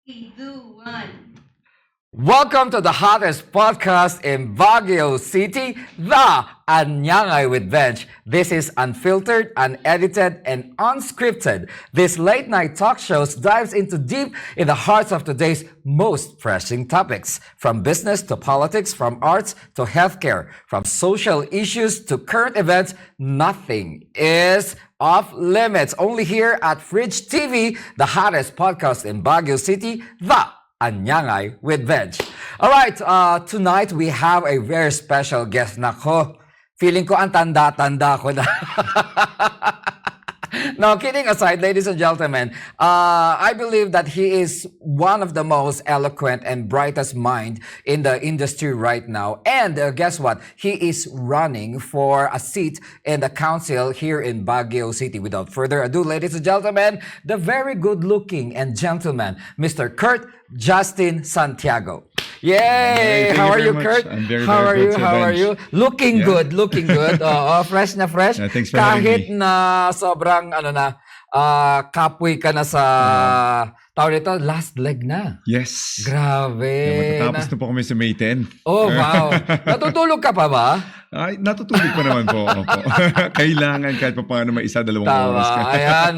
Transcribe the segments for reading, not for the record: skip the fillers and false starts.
3, 2, 1. Welcome to the hottest podcast in Baguio City, the Anyangay with Bench. This is unfiltered, unedited, and unscripted. This late night talk shows dives into deep in the hearts of today's most pressing topics. From business to politics, from arts to healthcare, from social issues to current events, nothing is off limits. Only here at Fridge TV, the hottest podcast in Baguio City, the Anyangay with Veg. All right, tonight we have a very special guest. Nako, feeling ko ang tanda-tanda ko na. No, kidding aside, ladies and gentlemen, I believe that he is one of the most eloquent and brightest mind in the industry right now. And guess what? He is running for a seat in the council here in Baguio City. Without further ado, ladies and gentlemen, the very good-looking and gentleman, Mr. Kurt Justin Santiago. Yay! Hey, How are you, much. Kurt? I'm very, How very are good, you? Sir How are Benj. you? Looking good, looking good. Fresh na fresh. Yeah, thanks for having Kahit me. na sobrang kapoy ka na sa tao nito, last leg na. Yes. Grabe. Matatapos na po kami sa May 10. Oh, wow. Natutulog ka pa ba? Ay, natutulog pa naman po. Opo. Kailangan kahit pa paano may isa, dalawang oras ka. Tama. Ayan,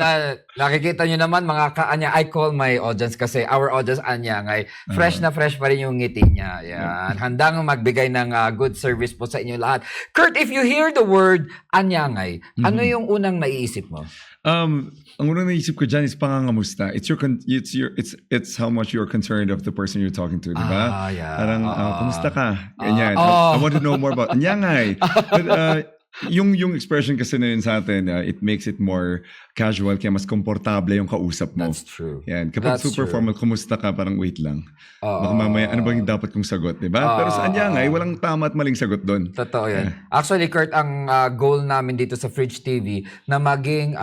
nakikita nyo naman mga kaanya. I call my audience kasi our audience anya ngay. Fresh na fresh pa rin yung ngiti niya. Ayan. Handang magbigay ng good service po sa inyo lahat. Kurt, if you hear the word anyangay, ano yung unang naiisip mo? Ang unang naisip ko dyan is pangangamusta. It's how much you're concerned of the person you're talking to, di ba? Yeah. Parang, kumusta ka? Ganyan. Oh. I want to know more about Anyangay. But, yung expression kasi na yun sa atin, it makes it more casual, kaya mas komportable yung kausap mo. That's true. Yan. Kapag That's super true. formal, kumusta ka? Parang wait lang. Baka mamaya, ano bang dapat kong sagot, di ba? Pero sa Anyangay, walang tama at maling sagot doon. Totoo yan. Actually, Kurt, ang goal namin dito sa Fridge TV na maging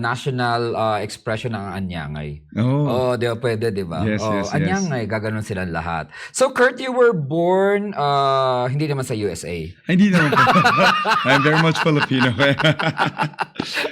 national expression ng anyangay. Oh. Di ba pwede, di ba? Yes, yes, yes. Anyangay, gaganon silang lahat. So, Kurt, you were born hindi naman sa USA. Ay, hindi naman po. I'm very much Filipino.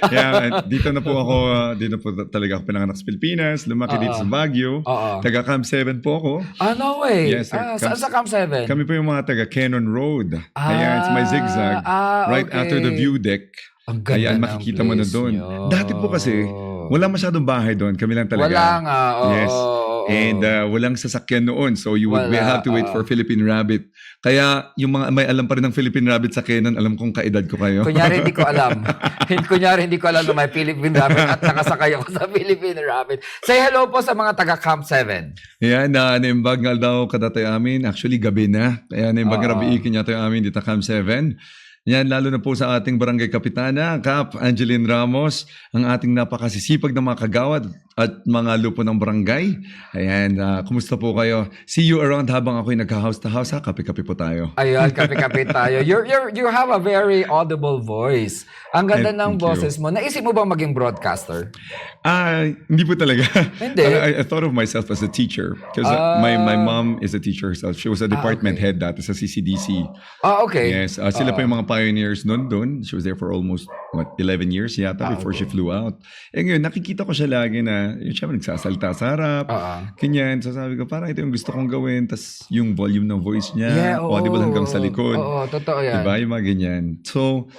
Yeah, dito na po ako, dito po talaga ako pinanganak sa Pilipinas, lumaki dito sa Baguio. Taga Camp 7 po ako. No way. Yes, sir. Saan sa Camp 7? Kami po yung mga taga Cannon Road. Ayan, it's my zigzag. Right okay. after the view deck. Ang ganda Ayan, ng makikita mo na place doon. nyo. Dati po kasi, wala masyadong bahay doon. Kami lang talaga. Wala nga. Yes. And walang sasakyan noon. So you would have to wait for Philippine Rabbit. Kaya yung mga may alam pa rin ng Philippine Rabbit sa Canon, alam kong kaedad ko kayo. Kunyari, hindi ko alam. Kunyari, hindi ko alam na may Philippine Rabbit at nakasakay ako sa Philippine Rabbit. Say hello po sa mga taga Camp 7. Ayan, naimbag nga daw kadatay amin. Actually, gabi na. Kaya naimbag nga rabiikin niya tayo amin dito Camp 7. Yan, lalo na po sa ating barangay kapitana, Kap Angeline Ramos, ang ating napakasisipag na mga kagawad at mga lupo ng barangay. Ayan, kumusta po kayo? See you around habang ako'y nagka-house to house, ha? Kape-kape po tayo. Ayun, kape-kape tayo. You have a very audible voice. Ang ganda ng Thank boses mo. Naisip mo bang maging broadcaster? Hindi po talaga. Hindi? I thought of myself as a teacher because my mom is a teacher herself. She was a department head dati sa CCDC. Okay. Yes, sila pa yung mga pioneers doon. She was there for almost 11 years yata before she flew out. Eh ngayon, nakikita ko siya lagi na siyempre nagsasalita sa harap. Ganyan. So sabi ko, parang ito yung gusto kong gawin. Tas yung volume ng voice niya, audible hanggang sa likod. Oo, totoo yan. Diba? Yung mga ganyan. So,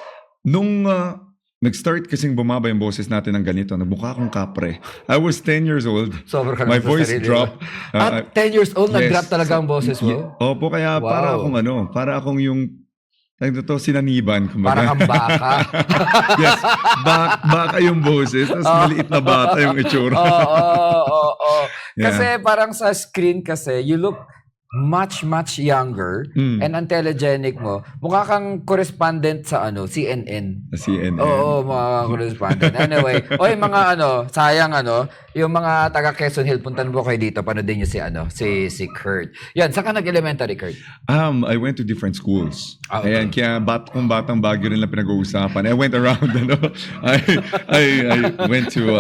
nung nag-start kasing bumaba yung boses natin ng ganito, nabuka akong kapre. I was 10 years old. Sobrang ka My sa voice sarili. dropped. At 10 years old, yes. nag-drop talaga ang boses mo? Opo, kaya para akong para akong yung sinaniban. Para kang baka. Yes, baka yung boses, tapos maliit na bata yung itsura. Oo. Yeah. Kasi parang sa screen kasi, you look much younger and untelegenic mo. Mukha kang correspondent sa CNN. Sa CNN. Oo, mga correspondent. Anyway, mga sayang yung mga taga Quezon Hill, puntan mo kayo dito, panoodin niyo si Kurt. Yan, saan ka nag-elementary, Kurt? I went to different schools. Ayan, kaya kung batang Baguio rin lang pinag-uusapan. I went around, I went to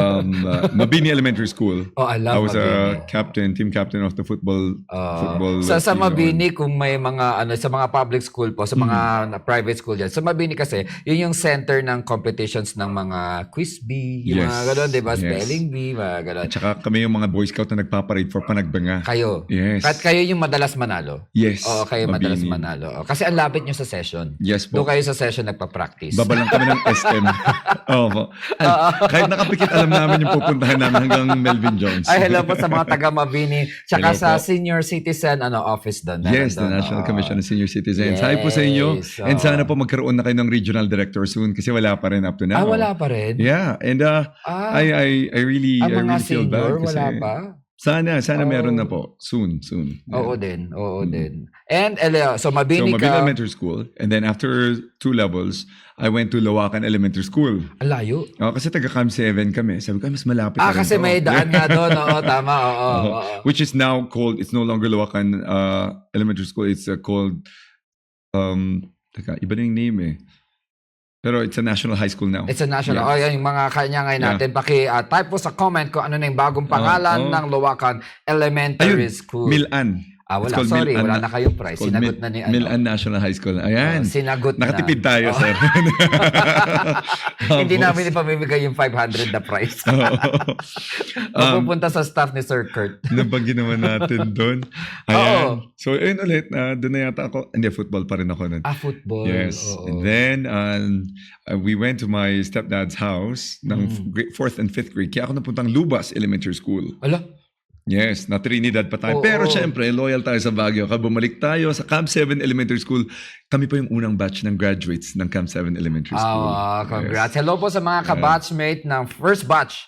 Mabini Elementary School. Oh, I love I was Mabini. team captain of the football Sa Yun. Mabini, kung may mga sa mga public school po, sa mga private school diyan. Sa Mabini kasi, yun yung center ng competitions ng mga quiz bee, yung Yes. mga gano'n, 'di ba? Yes. Spelling bee, mga gano'n. At saka kami yung mga Boy Scout na nagpaparade for panagbanga. Kayo. Yes. At kayo yung madalas manalo. Yes. Oo, kayo madalas Mabini. manalo. Oo, kasi ang lapit nyo sa session. Yes po. Doon kayo sa session nagpa-practice. Baba lang kami ng SM. Oo po. Kahit nakapikit, alam namin yung pupuntahan namin hanggang Melvin Jones. Ay, hello po sa mga taga Mabini. Tsaka Hello sa po. senior citizen office doon. Yes, the Meron doon. National Oo. Commission on Senior Citizens. Hi po sa inyo. Yes, And oo. sana po magkaroon na kayo ng regional director soon kasi wala pa rin up to now. Wala pa rin? Yeah, and I really ang mga really feel senior, bad kasi wala pa? sana Oh. meron na po soon. Yeah. Oo din. And, so So Mabini Mabini ka. Elementary School, and then after 2 levels, I went to Lawakan Elementary School. Ang layo. Kasi taga Cam 7 kami. Sabi ko, mas malapit na rin Kasi to." may daan nga doon. Oo, tama. Oo. Which is now called, it's no longer Lawakan Elementary School, it's called, iba na yung name eh. Pero it's a national high school now. It's a national. Yeah. Oh, yan yung mga kanya-ngay natin. Paki-type po sa comment kung ano na yung bagong pangalan ng Lawakan Elementary School. Milan. Wala. It's called Sorry, Milan wala na- na kayong price. It's called Sinagot na ni Milan National High School. Ayan. Sinagot na. Nakatipid tayo, sir. Hindi Tapos, namin ipamimigay yung 500 na price. Mapupunta sa staff ni Sir Kurt. Nabagi naman natin doon. Ayan. So, ayun ulit. Doon na yata ako. Hindi, football pa rin ako nun. Football. Yes. Oo. And then, we went to my stepdad's house ng 4th and 5th grade. Kaya ako napuntang Lubas Elementary School. Ala. Yes, na Trinidad pa tayo. Oo. Pero syempre, loyal tayo sa Baguio. Bumalik tayo sa Camp 7 Elementary School. Kami pa yung unang batch ng graduates ng Camp 7 Elementary School. Congrats. Yes. Hello po sa mga kabatchmate ng first batch.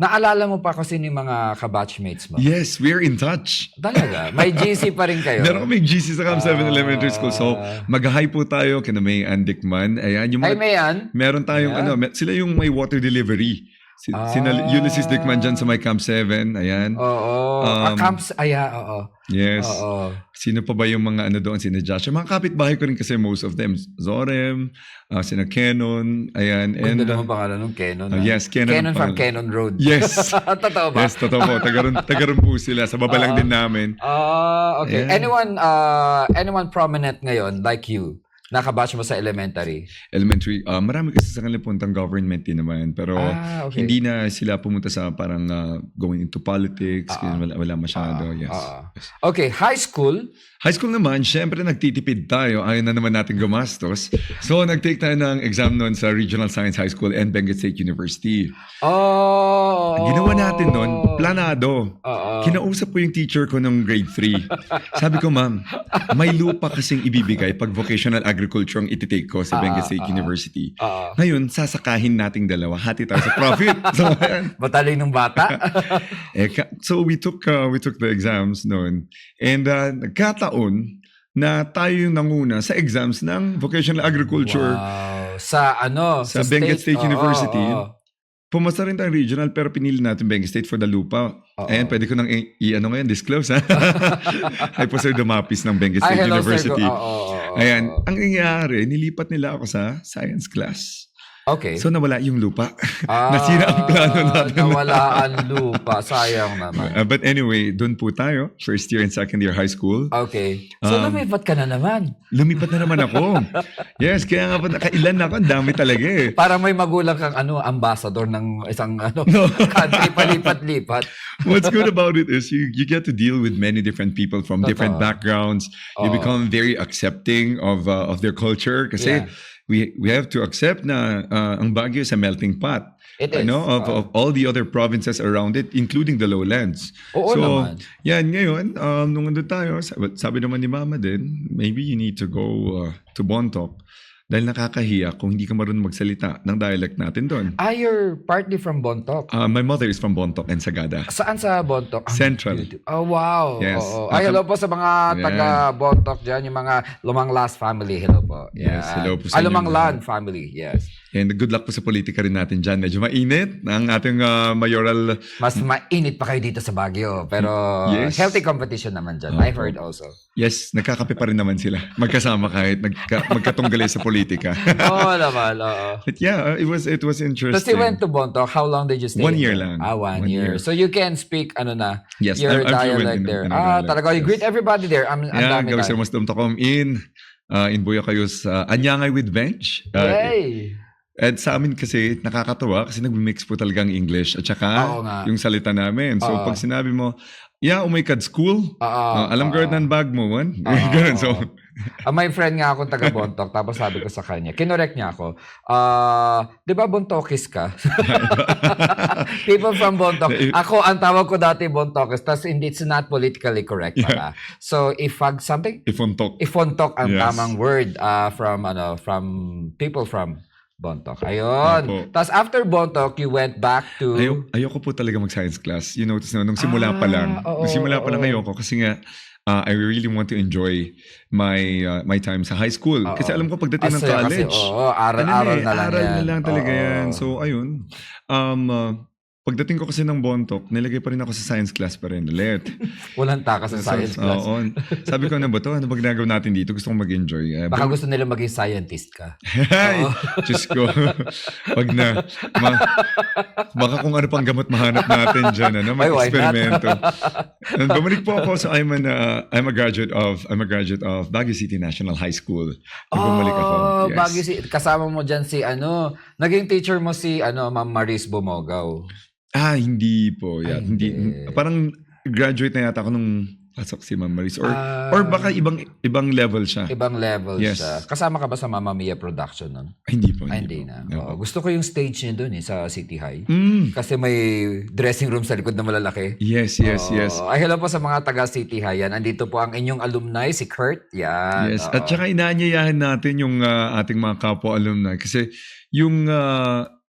Naalala mo pa kung sino yung mga kabatchmates mo? Yes, we're in touch. Talaga? May GC pa rin kayo? Meron kaming GC sa Camp 7 Elementary School. So, mag-hi po tayo kina May Ann Dickman. Ayan, yung Ay, mga, Mayan? meron tayong sila yung may water delivery. Sina Ulysses Dickman dyan sa may Camp 7. Ayan. Oo. Camps, oo. Yes. Oo. Sino pa ba yung mga doon? Sina Josh. Yung mga kapitbahay ko rin kasi most of them. Zorem, sina Kenon. Ayan. Ganda naman pangalan ng Kenon. Yes, Kenon. Kenon from Kenon Road. Yes. Totoo ba? Yes, totoo po. Taga-ron po sila. Sa baba lang din namin. Okay. Yeah. Anyone prominent ngayon like you? Nakabatch mo sa elementary? Elementary, marami kasi sa kanila puntang government din naman. Pero okay. hindi na sila pumunta sa parang going into politics. Wala masyado. Yes. Okay, high school. High school naman, syempre nagtitipid tayo. Ayaw na naman natin gumastos. So, nag-take tayo ng exam noon sa Regional Science High School and Benguet State University. Ginawa natin noon, planado. Kinausap ko yung teacher ko nung grade 3. Sabi ko, ma'am, may lupa kasing ibibigay pag vocational agriculture ang ititake ko sa Benguet State University. Ngayon, sasakahin nating dalawa. Hati tayo sa profit. So, Mataling ng bata. so we took the exams noon. And nagkataon na tayo yung nanguna sa exams ng vocational agriculture. Wow. Sa Benguet State University. Oo. Pumasa rin tayong regional pero pinili natin Benguet State for the lupa. Ayan, pwede ko nang ngayon, disclose ha. Hi po Sir Dumapis ng Benguet State University. Ayan, ang nangyari, nilipat nila ako sa science class. Okay. So nawala yung lupa. Nasira ang plano natin. Nawala ang lupa. Sayang naman. But anyway, doon po tayo. First year and second year high school. Okay. So lumipat ka na naman. Lumipat na naman ako. Yes, kaya nga po, nakailan ako. Ang dami talaga eh. Para may magulang kang ambassador ng isang country, palipat-lipat. What's good about it is you get to deal with many different people from different backgrounds. You become very accepting of their culture kasi we have to accept na ang Baguio is a melting pot. It is. Of all the other provinces around it, including the lowlands. Oo naman. Yan, ngayon, nung nandun tayo, sabi naman ni Mama din, maybe you need to go to Bontoc. Dahil nakakahiya kung hindi ka marunong magsalita ng dialect natin doon. You're partly from Bontoc. My mother is from Bontoc and Sagada. Saan sa Bontoc? Central. Oh, wow. Yes. Hello po sa mga taga Bontoc dyan, yung mga Lumanglas family. Hello po. Yes, hello po sa inyo. Lumanglan family, yes. And good luck po sa politika rin natin dyan. Medyo mainit ang ating mayoral. Mas mainit pa kayo dito sa Baguio. Pero Yes. healthy competition naman dyan. I heard also. Yes, nagkakape pa rin naman sila. Magkasama kahit magkatunggali sa politika. Oo naman, oo. But yeah, it was interesting. Tapos you went to Bontoc. How long did you stay? 1 year there? lang. 1 1 year. year. So you can speak, Yes, your I'm fluent dialect in there. dialect, Talaga. You yes. greet everybody there. Ang Yeah, dami gawin tayo. sa mas dumtakom in Buya kayo sa Anyangay with Bench. Yay! At sa amin kasi nakakatawa kasi nag-mix po talaga ang English at saka Oo nga. yung salita namin. So Oo. pag sinabi mo, umaykad school, alam Oo. girl ng bag mo, man. Ganun. So, May friend nga akong taga Bontoc, tapos sabi ko sa kanya, kinorek niya ako, di ba Bontokis ka? People from Bontoc. Ako, ang tawag ko dati Bontokis, tapos it's not politically correct pala. So, something, ifontok. Ifontok ang Yes. tamang word from people from Bontoc. Ayun. Opo. Tapos after Bontoc, you went back to... Ayoko po talaga mag-science class. You notice nung simula pa lang. Oo, Nung simula pa lang oo. ayoko kasi nga, I really want to enjoy my time sa high school. Kasi alam ko pagdating ng college, aral-aral na lang aral yan. na lang talaga Oo. yan. So, ayun. Pagdating ko kasi ng Bontoc, nilagay pa rin ako sa science class pa rin ulit. Walang taka sa science class. Oo. Sabi ko, ano ba to? Ano ba ginagawa natin dito? Gusto kong mag-enjoy. Baka gusto nila maging scientist ka. Ay, Diyos ko. Wag na. Baka kung ano pang gamot mahanap natin dyan. Ay, Ano? why not? Mag-eksperimento. And bumalik po ako. So I'm a graduate of Baguio City National High School. Bumalik ako. Yes. Baguio kasama mo dyan naging teacher mo si Ma'am Maris Bumogaw. Hindi po. Yeah. Hindi. Parang graduate na yata ako nung pasok si Ma'am Maris. Or baka ibang level siya. Ibang level Yes. siya. Kasama ka ba sa Mamma Mia production nun? Hindi po. Hindi po. na. No. Gusto ko yung stage niya doon sa City High. Mm. Kasi may dressing room sa likod na malalaki. Yes. Ay, hello po sa mga taga City High. Yan. Andito po ang inyong alumni, si Kurt. Yan. Yes. At saka inaanyayahan natin yung ating mga kapwa alumni. Kasi yung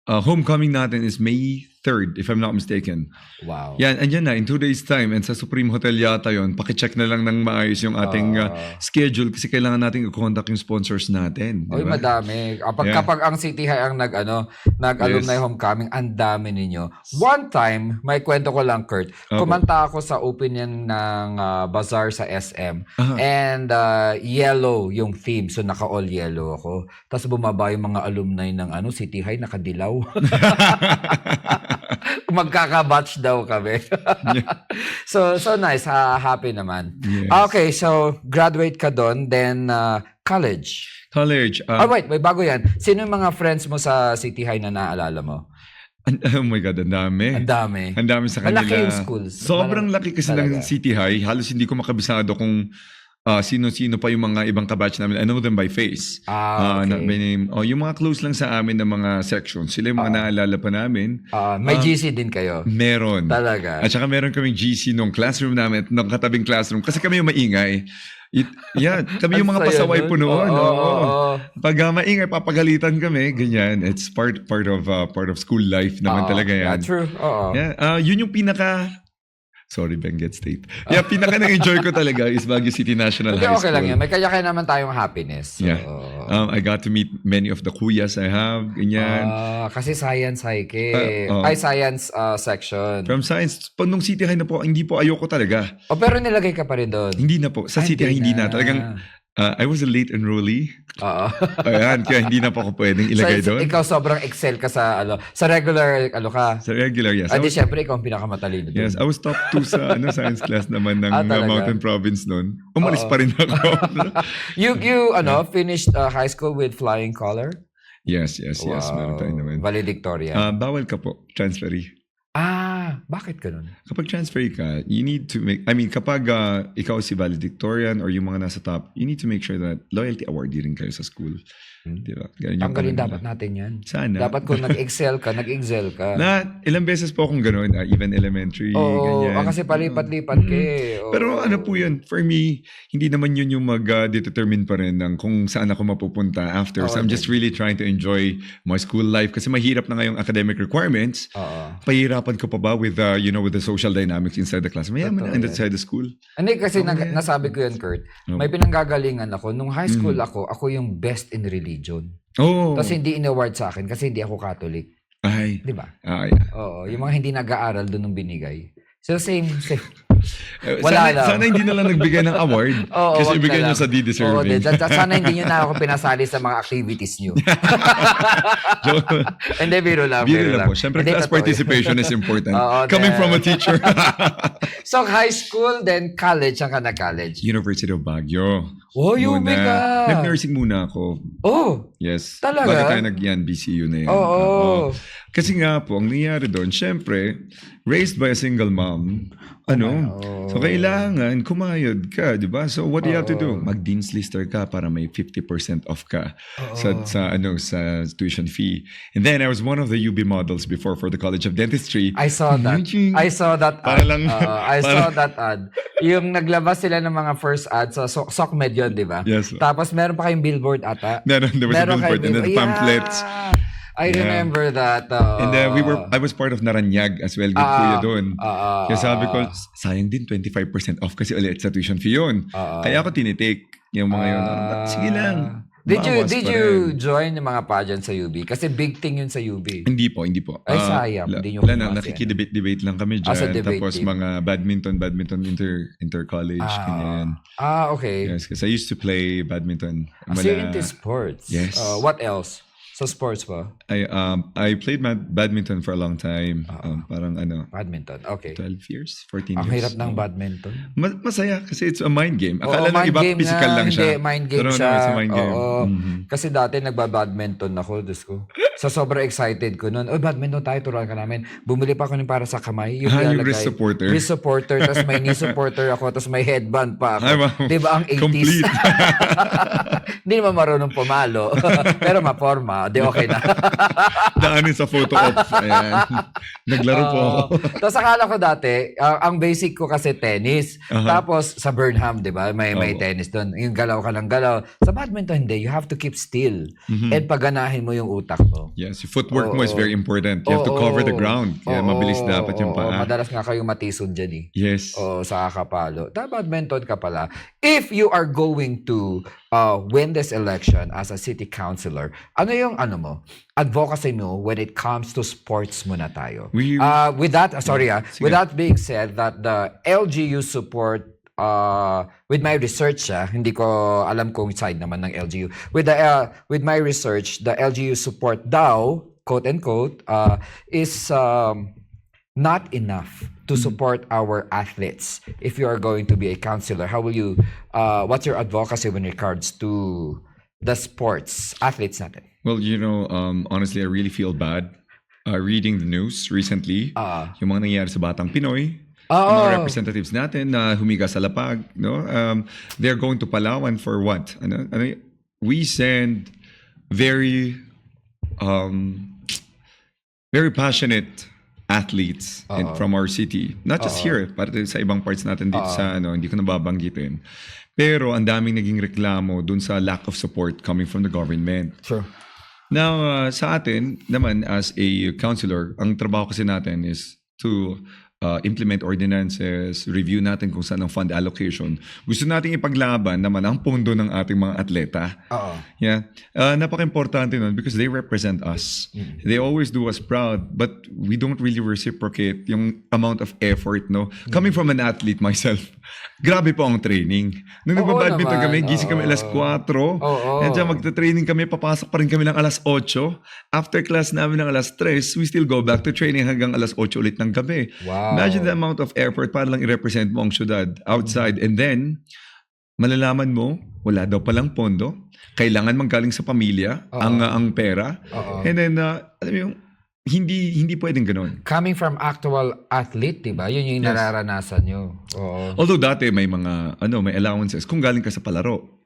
homecoming natin is May 3rd, if I'm not mistaken. Wow. Yan, andyan na, in 2 days time. And sa Supreme Hotel yata yon, pakicheck na lang ng maayos yung ating schedule kasi kailangan natin i-contact yung sponsors natin. Oy, madami. Kapag ang City High ang nag-alumni homecoming, ang dami ninyo. One time, may kwento ko lang, Kurt. Kumanta ako sa opening ng bazaar sa SM. And yellow yung theme. So, naka-all yellow ako. Tapos bumaba yung mga alumni ng City High, nakadilaw. Magkaka-batch daw kami. So nice. Happy naman. Yes. Okay, so graduate ka doon, then college. College. Wait, may bago yan. Sino yung mga friends mo sa City High na naalala mo? Oh my God, ang dami. Ang dami. Ang dami sa kanila. Malaki yung schools. Sobrang laki kasi ng Talaga. City High. Halos hindi ko makabisado kung sino-sino pa yung mga ibang kabatch namin. I know them by face. Okay. By name. Yung mga close lang sa amin na mga sections. Sila yung mga naalala pa namin. May GC din kayo. Meron. Talaga. At saka meron kaming GC nung classroom namin at nung katabing classroom. Kasi kami yung maingay. Kami yung mga Ang saya pasaway nun. po noon. Oo. Pag maingay, papagalitan kami. Ganyan. It's part of school life naman talaga yan. Yeah, true. Oo. Yun yung pinaka... Sorry, Benguet State. Pinaka na-enjoy ko talaga is Baguio City National High School. Okay lang yan. May kaya naman tayong happiness. So, I got to meet many of the kuyas I have. Ganyan. kasi science high science section. From science, pag nung City High na po, hindi po ayoko talaga. Pero nilagay ka pa rin doon. Hindi na po. Sa City High, hindi na. Talagang, I was a late enrollee. Oo. Ayan, kaya hindi na po ako pwedeng ilagay doon. Ikaw sobrang excel ka sa regular ka. Sa regular, yes. Di syempre ikaw ang pinakamatalino doon. Yes, I was top 2 sa science class naman ng talaga? Mountain Province noon. Umalis pa rin ako. You finished high school with flying color? Yes. Meron pa rin naman. Valedictorian. Bawal ka po, transferee. Bakit ganun? Kapag transferee ka, you need to kapag ikaw si valedictorian or yung mga nasa top, you need to make sure that loyalty awardee rin kayo sa school. Diba? Tanggalin dapat natin yan. Sana. Dapat kung nag-excel ka. Ilang beses po akong gano'n, even elementary, ganyan. Kasi palipat-lipat ka eh. Pero ano po yun, for me, hindi naman yun yung mag-determine pa rin ng kung saan ako mapupunta after. So I'm just really trying to enjoy my school life kasi mahirap na ngayong academic requirements. Pahirapan ko pa ba with with the social dynamics inside the class? Mayaman na inside the school. Hindi kasi nasabi ko yan, Kurt. May pinanggagalingan ako. Nung high school ako yung best in religion. Oh. Tapos hindi in-award sa akin kasi hindi ako Catholic. Ay. Di ba? Ay. Oo, yung mga hindi nag-aaral doon nung binigay. So same. sana, Wala lang. sana hindi na lang nagbigay ng award. Oo, kasi wag ibigay na nyo lang. sa de-deserving. Sana hindi nyo na ako pinasali sa mga activities nyo. Hindi, biro lang. Biro lang po. Siyempre, Hindi, class totoo yun. participation is important. Oo, Coming from a teacher. So, high school, then college. Saan ka na-college? University of Baguio. Oh, UB ka! Nag-nursing muna ako. Oh, Yes. Talaga? Bago tayo nag-yan, BCU na yan. Oo. Kasi nga po, ang nangyari doon, syempre, raised by a single mom, so kailangan kumayod ka, di ba? So what do you have to do? Mag-dean's lister ka para may 50% off ka sa tuition fee. And then I was one of the UB models before for the College of Dentistry. I saw that. I saw that Para ad. lang- I saw that ad. Yung naglabas sila ng mga first ad sa SOCMED yun, di ba? Yes. Tapos meron pa kayong billboard ata. There was a billboard and then Yeah. pamphlets. I remember that. And I was part of Naranyag as well, good kuya doon. Kaya sabi ko, sayang din 25% off kasi ulit sa tuition fee yun. Kaya ako tinitake yung mga yun. Sige lang. Did Bawas you pa rin. join yung mga pageant sa UB? Kasi big thing yun sa UB. Hindi po. Ay, sayang. Hindi nyo Wala na, kumasi. nakikidebate lang kami dyan. Sa debate Tapos team. mga badminton inter-college, ganyan. Okay. Yes, kasi I used to play badminton. So you're into sports? Yes. What else? Sa sports pa? I played badminton for a long time. Parang Badminton. Okay. 12 years, 14 Ang years. hirap ng badminton. Masaya kasi it's a mind game. Oo, Akala ng mind iba game physical nga. lang siya. Hindi, mind game Pero no, siya. it's a mind game. Oo. Mhm. Kasi dati nagbabadminton ako, Diyos ko. So sobrang excited ko noon. Badminton tayo, turuan ka namin. Bumili pa ako ng para sa kamay. Yung nilalagay. wrist supporter. Wrist supporter, tapos may knee supporter ako, tapos may headband pa ako. Ay, wow. Diba ang 80s? Complete. Hindi naman marunong pumalo. Pero maporma. Di okay na. Daanin sa photo ops. Ayan. Naglaro po ako. Tapos akala ko dati, ang basic ko kasi tennis. Tapos sa Burnham, di ba? May tennis doon. Yung galaw ka ng galaw. Sa badminton, hindi. You have to keep still. And paganahin mo yung utak mo. Yes, yung footwork mo is very important. You have to cover the ground. Kaya mabilis dapat yung paa. Madalas nga kayong matison dyan eh. Yes. Sa kakapalo. Badminton ka pala. If you are going to win this election as a city councilor, ano yung advocacy mo when it comes to sports muna tayo? With that being said, that the LGU support with my research, hindi ko alam kung side naman ng LGU. With my research, the LGU support daw, quote unquote, is not enough to support our athletes. If you are going to be a counselor, how will you? What's your advocacy when it regards to the sports athletes natin? Well, honestly, I really feel bad reading the news recently. Yung mga nangyayari sa Batang Pinoy. Yung mga representatives natin na humiga sa lapag, no? They're going to Palawan for what? We send very passionate athletes from our city. Not just here, pati sa ibang parts natin dito sa hindi ko nababanggitin. Pero ang daming naging reklamo dun sa lack of support coming from the government. Sure. Now, sa atin naman as a counselor, ang trabaho kasi natin is to implement ordinances, review natin kung saan ang fund allocation. Gusto nating ipaglaban naman ang pondo ng ating mga atleta. Yeah. Napaka-importante nun because they represent us. They always do us proud, but we don't really reciprocate yung amount of effort, no? Coming from an athlete myself, grabe po ang training. Nung nagpa-badminton kami, gising kami alas 4. And dyan magta-training kami, papasok pa rin kami ng alas 8. After class namin ng alas 3, we still go back to training hanggang alas 8 ulit ng gabi. Wow. Imagine the amount of effort para lang i-represent mo ang syudad outside. And then, malalaman mo, wala daw palang pondo. Kailangan manggaling sa pamilya ang pera. And then, alam mo yung, hindi pwedeng ganun. Coming from actual athlete, diba? Yun yung nararanasan nyo. Although dati may mga, may allowances kung galing ka sa palaro.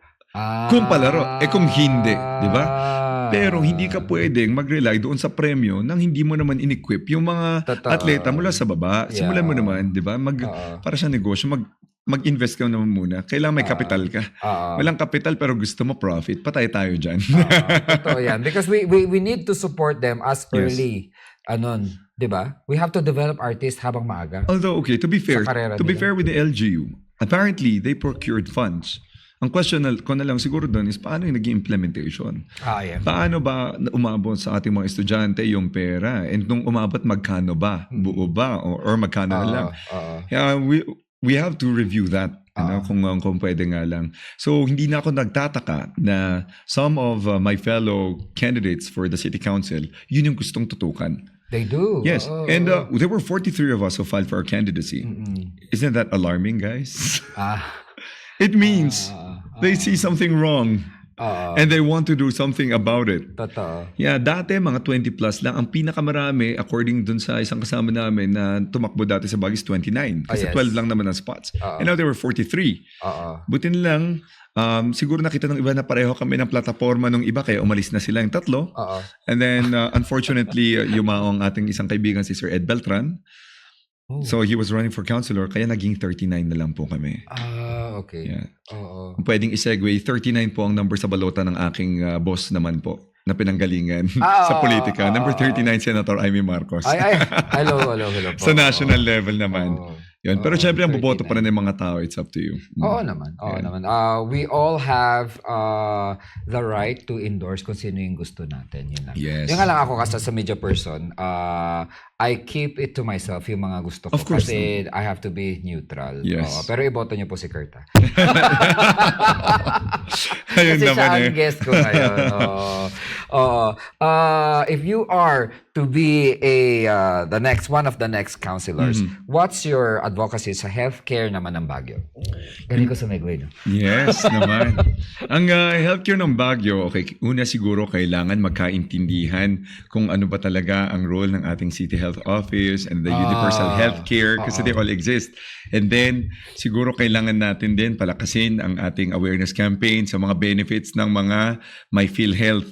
Kung palaro, kung hindi, di ba? Pero hindi ka pwedeng mag-rely doon sa premyo nang hindi mo naman in-equip yung mga atleta mula sa baba. Simulan mo naman, di ba? Para sa negosyo, mag-invest ka naman muna. Kailangan may capital ka. Walang capital pero gusto mo profit. Patay tayo dyan. Totoo yan. Because we need to support them as early. Di ba? We have to develop artists habang maaga. Although, okay, to be fair with the LGU, apparently they procured funds. ang question ko na lang siguro doon is paano yung naging implementation? Yeah. Paano ba umabot sa ating mga estudyante yung pera? And nung umabot, magkano ba? Buo ba? Or magkano na lang? Yeah, we have to review that. Kung pwede nga lang. So, hindi na ako nagtataka na some of my fellow candidates for the city council, yun yung gustong tutukan. They do. Yes. And there were 43 of us who filed for our candidacy. Isn't that alarming, guys? It means they see something wrong. And they want to do something about it. Totoo. Yeah, dati mga 20 plus lang. Ang pinakamarami, according dun sa isang kasama namin na tumakbo dati sa Baguio is 29. Kasi 12 lang naman ang spots. And now there were 43. Buti na lang, siguro nakita ng iba na pareho kami ng plataforma nung iba kaya umalis na sila yung tatlo. And then, unfortunately, yumaong ating isang kaibigan si Sir Ed Beltran. So he was running for councilor kaya naging 39 na lang po kami. Okay. Yeah. Kung pwedeng isegue, 39 po ang number sa balota ng aking boss naman po na pinanggalingan sa politika. Number 39, Senator Amy Marcos. Hello po. Sa national level naman. Yun. Pero syempre, ang 39. boboto pa rin ng mga tao. It's up to you. Oo naman. We all have the right to endorse kung sino yung gusto natin. Yun lang. Yes. Yung nga lang ako kasi sa media person, I keep it to myself yung mga gusto ko. Of course. Kasi I have to be neutral. Yes. Pero iboto niyo po si Kurt. Ayun Kasi naman siya ang guest ko ngayon. If you are to be one of the next councilors, what's your advocacy sa healthcare naman ng Baguio? Galing ko sumigway, no? Yes naman. Ang healthcare ng Baguio, okay, una siguro kailangan magkaintindihan kung ano ba talaga ang role ng ating City Health Office and the universal healthcare kasi they all exist. And then, siguro kailangan natin din palakasin ang ating awareness campaign sa mga benefits ng mga may PhilHealth.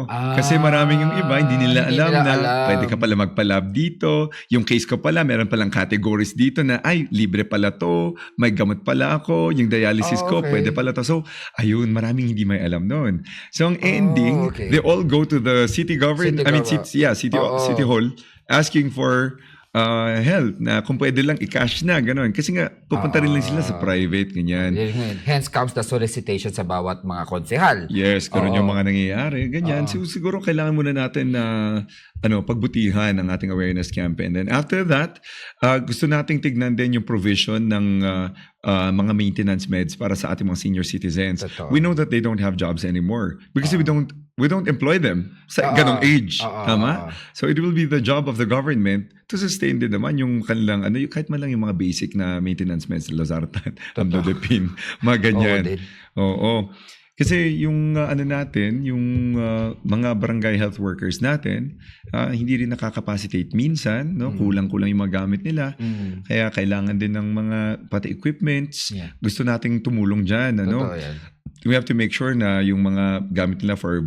Kasi maraming yung iba, hindi nila alam na pwede ka pala magpa-lab dito. Yung case ko pala, meron palang categories dito na, ay, libre pala to, may gamot pala ako, yung dialysis ko, pwede pala to. So, ayun, maraming hindi may alam noon. So, ang ending, they all go to the city government, City Hall, asking for health na kung pwede lang i-cash na, gano'n. Kasi nga, pupunta rin lang sila sa private, ganyan. Hence comes the solicitation sa bawat mga konsehal. Yes, gano'n yung mga nangyayari, ganyan. So, siguro kailangan muna natin na pagbutihan ang ating awareness campaign. And then after that, gusto nating tignan din yung provision ng mga maintenance meds para sa ating mga senior citizens. We know that they don't have jobs anymore because we don't employ them sa ganong age. Tama? So it will be the job of the government to sustain din naman yung kanilang, kahit man lang yung mga basic na maintenance meds, Losartan, Amlodipine, mga ganyan. Oo. Kasi yung yung mga barangay health workers natin, hindi rin nakakapacitate minsan, kulang-kulang yung mga gamit nila. Kaya kailangan din ng mga pati equipments. Gusto nating tumulong diyan, We have to make sure na yung mga gamit nila for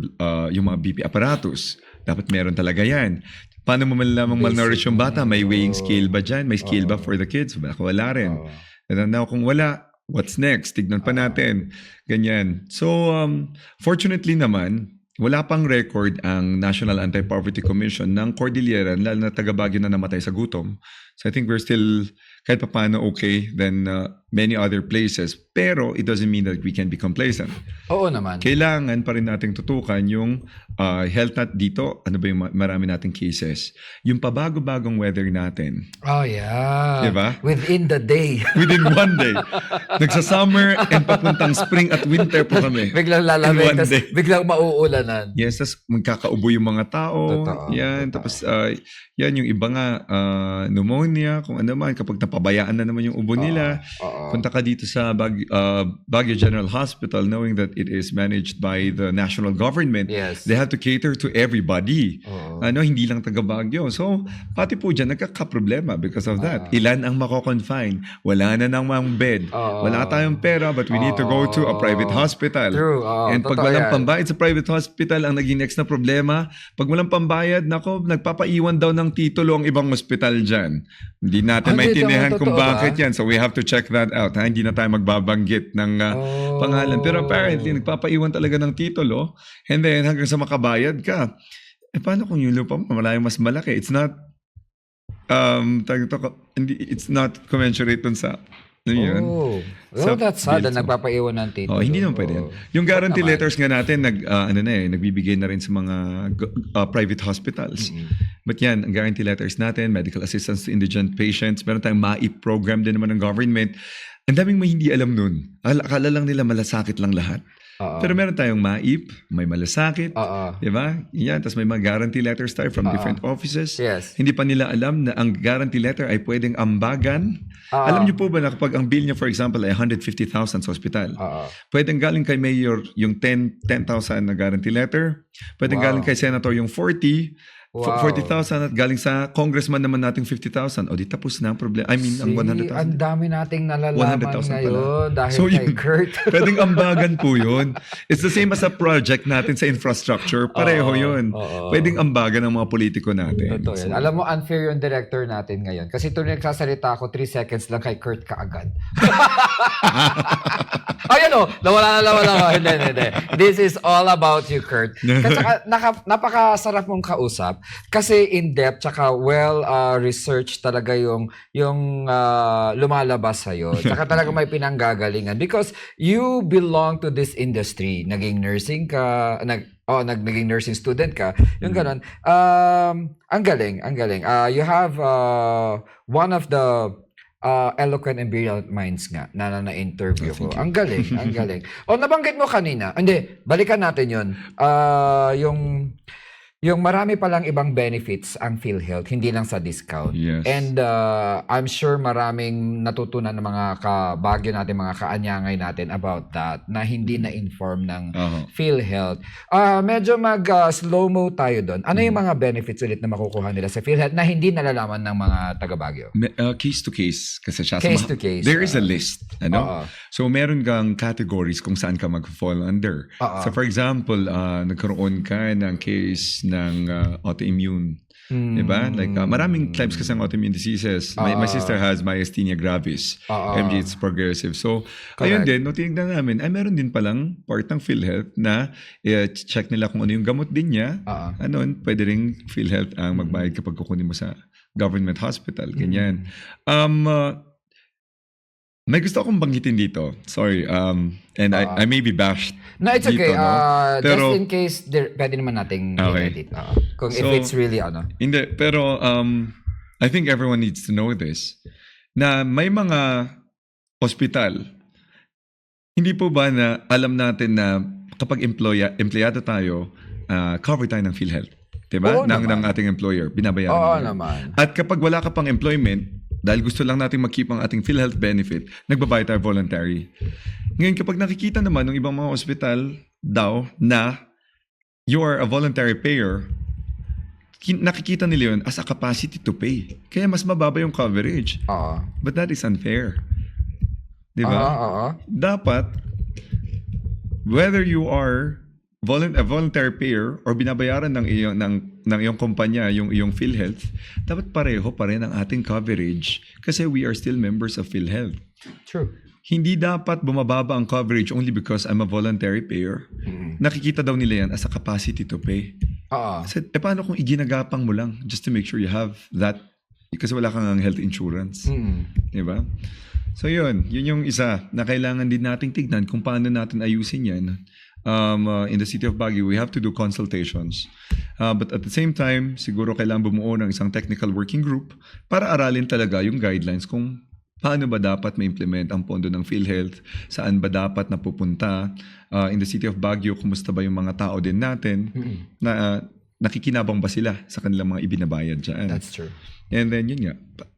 yung mga BP apparatus, dapat meron talaga yan. Paano mo malamang malnourished yung bata? May weighing scale ba dyan? May scale ba for the kids? Wala rin. And now kung wala, what's next? Tignan pa natin. Ganyan. So, fortunately naman, wala pang record ang National Anti-Poverty Commission ng Cordillera, lalo na taga Baguio na namatay sa gutom. So I think we're still kahit pa paano okay than many other places. Pero it doesn't mean that we can be complacent. Oo naman. Kailangan pa rin nating tutukan yung health nat dito. Ano ba yung marami nating cases? Yung pabago-bagong weather natin. Oh, yeah. Diba? Within the day. Within one day. Nagsa-summer and papuntang spring at winter po kami. Biglang lalamig, tas biglang mauulanan. Yes, tas magkakaubo yung mga tao. Totoo. Yan, tapos yan yung iba nga, pneumonia, kung ano man, kapag napabayaan na naman yung ubo nila. Punta ka dito sa Baguio General Hospital knowing that it is managed by the national government. Yes. They have to cater to everybody. Hindi lang taga Baguio. So, pati po dyan, nagkakaproblema because of that. Ilan ang mako-confine? Wala na namang bed. Wala tayong pera but we need to go to a private hospital. True. And pag walang pambayad sa private hospital, ang naging next na problema, pag walang pambayad, nagpapaiwan daw ng titulo ang ibang hospital dyan. Hindi natin maintindihan kung bakit yan. So we have to check that out. Hindi na tayo magbabanggit ng pangalan. Pero apparently, nagpapaiwan talaga ng titulo. And then hanggang sa makabayad ka. Paano kung yung lupa mo malayong mas malaki? It's not it's not commensurate dun sa Ano yun? Oh. Sa Well, that's sad bill. na nagpapaiwan ng titulo. Hindi naman pwede yan. Oo. Yung guarantee naman. letters nga natin, nagbibigay na rin sa mga private hospitals. But yan, ang guarantee letters natin, medical assistance to indigent patients, meron tayong MAIP program din naman ng government. Ang daming may hindi alam nun. Akala lang nila malasakit lang lahat. Oo. Pero meron tayong MAIP, may malasakit, Oo. di ba? Yan, tapos may mga guarantee letters tayo from different offices. Yes. Hindi pa nila alam na ang guarantee letter ay pwedeng ambagan. Alam niyo po ba na kapag ang bill niya, for example, ay 150,000 sa ospital, Oo. pwedeng galing kay Mayor yung 10,000 na guarantee letter, pwedeng Wow. galing kay Senator yung 40, Wow. 40,000 at galing sa congressman naman nating 50,000. O di tapos na ang problema. I mean, ang Ang 100,000. dami nating nalalaman 100,000 pala. ngayon dahil So, kay yun. Kurt. Pwedeng ambagan po yun. It's the same as a project natin sa infrastructure. Pareho yun. Oo. Pwedeng ambagan ng mga politiko natin. Totoo yan. Alam mo, unfair yung director natin ngayon. Kasi tuwing nagsasalita ako, 3 seconds lang kay Kurt kaagad. Ayun o, nawala na. Hindi. This is all about you, Kurt. Kasi napakasarap mong kausap. Kasi in-depth, tsaka well-researched talaga yung lumalabas sa'yo. Tsaka talaga may pinanggagalingan. Because you belong to this industry. Naging nursing ka, naging nursing student ka. Yung ganon. Ang galing. You have one of the eloquent and brilliant minds nga na-interview ko. Ang galing. Nabanggit mo kanina. Hindi, balikan natin yun. Yung marami palang ibang benefits ang PhilHealth, hindi lang sa discount. Yes. And I'm sure maraming natutunan ng mga kabagyo natin, mga kaanyangay natin about that na hindi na-inform ng PhilHealth. Medyo mag-slow-mo tayo doon. Ano yung mga benefits ulit na makukuha nila sa PhilHealth na hindi nalalaman ng mga taga-Baguio? Case to case. Kasi siya Case to case. There is a list. Oo. So meron kang categories kung saan ka mag-fall under. Oo. So for example, nagkaroon ka ng case ng autoimmune. Diba? Like, maraming types kasi ng autoimmune diseases. My sister has myasthenia gravis. MG, it's progressive. So, ayun din, tinignan namin, meron din palang part ng PhilHealth na check nila kung ano yung gamot din niya. Pwede rin PhilHealth ang magbayad kapag kukunin mo sa government hospital. Ganyan. May gusto akong banggitin dito. Sorry. And I may be bashed. No, it's okay. Dito, no? Pero, just in case, pwede naman nating i-edit. Kung if it's really Hindi, pero I think everyone needs to know this. Na may mga hospital, hindi po ba na alam natin na kapag empleyado tayo, cover tayo ng PhilHealth. Diba? Ng ating employer. Binabayaran. Oo naman. At kapag wala ka pang employment, dahil gusto lang natin mag-keep ang ating PhilHealth benefit, nagbabayad tayo voluntary. Ngayon, kapag nakikita naman ng ibang mga hospital daw na you are a voluntary payer, nakikita nila yun as a capacity to pay. Kaya mas mababa yung coverage. But that is unfair. Diba? Dapat, whether you are a voluntary payer or binabayaran ng iyong kumpanya, yung PhilHealth, dapat pareho pa rin ang ating coverage kasi we are still members of PhilHealth. True. Hindi dapat bumababa ang coverage only because I'm a voluntary payer. Nakikita daw nila yan as a capacity to pay. Kasi, paano kung iginagapang mo lang just to make sure you have that kasi wala kang health insurance. Diba? So yun yung isa na kailangan din nating tignan kung paano natin ayusin yan. In the city of Baguio, we have to do consultations. But at the same time, siguro kailangan bumuo ng isang technical working group para aralin talaga yung guidelines kung paano ba dapat ma-implement ang pondo ng PhilHealth, saan ba dapat napupunta. In the city of Baguio, kumusta ba yung mga tao din natin na nakikinabang ba sila sa kanilang mga ibinabayad dyan. That's true. And then yun nga,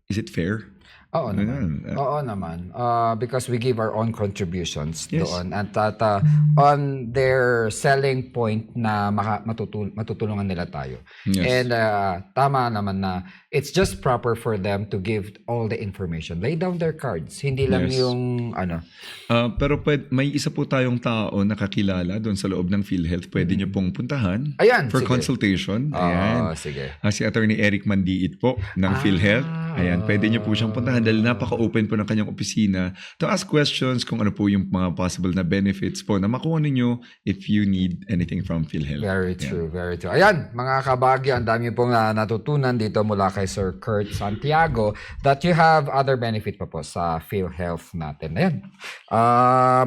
is it fair? Oo naman. Because we give our own contributions Yes. doon. At on their selling point na matutulungan nila tayo. Yes. And tama naman na it's just proper for them to give all the information. Lay down their cards. Hindi lang Yes. yung Pero may isa po tayong tao na kakilala doon sa loob ng PhilHealth. Pwede niyo pong puntahan for sige. consultation. Ayan. Sige. Si Attorney Eric Mandiit po ng PhilHealth. Ayan, pwede niyo po siyang puntahan. puntahan dahil napaka-open po ng kanyang opisina to ask questions kung ano po yung mga possible na benefits po na makuha ninyo if you need anything from PhilHealth. Very true, very true. Ayan, mga kabagyo, ang dami pong natutunan dito mula kay Sir Kurt Santiago that you have other benefit pa po sa PhilHealth natin. Ayan.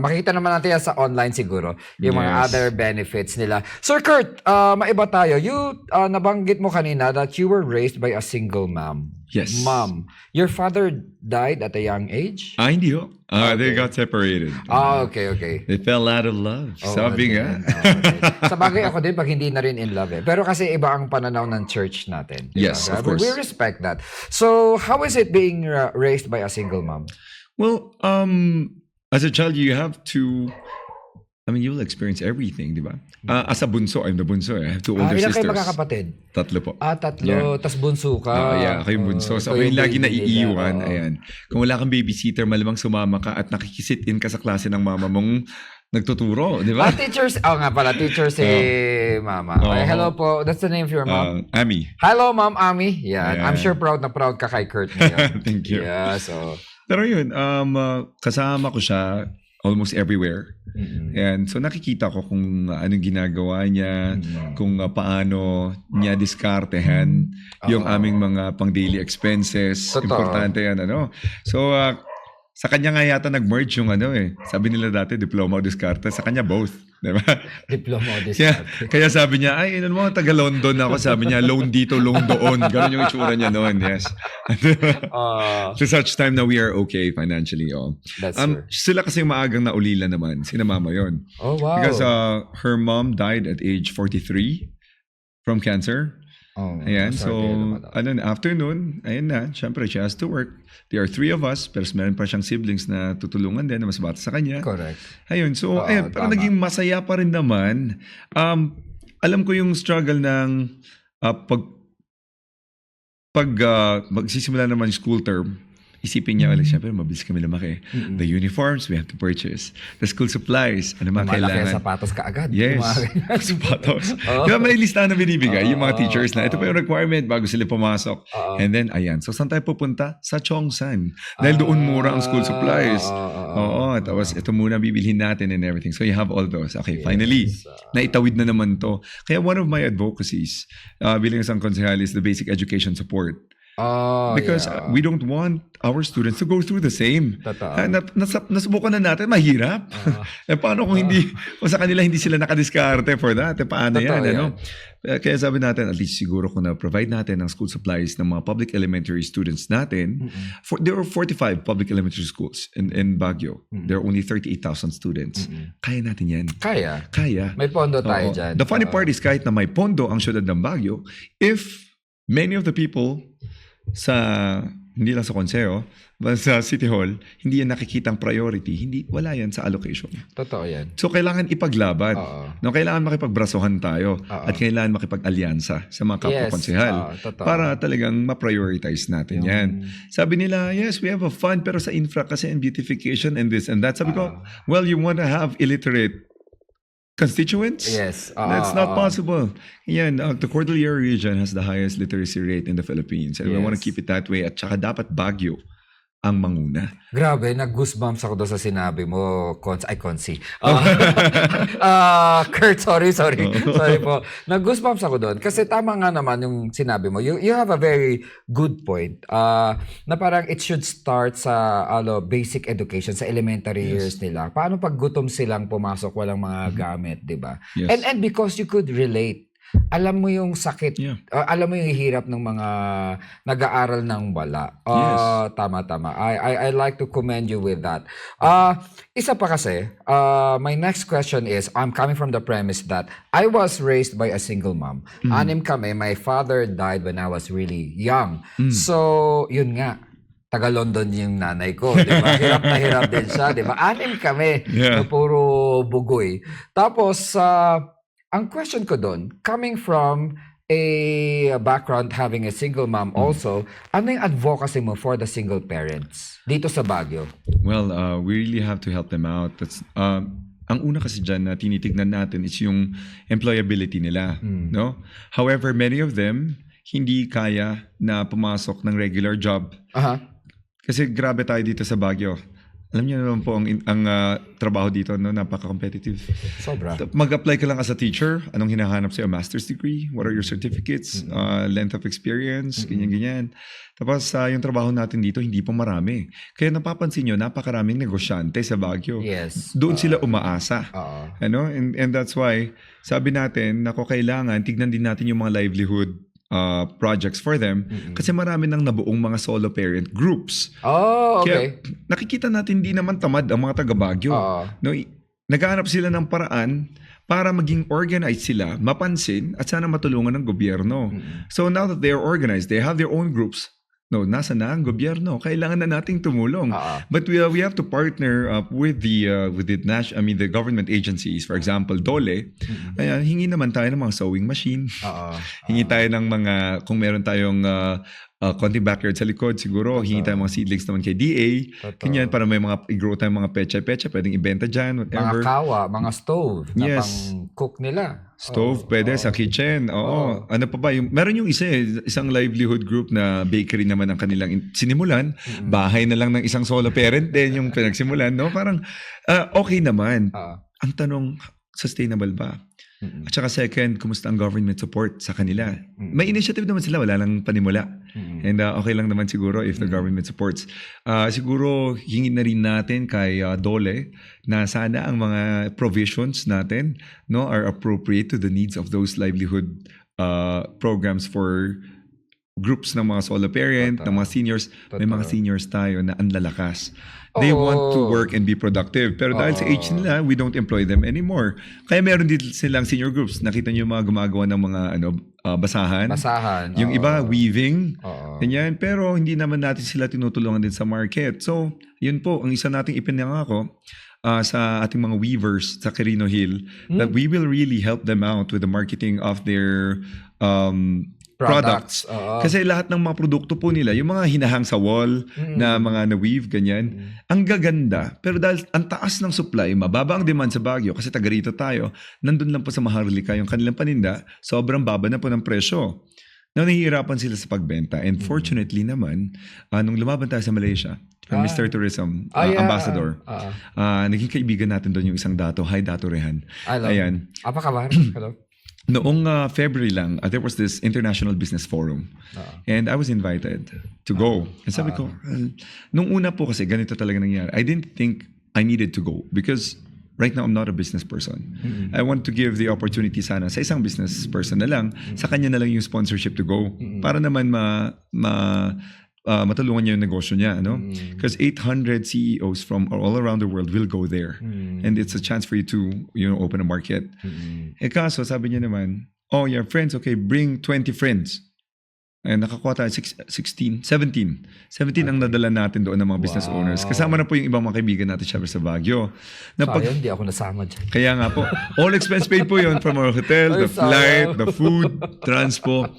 Makikita naman natin yan sa online siguro, yung mga Yes. other benefits nila. Sir Kurt, maiba tayo. You, nabanggit mo kanina that you were raised by a single mom. Yes. Mom. Your father died at a young age? Hindi ho. They Okay. got separated. Okay. They fell out of love. Sabi nga. Okay. Sa bagay ako din pag hindi na rin in love eh. Pero kasi iba ang pananaw ng church natin. Diba? Yes, of course. We respect that. So, how is it being raised by a single mom? Well, as a child, you have to, you'll experience everything, di ba? As a bunso, I'm the bunso. I have two older Ilan sisters. kayo magkakapatid? 3 po. Tatlo. Yeah. Tas bunso ka. Ako yung bunso. So, ako yung lagi naiiwan. Ayan. Kung wala kang babysitter, malamang sumama ka at nakikisit in ka sa klase ng mama mong nagtuturo, di ba? Teachers. Nga pala, teacher si mama. Okay, hello po. That's the name of your mom? Ami. Hello, Ma'am Ami. Yan. Yeah. I'm sure proud na proud ka kay Kurt ngayon. Thank you. Yeah, so... Pero yun, kasama ko siya almost everywhere. And so nakikita ko kung anong ginagawa niya, kung paano niya diskartehan yung aming mga pang-daily expenses. Totoo. Importante yan, So, sa kanya nga yata nag-merge yung sabi nila dati, diploma o diskarte. Sa kanya both. Diba? Diploma o Kaya sabi niya, taga-London ako. Sabi niya, loan dito, loan doon. Ganon yung itsura niya noon, yes. To such time na we are okay financially. That's true. Sila kasi maagang naulila naman. Sina mama yon. Oh, wow. Because her mom died at age 43 from cancer. Ayan, so, after nun, ayan na, syempre, she has to work. There are 3 of us, pero meron pa siyang siblings na tutulungan din, na mas bata sa kanya. Correct. Ayun, so, pero naging masaya pa rin naman. Alam ko yung struggle ng pag magsisimula naman yung school term, isipin niya, syempre, mabilis kami lumaki. The uniforms, we have to purchase. The school supplies, ano man Malaki kailangan. ang sapatos ka agad. Yes, sapatos. Diba may listahan na binibigay yung mga teachers na ito pa yung requirement bago sila pumasok. And then, ayan. So, saan tayo pupunta? Sa Chongsan. Dahil doon mura ang school supplies. Tapos ito muna bibilhin natin and everything. So, you have all those. Okay, finally, naitawid na naman to. Kaya one of my advocacies bilang isang konsehal is the basic education support. Because we don't want our students to go through the same. Nasubukan na natin, mahirap. Paano kung sa kanila hindi sila nakadiskarte for that? Paano yan? Kaya sabi natin, at least siguro kung na-provide natin ng school supplies ng mga public elementary students natin, there are 45 public elementary schools in Baguio. There are only 38,000 students. Kaya natin yan. Kaya? May Kaya. pondo tayo dyan. The funny part is kahit na may pondo ang syudad ng Baguio, if many of the people hindi lang sa konseho, but sa City Hall, hindi yan nakikitang priority, wala yan sa allocation. Totoo yan. So, kailangan ipaglaban. Kailangan makipagbrasohan tayo at kailangan makipag-alyansa sa mga kapwa-konsehal para talagang ma-prioritize natin yan. Sabi nila, yes, we have a fund pero sa infra kasi and beautification and this and that. Sabi ko, well, you want to have illiterate constituents? Yes. That's not possible. Yan, the Cordillera region has the highest literacy rate in the Philippines. And we want to keep it that way. At saka dapat Baguio ang manguna. Grabe, nag-goosebumps ako doon sa sinabi mo, Consi. Kurt, sorry po. Nag-goosebumps ako doon. Kasi tama nga naman yung sinabi mo. You have a very good point. Na parang it should start sa basic education, sa elementary years nila. Paano pag gutom silang pumasok, walang mga gamit, di ba? Yes. And because you could relate. Alam mo yung sakit, alam mo yung hirap ng mga nag-aaral ng wala. Tama. I like to commend you with that. Isa pa kasi, my next question is, I'm coming from the premise that I was raised by a single mom. Anim kami, my father died when I was really young. So, yun nga. Taga-London yung nanay ko, di ba? Hirap na hirap din siya, di ba? Anim kami na puro bugoy. Tapos, ang question ko doon, coming from a background having a single mom also, ano yung advocacy mo for the single parents dito sa Baguio? Well, we really have to help them out. That's ang una kasi dyan na tinitignan natin is yung employability nila. No? However, many of them hindi kaya na pumasok ng regular job. Kasi grabe tayo dito sa Baguio. Alam niyo naman po ang trabaho dito, no, napaka-competitive. Sobra. Mag-apply ka lang as a teacher. Anong hinahanap sa'yo? Master's degree? What are your certificates? Length of experience? Ganyan-ganyan. Tapos yung trabaho natin dito, hindi pa marami. Kaya napapansin nyo, napakaraming negosyante sa Baguio. Yes. Doon sila umaasa. Oo. Ano? And that's why, sabi natin, kailangan, tignan din natin yung mga livelihood projects for them kasi marami nang nabuong mga solo parent groups. Oh, okay. Kaya nakikita natin di naman tamad ang mga taga Baguio. Oo. No, naghahanap sila ng paraan para maging organized sila, mapansin at sana matulungan ng gobyerno. So now that they are organized, they have their own groups. No, nasa na ang gobyerno? Kailangan na nating tumulong. But we have to partner with the government agencies. For example, DOLE. Ayan, hingi naman tayo ng mga sewing machine. Hingi tayo ng mga, kung meron tayong konting backyard sa likod, siguro, hingi tayo mga seedlings naman kay DA. Ganyan, para may mga, i-grow tayo mga pecha-pecha, pwedeng ibenta dyan, whatever. Mga kawa, mga stove na Yes. pang-cook nila. Stove, pwede, sa kitchen. Oo. Ano pa ba? Meron yung isang livelihood group na bakery naman ang kanilang sinimulan. Bahay na lang ng isang solo parent din yung pinagsimulan. No? Parang okay naman. Ang tanong, sustainable ba? At saka second, kumusta ang government support sa kanila? May initiative naman sila, wala lang panimula. And okay lang naman siguro if the government supports. Siguro hingin na rin natin kay DOLE na sana ang mga provisions natin, no, are appropriate to the needs of those livelihood programs for groups ng mga solo parent, ng mga seniors. May mga seniors tayo na ang lalakas. They want to work and be productive. Pero dahil sa age nila, we don't employ them anymore. Kaya meron din silang senior groups. Nakita niyo yung mga gumagawa ng mga basahan. Basahan. Yung iba, weaving. Ganyan. Pero hindi naman natin sila tinutulungan din sa market. So, yun po, ang isa nating ipinangako sa ating mga weavers sa Quirino Hill, that we will really help them out with the marketing of their products. Kasi lahat ng mga produkto po nila, yung mga hinahang sa wall na mga na-weave, ganyan, ang gaganda. Pero dahil ang taas ng supply, mababa ang demand sa Baguio, kasi taga rito tayo, nandun lang po sa Maharlika yung kanilang paninda, sobrang baba na po ng presyo. Now, nahihirapan sila sa pagbenta. And fortunately naman, nung lumaban tayo sa Malaysia, Mr. Tourism Ambassador, naging kaibigan natin doon yung isang dato. Hi, Dato Rehan. Ayan. Apakabar? Hello. Noong February lang, there was this International Business Forum. And I was invited to go. And sabi ko, nung una po kasi, ganito talaga nangyari. I didn't think I needed to go because right now I'm not a business person. I want to give the opportunity sana sa isang business person na lang, sa kanya na lang yung sponsorship to go. Para naman matulungan niya yung negosyo niya, no? Because 800 CEOs from all around the world will go there. And it's a chance for you to, open a market. Kaso, sabi niya naman, oh, your friends, okay, bring 20 friends. And nakakuha tayo 17 ang nadala natin doon ng mga business owners. Kasama na po yung ibang mga kaibigan natin syempre sa Baguio. Sayang, hindi ako nasama dyan. Kaya nga po, all expense paid po yun from our hotel, the flight, the food, transpo.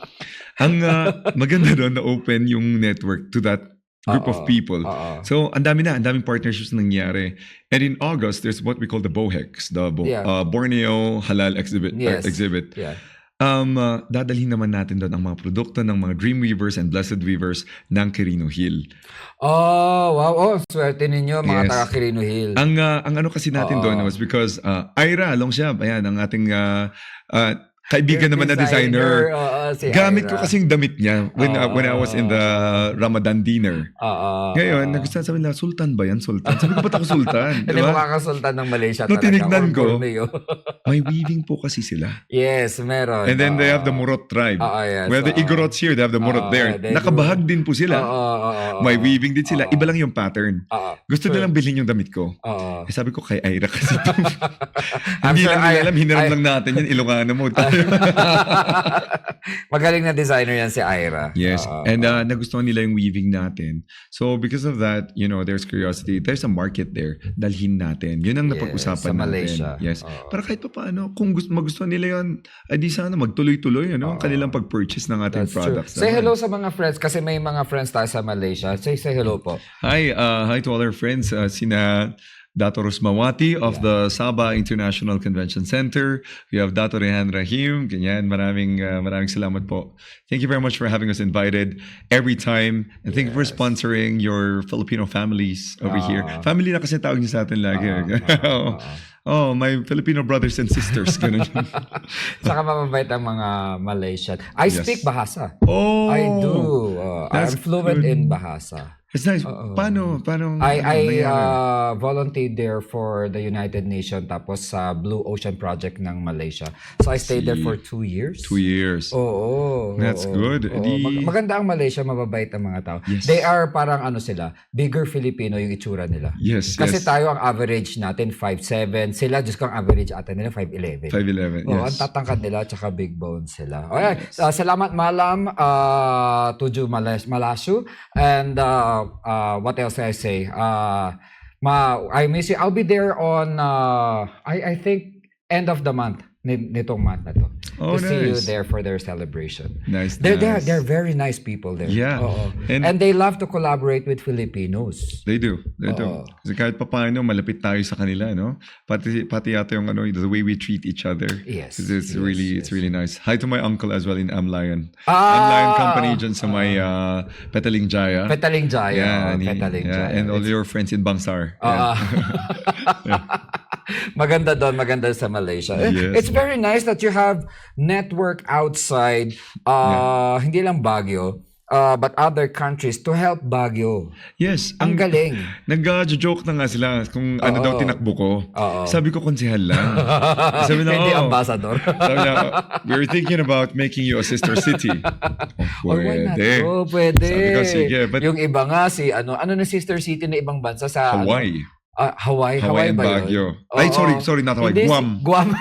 Ang maganda doon na open yung network to that group of people. So, ang daming partnerships nangyari. And in August, there's what we call the BOHEX, the Borneo Halal Exhibit. Yeah. Dadalhin naman natin doon ang mga produkto ng mga Dreamweavers and Blessed Weavers ng Quirino Hill. Oh, wow. Oh, swerte ninyo mga taga Quirino Hill. Ang ano kasi natin doon was because Ira Longsiab, ayan, ang ating kaibigan naman na designer. Si Gamit Ira. ko kasing damit niya when I was in the Ramadan dinner. Ngayon, sabi nila, Sultan ba yan? Sultan? Sabi ko, ba't ako Sultan? Hindi makakasultan ng Malaysia No, talaga. tinignan ko. Borneo. May weaving po kasi sila. Yes, meron. And then they have the Murot tribe. Yes, We have the Igorots here, they have the Murot there. Nakabahag din po sila. May weaving din sila. Iba lang yung pattern. Gusto nilang bilhin yung damit ko. Sabi ko, kay Ira kasi ito. Hindi lang nila alam, hiniram lang natin yan. Ilocano mo. Magaling na designer yan si Ira. Yes. And nagustuhan nila yung weaving natin. So because of that, there's curiosity. There's a market there. Dalhin natin. Yun ang napag-usapan sa natin. Malaysia. Yes. Para kahit pa paano, kung magustuhan nila yun, di sana magtuloy-tuloy ang kanilang pag-purchase ng ating products. Say hello sa mga friends kasi may mga friends tayo sa Malaysia. Say hello po. Hi to all our friends. Sina Dato Rusmawati of the Sabah International Convention Center. We have Dato Rehan Rahim. Ganyan, maraming salamat po. Thank you very much for having us invited every time. And thank you for sponsoring your Filipino families over here. Family na kasi tawag niyo sa atin lagi. Oh, my Filipino brothers and sisters. Ganun. Saka mababait ang mga Malaysian. I speak Bahasa. Oh, I do. I'm that's fluent good. in Bahasa. It's nice. Paano? I volunteered there for the United Nations tapos sa Blue Ocean Project ng Malaysia. So I stayed there for 2 years. 2 years. Oo. That's good. Maganda ang Malaysia, mababait ang mga tao. Yes. They are parang ano sila, bigger Filipino yung itsura nila. Yes, Kasi yes. tayo ang average natin 5'7", sila just kang average ata nila 5'11". 5'11", Oo, yes. ang tatangkad nila tsaka big bones sila. Okay, salamat Malam, Tuju Malasu, and what else I say? I miss you. I'll be there on I think end of the month nitong month na to. Oh, to see you nice. there for their celebration. Nice. They're very nice people there. Yeah. Oo. And- And they love to collaborate with Filipinos. They do. Kasi kahit pa paano, malapit tayo sa kanila, no? Pati yata yung the way we treat each other. Yes. It's really nice. Hi to my uncle as well in Amlayan. Ah! Amlayan Company dyan sa may Petaling Jaya. Petaling Jaya. Yeah, Petaling Jaya. and all your friends in Bangsar. Maganda doon, maganda sa Malaysia. Yes. It's very nice that you have network outside, hindi lang Baguio, but other countries to help Baguio. Yes. Ang galing. Nag-joke na nga sila kung ano daw tinakbo ko. Oo. Sabi ko, konsehal lang. Sabi na, Hindi ambassador. Sabi niya, we're thinking about making you a sister city. Or why not? Oh, pwede. Sabi ko, sige. But Yung iba nga si ano na sister city na ibang bansa sa Hawaii. Hawaii and ba Baguio. yun? Ay, Oo. sorry, not Hawaii. Hindi, Guam. Guam.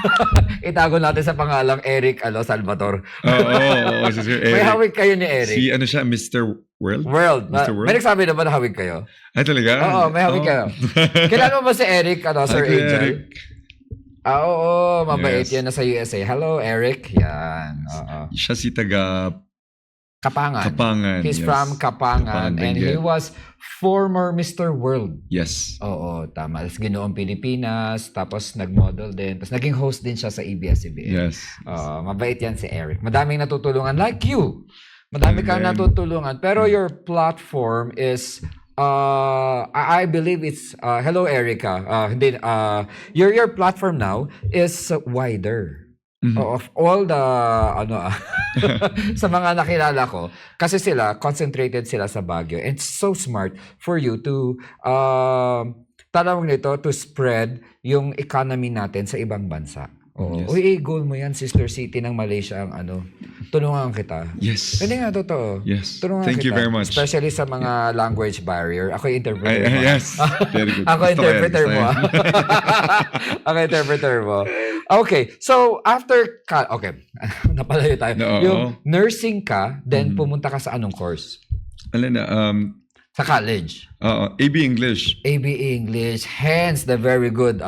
Itago natin sa pangalang Eric Salvador. Oo, si Sir May Eric. hawig kayo ni Eric. Si ano siya, Mr. World? Mr. Mr. World? May nagsabi na ba na hawig kayo? Ay, talaga? Oo, may hawig kayo. Kilala mo ba si Eric, Sir Kuya Angel? Eric. Oo, mabait Yes. yan na sa USA. Hello, Eric. Yan. Oo. Siya si taga Kapangan. Kapangan. He's yes. from Kapangan. And he Benguet. was former Mr. World. Yes. Oo, tama. Tapos ginoong Pilipinas, tapos nag-model din. Tapos naging host din siya sa ABS-CBN. Yes. Mabait yan si Eric. Madaming natutulungan. Like you. Madami kang Amen. natutulungan. Pero your platform is, I believe it's, hello Erica. Your platform now is wider. Of all the sa mga nakilala ko, kasi sila concentrated sila sa Baguio, and it's so smart for you to tawag nito, to spread yung economy natin sa ibang bansa. Oo. Yes. Uy, goal mo yan, sister city ng Malaysia ang tulungan kita. Yes. Hindi nga, totoo. Yes. Tulungan Thank you kita. very much. Especially sa mga language barrier. Ako yung interpreter mo. Yes. Very good. Ako Gusto ko yan, interpreter gusto mo. yan. Ako interpreter mo. Okay. So, after okay. Napalayo tayo. Oo. Yung nursing ka, then pumunta ka sa anong course? Alam na, Sa college. AB English. AB English. Hence, the very good,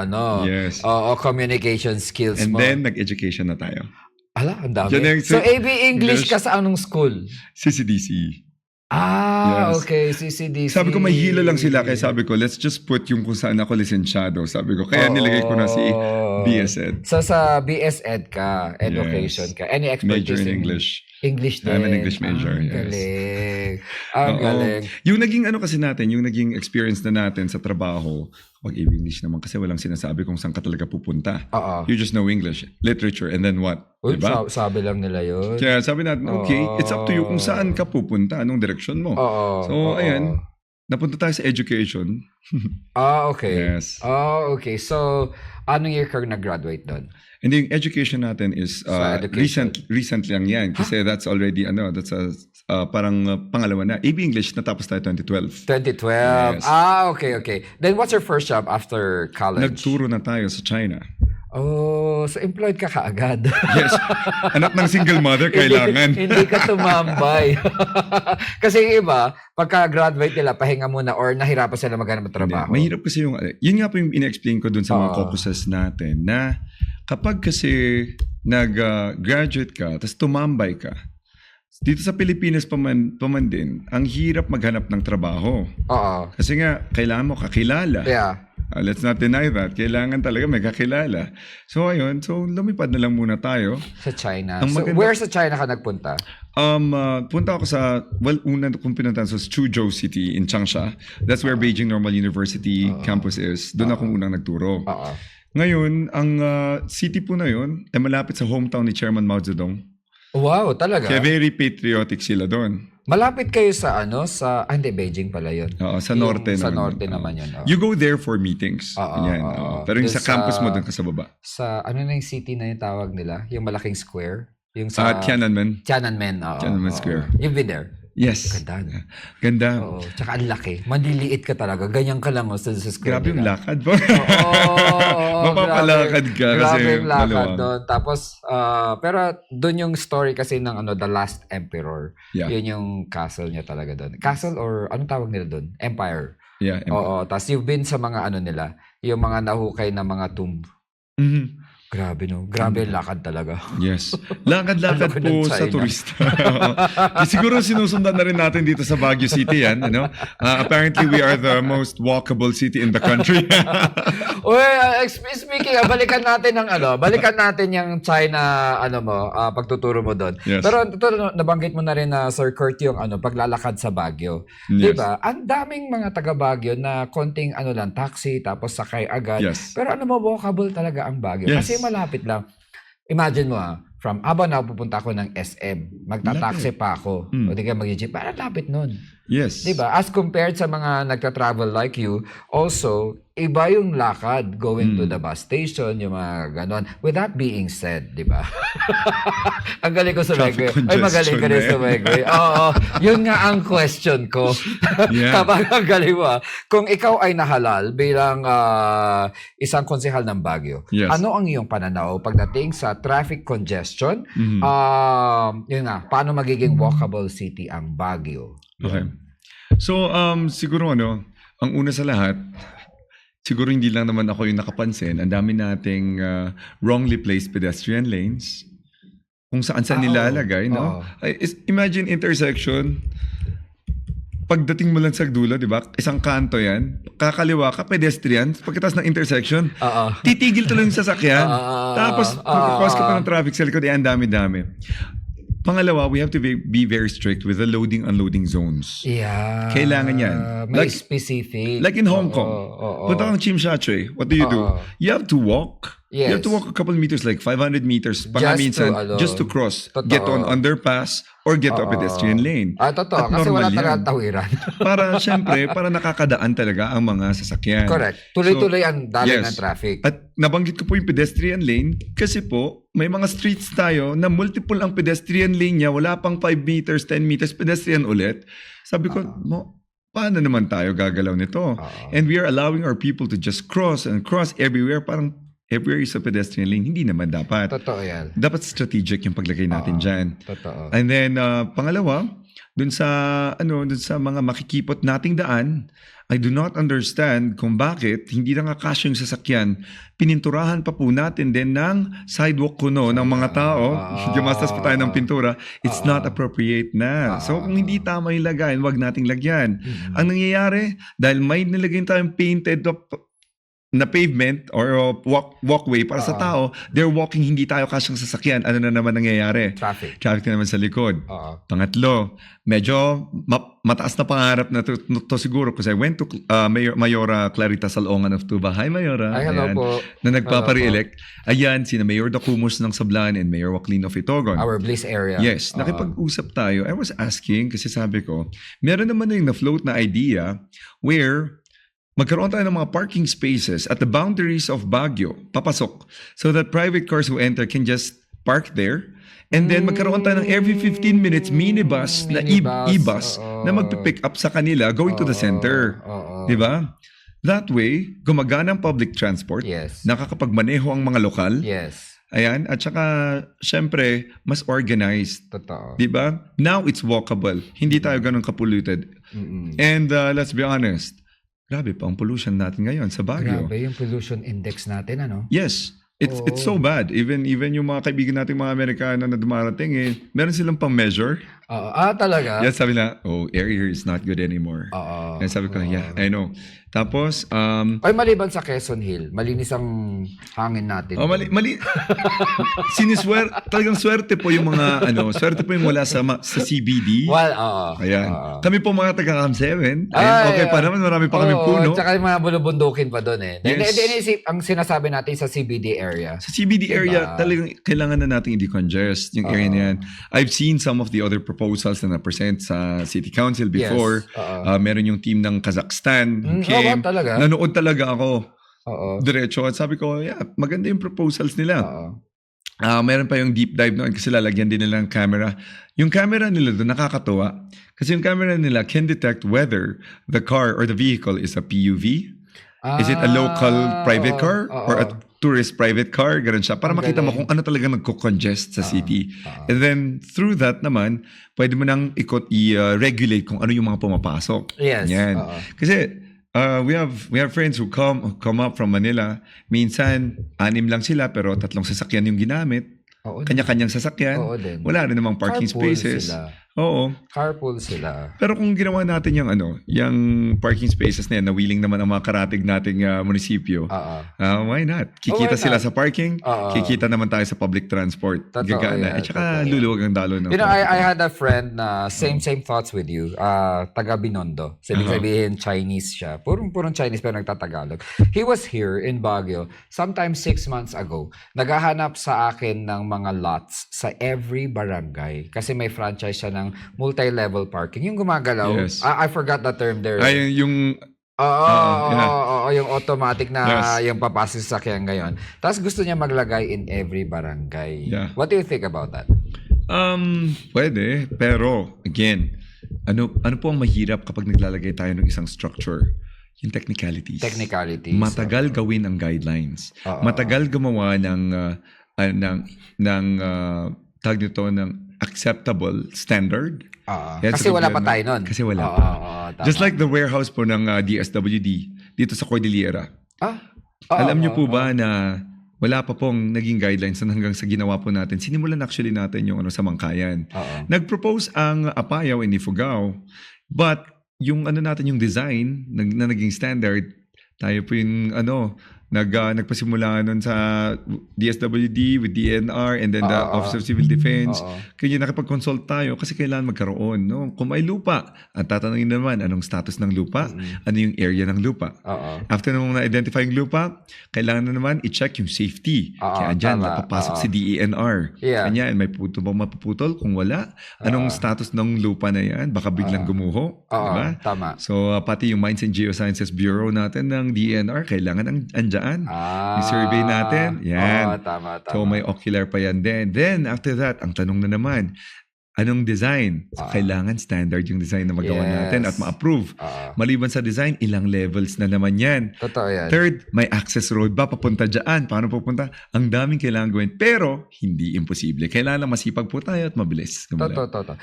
Yes. communication skills And mo. then, nag-education na tayo. Ala, ang dami. Yan yung- So, AB English English. ka sa anong school? CCDC. Ah, Yes. okay. CCDC. Sabi ko, mahihila lang sila. Kaya sabi ko, let's just put yung kung saan ako lisensyado. Sabi ko, kaya nilagay ko na si BSEd. So, sa BSEd ka, education Yes. ka. Any expertise Major in English. English din. I'm an English major, Ang yes. galing. Ang Oo. galing. Yung naging kasi natin, yung naging experience na natin sa trabaho, pag English naman kasi walang sinasabi kung saan ka talaga pupunta. Oo. You just know English, literature, and then what? Uy, Diba? sabi lang nila yun. Kaya sabi natin, okay, it's up to you kung saan ka pupunta, anong direction mo. Oo. So, oo. ayan, napunta tayo sa education. Okay. Yes. Okay. So, anong year ka nag-graduate doon? And yung education natin is Sa education. recent lang yan. Kasi that's already, that's a, parang pangalawa na. AB English, natapos tayo 2012. 2012. Yes. Okay. Then what's your first job after college? Nagturo na tayo sa China. Oh, so employed ka kaagad. Yes. Anak ng single mother, kailangan. hindi ka tumambay. Kasi yung iba, pagka-graduate nila, pahinga muna or nahirapan sila maghanap ng trabaho. Hindi. Mahirap kasi yun nga po yung ina-explain ko dun sa mga Oo. caucuses natin na kapag kasi nag-graduate ka, tapos tumambay ka, dito sa Pilipinas paman din, ang hirap maghanap ng trabaho. Oo. Kasi nga, kailangan mo kakilala. Yeah. Let's not deny that. Kailangan talaga may kakilala. So ayun, so lumipad na lang muna tayo. Sa China. Ang So, maganda- where sa China ka nagpunta? Punta ako sa, una kong pinuntahan sa Suzhou City in Changsha. That's where Beijing Normal University campus is. Doon akong unang nagturo. Oo. Ngayon, ang city po na yun ay malapit sa hometown ni Chairman Mao Zedong. Wow, talaga? Kaya very patriotic sila doon. Malapit kayo sa hindi, Beijing pala yun. Oo, sa Yung norte Sa naman. norte naman yun. oo. You go there for meetings. Oo, Yan, oo. oo. Pero yung Doon sa campus mo, sa- doon ka sa baba. Sa, ano na yung city na yung tawag nila? Yung malaking square? Yung sa... Tiananmen. Tiananmen. oo, Tiananmen oo. Square. You've been there? Yes. Ganda. no? Ganda. Oo. Tsaka ang laki. Manliliit ka talaga. Ganyan ka lang sa square Grabe yung nila. lakad po. Oo, Mapapalakad ka kasi grabe yung lakad maluwang. doon. Tapos, pero doon yung story kasi ng The Last Emperor. Yeah. Yun yung castle niya talaga doon. Castle or anong tawag nila doon? Empire. Yeah. Oo. Tapos you've been sa mga nila, yung mga nahukay na mga tomb. Mhm. Grabe no. Grabe yung lakad talaga. Yes. Lakad-lakad Ano ko ng po sa China? turista. Siguro sinusundan na rin natin dito sa Baguio City yan. Ano? Apparently, we are the most walkable city in the country. Uy, speaking, balikan natin yung China, pagtuturo mo doon. Yes. Pero nabanggit mo na rin na Sir Kurt yung paglalakad sa Baguio. Yes. Diba? Ang daming mga taga Baguio na konting lang, taxi, tapos sakay agad. Yes. Pero walkable talaga ang Baguio. Yes. Kasi malapit lang. Imagine mo from Abanaw pupunta ako ng SM. Magta-taxi pa ako. O di ka mag-jeep. Parang lapit nun. Yes. Diba? As compared sa mga nagta-travel like you, also, iba yung lakad going to the bus station, yung mga ganon. With that being said, diba? Ang galing ko sa Traffic Megway. Ay, magaling ka rin congestion sa Megway. Oo, yun nga ang question ko. Yeah. Kapag ang galing mo, kung ikaw ay nahalal bilang isang konsehal ng Baguio, Yes. ano ang iyong pananaw pagdating sa traffic congestion? Yun nga, paano magiging walkable city ang Baguio? Okay. So, siguro ang una sa lahat, siguro hindi lang naman ako yung nakapansin, ang dami nating wrongly placed pedestrian lanes kung saan nilalagay, no? Oo. Imagine intersection, pagdating mo lang sa dulo, di ba? Isang kanto yan, kakaliwa ka, pedestrian, pagkatapos ng intersection, Oo. titigil tuloy yung sasakyan. Tapos, pagkakos ka pa ng traffic sa likod, ang dami-dami. Pangalawa, we have to be very strict with the loading-unloading zones. Yeah. Kailangan yan. May Like- specific. Like in Hong Kong. Oo. Punta kang Chimshatre, what do you do? Oo. You have to walk. You have Yes. to walk a couple meters, like 500 meters, just to cross. Totoo. Get on underpass or get to a pedestrian lane. Totoo. At Kasi wala normal yan. talagang tawiran. Para nakakadaan talaga ang mga sasakyan. Correct. Tuloy-tuloy ang daloy yes. ng traffic. At nabanggit ko po yung pedestrian lane kasi po may mga streets tayo na multiple ang pedestrian lane niya, wala pang 5 meters, 10 meters pedestrian ulit. Sabi ko, paano naman tayo gagalaw nito? And we are allowing our people to just cross and cross everywhere. Parang everywhere is a pedestrian lane. Hindi naman dapat. Totoo yan. Dapat strategic yung paglagay natin dyan. Totoo. And then, pangalawa, dun sa mga makikipot nating daan, I do not understand kung bakit hindi na kakasya yung sasakyan. Pininturahan pa po natin din ng sidewalk kuno ng mga tao. Gumastos pa tayo ng pintura. It's not appropriate na. So kung hindi tama yung lagayan, wag nating lagyan. Ang nangyayari, dahil may nilagay tayong painted na pavement or walkway para sa tao, they're walking, hindi tayo kasyang sasakyan. Ano na naman nangyayari? Traffic. Traffic na naman sa likod. Oo. Pangatlo, medyo mataas na pangarap na to siguro kasi I went to Mayora Clarita Salongan of Tuba. Hi Mayora. Ay, hello Ayan. po. Na nagpapa-re-elect. Ayan, sina Mayor Dacumus ng Sablan and Mayor Joaquin of Itogon. Our Bliss area. Yes, nakipag-usap tayo. I was asking kasi sabi ko, meron naman yung na-float na idea where magkaroon tayo ng mga parking spaces at the boundaries of Baguio, papasok, so that private cars who enter can just park there. And then magkaroon tayo ng every 15 minutes minibus na e-bus na magpipick up sa kanila going to the center. Di ba? That way, gumagana ang public transport. Yes. Nakakapagmaneho ang mga lokal. Yes. Ayan. At saka, syempre, mas organized. Totoo. Di ba? Now, it's walkable. Hindi tayo ganun kapolluted. And let's be honest, grabe pa ang pollution natin ngayon sa Baguio. Grabe yung pollution index natin, ano? Yes. It's so bad. Even yung mga kaibigan nating mga Amerikano na dumarating, meron silang pang-measure. Talaga? Yes, sabi na, air here is not good anymore. And sabi ko, yeah, I know. Tapos, Ay, maliban sa Quezon Hill, malinis ang hangin natin. mali. Talagang swerte po yung mga, swerte po yung wala sa CBD. Well, oo. Ayan. Kami po mga taga-Cam 7. Ay, Okay pa naman, marami pa kami puno. Tsaka yung mga bulubundukin pa doon eh. Yes. Ang sinasabi natin sa CBD area. Sa CBD area, Diba? talagang kailangan na natin i-decongest yung area na yan. I've seen some of the other proposals na na-present sa City Council before. Yes. Meron yung team ng Kazakhstan who came. Talaga? Nanood talaga ako. Oo. Diretso. At sabi ko, maganda yung proposals nila. Oo. Meron pa yung deep dive noon kasi lalagyan din nila ng camera. Yung camera nila doon nakakatuwa. Kasi yung camera nila can detect whether the car or the vehicle is a PUV. Is it a local private car or a tourist private car? Ganun siya. Para makita mo kung ano talaga nagko-congest sa city. And then, through that naman, pwede mo nang i-regulate kung ano yung mga pumapasok. Yes. Yan. Kasi, we have friends who come up from Manila. Minsan, 6 lang sila pero 3 sasakyan yung ginamit. Kanya-kanyang sasakyan. Wala rin namang parking spaces. Oo. Carpool sila. Pero kung ginawa natin yung parking spaces na yan, na willing naman ang mga karatig nating munisipyo, why not? Kikita sila sa parking, kikita naman tayo sa public transport. Gagana. At saka luluwag ang dalo. I had a friend na same thoughts with you. Taga Binondo. Sabihin Chinese siya. Purong Chinese pero nagtatagalog. He was here in Baguio sometime 6 months ago. Naghahanap sa akin ng mga lots sa every barangay. Kasi may franchise siya ng multi-level parking. Yung gumagalaw. Yes. I forgot the term there. Ay, yung... yung automatic na yung papasok sa sakyan ngayon. Tapos gusto niya maglagay in every barangay. Yeah. What do you think about that? Pwede. Pero, again, ano po ang mahirap kapag naglalagay tayo ng isang structure? Yung technicalities. Matagal gawin ang guidelines. Matagal gumawa ng tag nito ng acceptable standard. Kasi wala pa tayo nun. Kasi wala pa. Just like the warehouse po ng DSWD dito sa Cordillera. Alam niyo po ba na wala pa pong naging guidelines hanggang sa ginawa po natin. Sinimulan actually natin yung sa Mangkayan. Nag-propose ang Apayao and Ifugao, but yung natin yung design na naging standard, tayo po yung nagpasimula nun sa DSWD with DNR and then the Office of Civil Defense. Kaya nakipag-consult tayo kasi kailangan magkaroon. No? Kung may lupa, ang tatanungin naman anong status ng lupa, ano yung area ng lupa. After nung na-identify yung lupa, kailangan na naman i-check yung safety. Kaya dyan, napapasok si DENR. Kanya, may puto bang mapuputol? Kung wala, anong status ng lupa na yan? Baka biglang gumuho. Diba? Tama. So, pati yung Mines and Geosciences Bureau natin ng DENR, kailangan andyan. Yung survey natin, yan. Tama. So may ocular pa yan din. Then after that, ang tanong na naman, anong design? So, kailangan standard yung design na magawa natin at ma-approve. Maliban sa design, ilang levels na naman yan. Totoo yan. Third, may access road ba papunta dyan? Paano pupunta? Ang daming kailangan gawin. Pero, hindi imposible. Kailangan masipag po tayo at mabilis. Totoo.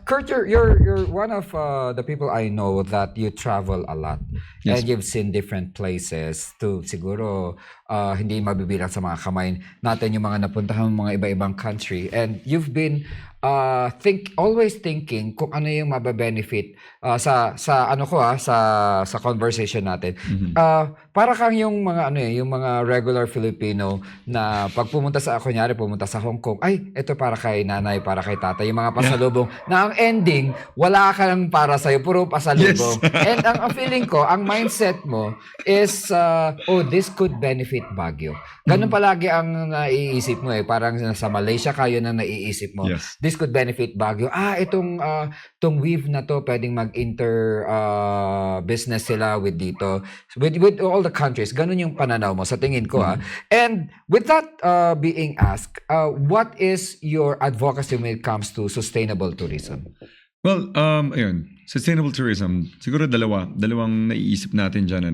Kurt, you're one of the people I know that you travel a lot. Yes. And you've seen different places to siguro hindi mabibilang sa mga kamay natin yung mga napuntahan mga iba-ibang country. And you've been always thinking kung ano yung mabe-benefit sa conversation natin. Para kang yung mga yung mga regular Filipino na pag pumunta sa Hong Kong, ay ito para kay nanay, para kay tatay, yung mga pasalubong na ang ending wala ka lang para sa puro pasalubong. And ang feeling ko, ang mindset mo is this could benefit Baguio. Ganun palagi ang naiisip mo parang sa Malaysia kayo na naiisip mo. Yes. This could benefit Baguio. Itong weave na to pwedeng mag-inter business sila with dito. With all the countries. Ganun yung pananaw mo sa tingin ko. And with that being asked, what is your advocacy when it comes to sustainable tourism? Well, sustainable tourism, siguro dalawang naiisip natin dyan,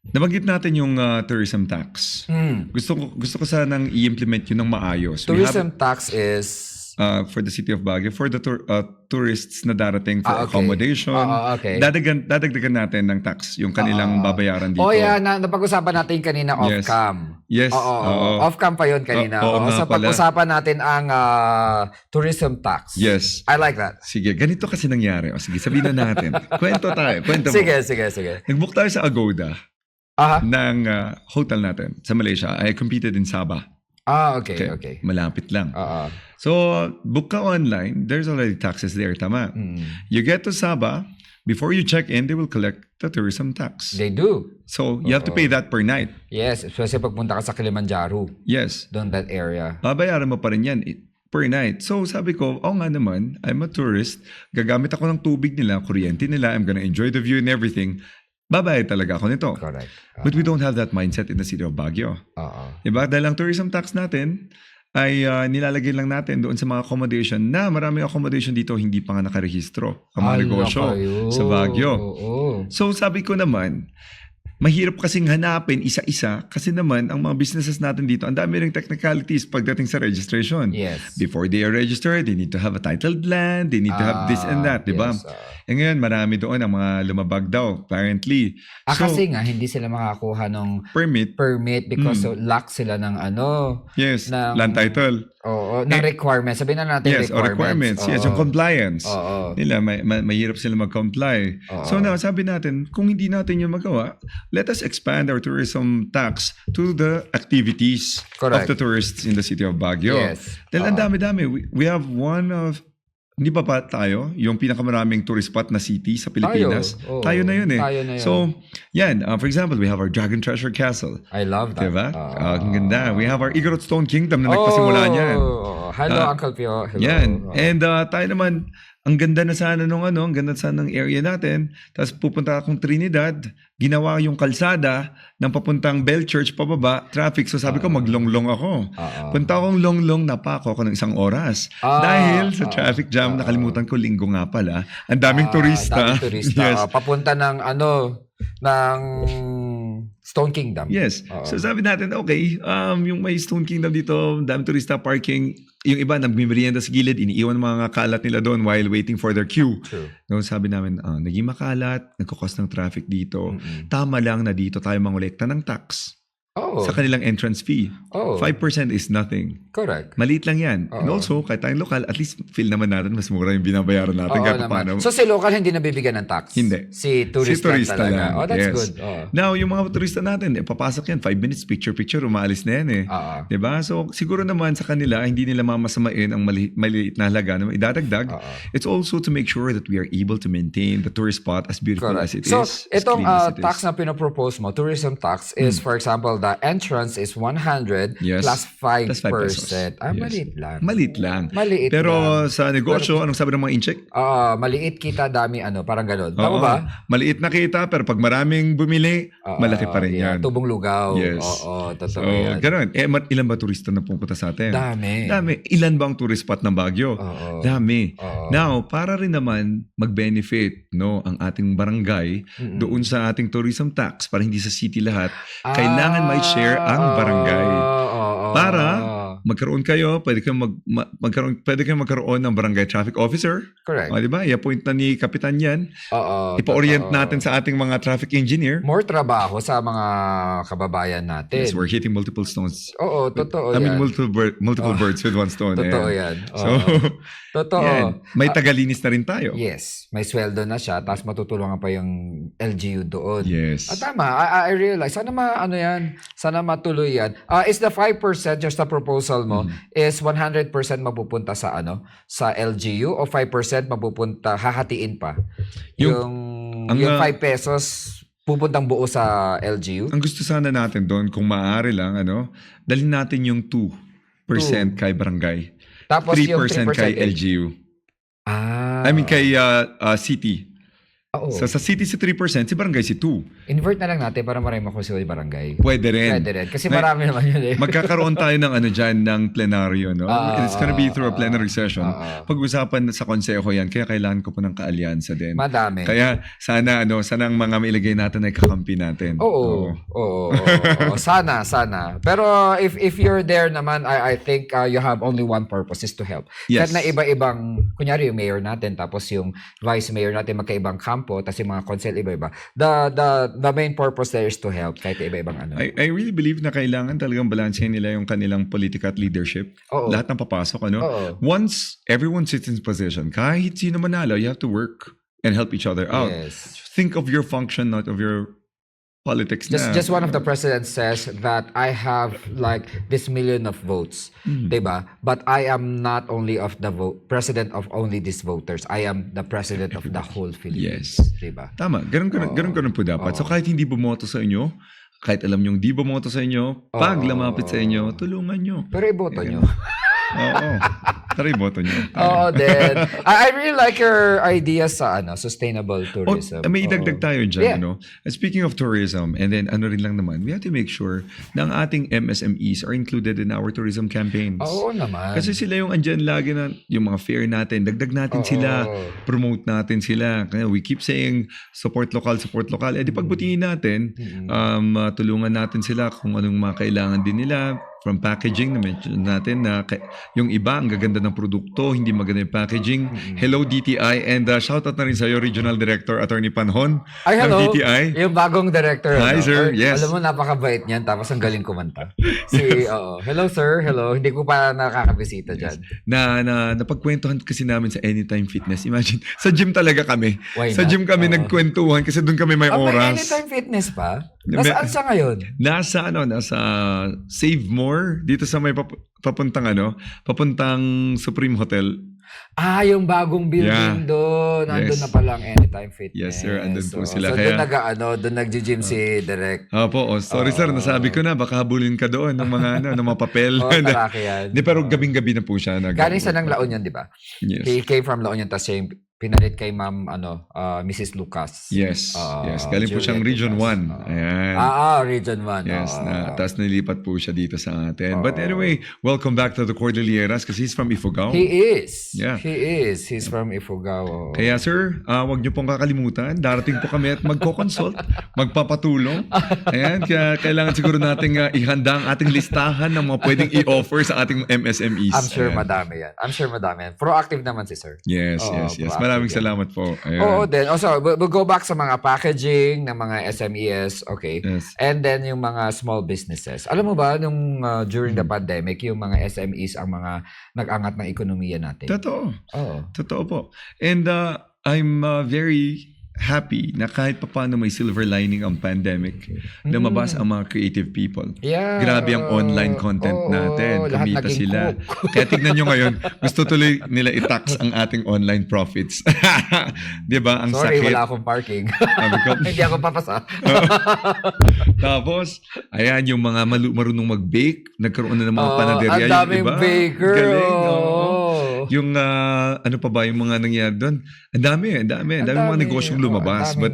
Nabanggit natin yung tourism tax. Gusto ko sanang i-implement yun ng maayos. Tourism tax is for the city of Baguio, for the tourists na darating for okay. accommodation. Okay. Dadagdagan natin ng tax yung kanilang babayaran dito. napag-usapan natin kanina off-cam. Yes. Oo. Off-cam pa yun kanina. Oo nga So, pala. pag-usapan natin ang tourism tax. Yes. I like that. Sige, ganito kasi nangyari. O sige, sabihin na natin. Kwento mo. Sige. Nag-book tayo sa Agoda Aha. ng hotel natin sa Malaysia. I competed in Sabah. Okay. Malapit lang. Oo. So, book ka online. There's already taxes there, tama? Mm. You get to Sabah. Before you check in, they will collect the tourism tax. They do. So, you have to pay that per night. Yes, especially pagpunta ka sa Kilimanjaro. Yes. Doon that area. Babayaran mo pa rin yan per night. So, sabi ko, nga naman, I'm a tourist. Gagamit ako ng tubig nila, kuryente nila. I'm gonna enjoy the view and everything. Babayad talaga ako nito. Correct. But we don't have that mindset in the city of Baguio. Oo. Diba? Dahil ang tourism tax natin ay nilalagay lang natin doon sa mga accommodation na maraming accommodation dito hindi pa nga nakarehistro ang mga negosyo sa Baguio. Oo. So sabi ko naman, mahirap kasing hanapin isa-isa kasi naman ang mga businesses natin dito, ang dami ring technicalities pagdating sa registration. Yes. Before they are registered, they need to have a titled land, they need to have this and that, di ba? Yes, ngayon, marami doon ang mga lumabag daw, apparently. kasi nga, hindi sila makakuha ng permit because lack sila ng Yes, ng- land title. Oo, ng requirements. Sabihin na natin Yes, or requirements. Yes, yung compliance. Nila, mahirap sila mag-comply. So now, sabi natin, kung hindi natin yung magawa, let us expand our tourism tax to the activities Correct. of the tourists in the city of Baguio. Yes. Dahil ang dami-dami. We have one of, hindi pa tayo, yung pinakamaraming tourist spot na city sa Pilipinas. Oo. Tayo na yun eh. Tayo na yun. So, yan. For example, we have our Dragon Treasure Castle. I love that. Diba? Ang ganda. We have our Igorot Stone Kingdom na nagpasimula niyan. Hello, Uncle Pio. Hello. Yan. And tayo naman, ang ganda na sana ang ganda sana ng area natin. Tapos pupunta akong Trinidad, ginawa yung kalsada ng papuntang Bell Church pababa, traffic. So sabi ko, maglonglong ako. Punta akong longlong, napako ako ng 1 oras. Dahil sa traffic jam, nakalimutan ko, linggo nga pala. Ang daming turista. Daming turista. Yes. Papunta ng ng Stone Kingdom. Yes. So sabi natin, okay, yung may Stone Kingdom dito, daming turista parking. Yung iba, nagmimerienda sa gilid, iniiwan mga kalat nila doon while waiting for their queue. True. No, sabi namin, naging makalat, nagkakos ng traffic dito. Tama lang na dito tayo mangolekta ng tax sa kanilang entrance fee. 5% is nothing. Correct. Maliit lang yan. And also, kahit tayong lokal, at least feel naman natin mas mura yung binabayaran natin. Kahit paano. So si local hindi nabibigyan ng tax? Hindi. Si tourista talaga. lang. Oh, that's Yes. good. Now, yung mga turista natin, papasok yan, 5 minutes, picture, umaalis na yan eh. Diba? So, siguro naman sa kanila, hindi nila mamasamain ang maliit na halaga na idadagdag. It's also to make sure that we are able to maintain the tourist spot as beautiful as it So, is. itong clean as it tax is. na pinopropose mo, tourism tax, is for example, the entrance is 100 Yes. plus 5%. Plus 5 pesos. Yes. Maliit lang. Maliit lang. Maliit Pero lang. sa negosyo, anong sabi ng mga incheck? Maliit kita, dami parang ganun. Tama Oo. ba? Maliit na kita, pero pag maraming bumili, malaki pa rin yan. Tubong lugaw. Yes. Oo, totoo So, yan. ganun. Ilan ba turista na pupunta sa atin? Dami. Ilan ba ang tourist spot ng Baguio? Oo. Dami. Oo. Now, para rin naman mag-benefit ang ating barangay doon sa ating tourism tax para hindi sa city lahat, kailangan may share ang barangay. Para magkaroon kayo, pwede kayong magkaroon ng barangay traffic officer. Correct. O, di ba? I-appoint na ni Kapitan yan. Ipa-orient natin sa ating mga traffic engineer. More trabaho sa mga kababayan natin. Yes, we're hitting multiple stones. Oo, totoo I mean, yan. multiple birds with one stone. Totoo Ayan. yan. So, Totoo. yan. May tagalinis na rin tayo. Yes. May sweldo na siya, tapos matutulungan pa yung LGU doon. Yes. Tama. I realize. Sana sana matuloy yan. Is the 5%, just the proposal mo, is 100% mapupunta sa sa LGU o 5% mapupunta, hahatiin pa? Yung 5 pesos pupuntang buo sa LGU? Ang gusto sana natin doon, kung maaari lang, dalhin natin yung 2% kay barangay. Tapos 3% yung 3% kay LGU. I mean, kay city. Oo. So, sa city si 3%, si barangay si 2. Invert na lang natin para marami makuha yung barangay. Pwede rin. Pwede rin. Kasi marami naman yun eh. Magkakaroon tayo ng dyan, ng plenaryo, no? It's gonna be through a plenary session. Pag-usapan sa konseho yan, kaya kailangan ko po ng kaalyansa din. Madami. Kaya sana, sana ang mga mailagay natin ay kakampi natin. Oo. Sana. Pero if you're there naman, I think you have only one purpose, is to help. Yes. Kahit na iba-ibang, kunyari yung mayor natin, tapos yung vice mayor natin, magkaibang kampo, tas yung mga council iba-iba. The main purpose there is to help kahit iba-ibang ano. I really believe na kailangan talagang balansehin nila yung kanilang politika at leadership. Oo. Lahat ng papasok, ano? Oo. Once everyone sits in position, kahit sino manalo, you have to work and help each other out. Yes. Think of your function, not of your politics na. Just one of the presidents says that I have like this million of votes, diba? But I am not only of the president of only these voters. I am the president of the whole Philippines, Yes. diba? Tama, ganun po dapat. So kahit hindi bumoto sa inyo, kahit alam nyong di bumoto sa inyo, pag lumapit sa inyo, tulungan nyo. Pero iboto nyo. Oo. Tara, iboto nyo. Oo, then I really like your idea sa sustainable tourism. May idagdag tayo dyan, Yeah. ano? And speaking of tourism, and then ano rin lang naman, we have to make sure na ang ating MSMEs are included in our tourism campaigns. Oo naman. Kasi sila yung andyan lagi na, yung mga fair natin, dagdag natin sila, promote natin sila. Kaya we keep saying, support local. Eh di pagbutihin natin, tulungan natin sila kung anong mga kailangan din nila. From packaging, na-mention natin na yung iba, ang gaganda ng produkto, hindi maganda yung packaging. Hello DTI, and shoutout na rin sa'yo, Regional Director Attorney Panhon Ay, hello. ng DTI. Yung bagong director. Hi, sir. Yes. Alam mo, napakabait niyan. Tapos ang galing kumanta. Hello, sir. Hello. Hindi ko pa nakakabisita dyan. Napagkwentuhan kasi namin sa Anytime Fitness. Imagine, sa gym talaga kami. Why Sa not? gym kami nagkwentuhan kasi doon kami may May oras. Anytime Fitness pa? Nasaan sa ngayon? Nasa Save More dito sa may papuntang Supreme Hotel. Yung bagong building doon. Andun Yes. na palang Anytime Fitness. Yes, sir. Andun po sila. So, Kaya- doon nag-gym si Direk. Sorry sir, nasabi ko na baka habulin ka doon ng mga ng mga papel. Taraki yan. Di, pero gabing-gabi na po siya. Galing sa ng La Union, di ba? Yes. He came from La Union, tapos siya yung pinalit kay Ma'am Mrs. Lucas. Yes. Galing po siyang Juliet Region Lucas. 1. Ayan. Region 1. Yes, tapos nilipat po siya dito sa atin. But anyway, welcome back to the Cordilleras kasi he's from Ifugao. He is. Yeah. He is. He's from Ifugao. Kaya sir, wag niyo pong kakalimutan. Darating po kami at magko-consult, magpapatulong. Ayan, kaya kailangan siguro nating ihanda ang ating listahan ng mga pwedeng i-offer sa ating MSMEs. I'm sure Ayan. madami yan. Proactive naman si sir. Yes. proactive Maraming yan. salamat po. Ayan. Oo, then also we'll go back sa mga packaging ng mga SMEs, okay? Yes. And then yung mga small businesses. Alam mo ba nung during the pandemic, yung mga SMEs ang mga nag-angat ng ekonomiya natin? Totoo. Oo. Totoo po. And I'm very happy na kahit papaano may silver lining ang pandemic. Lumabas ang mga creative people. Yeah. Grabe ang online content natin. Lahat Kumita naging sila. cook. Kaya tignan nyo ngayon, gusto tuloy nila i-tax ang ating online profits. Di ba? Ang Sorry, sakit. wala akong parking. Sabi ko, Hindi ako papasa. tapos, ayan, yung mga marunong mag-bake, nagkaroon na ng mga panaderia. Ang yung daming iba. baker. Galing, oo. Oo. Yung ano pa ba yung mga nangyari doon? Ang dami mga negosyong lumabas. But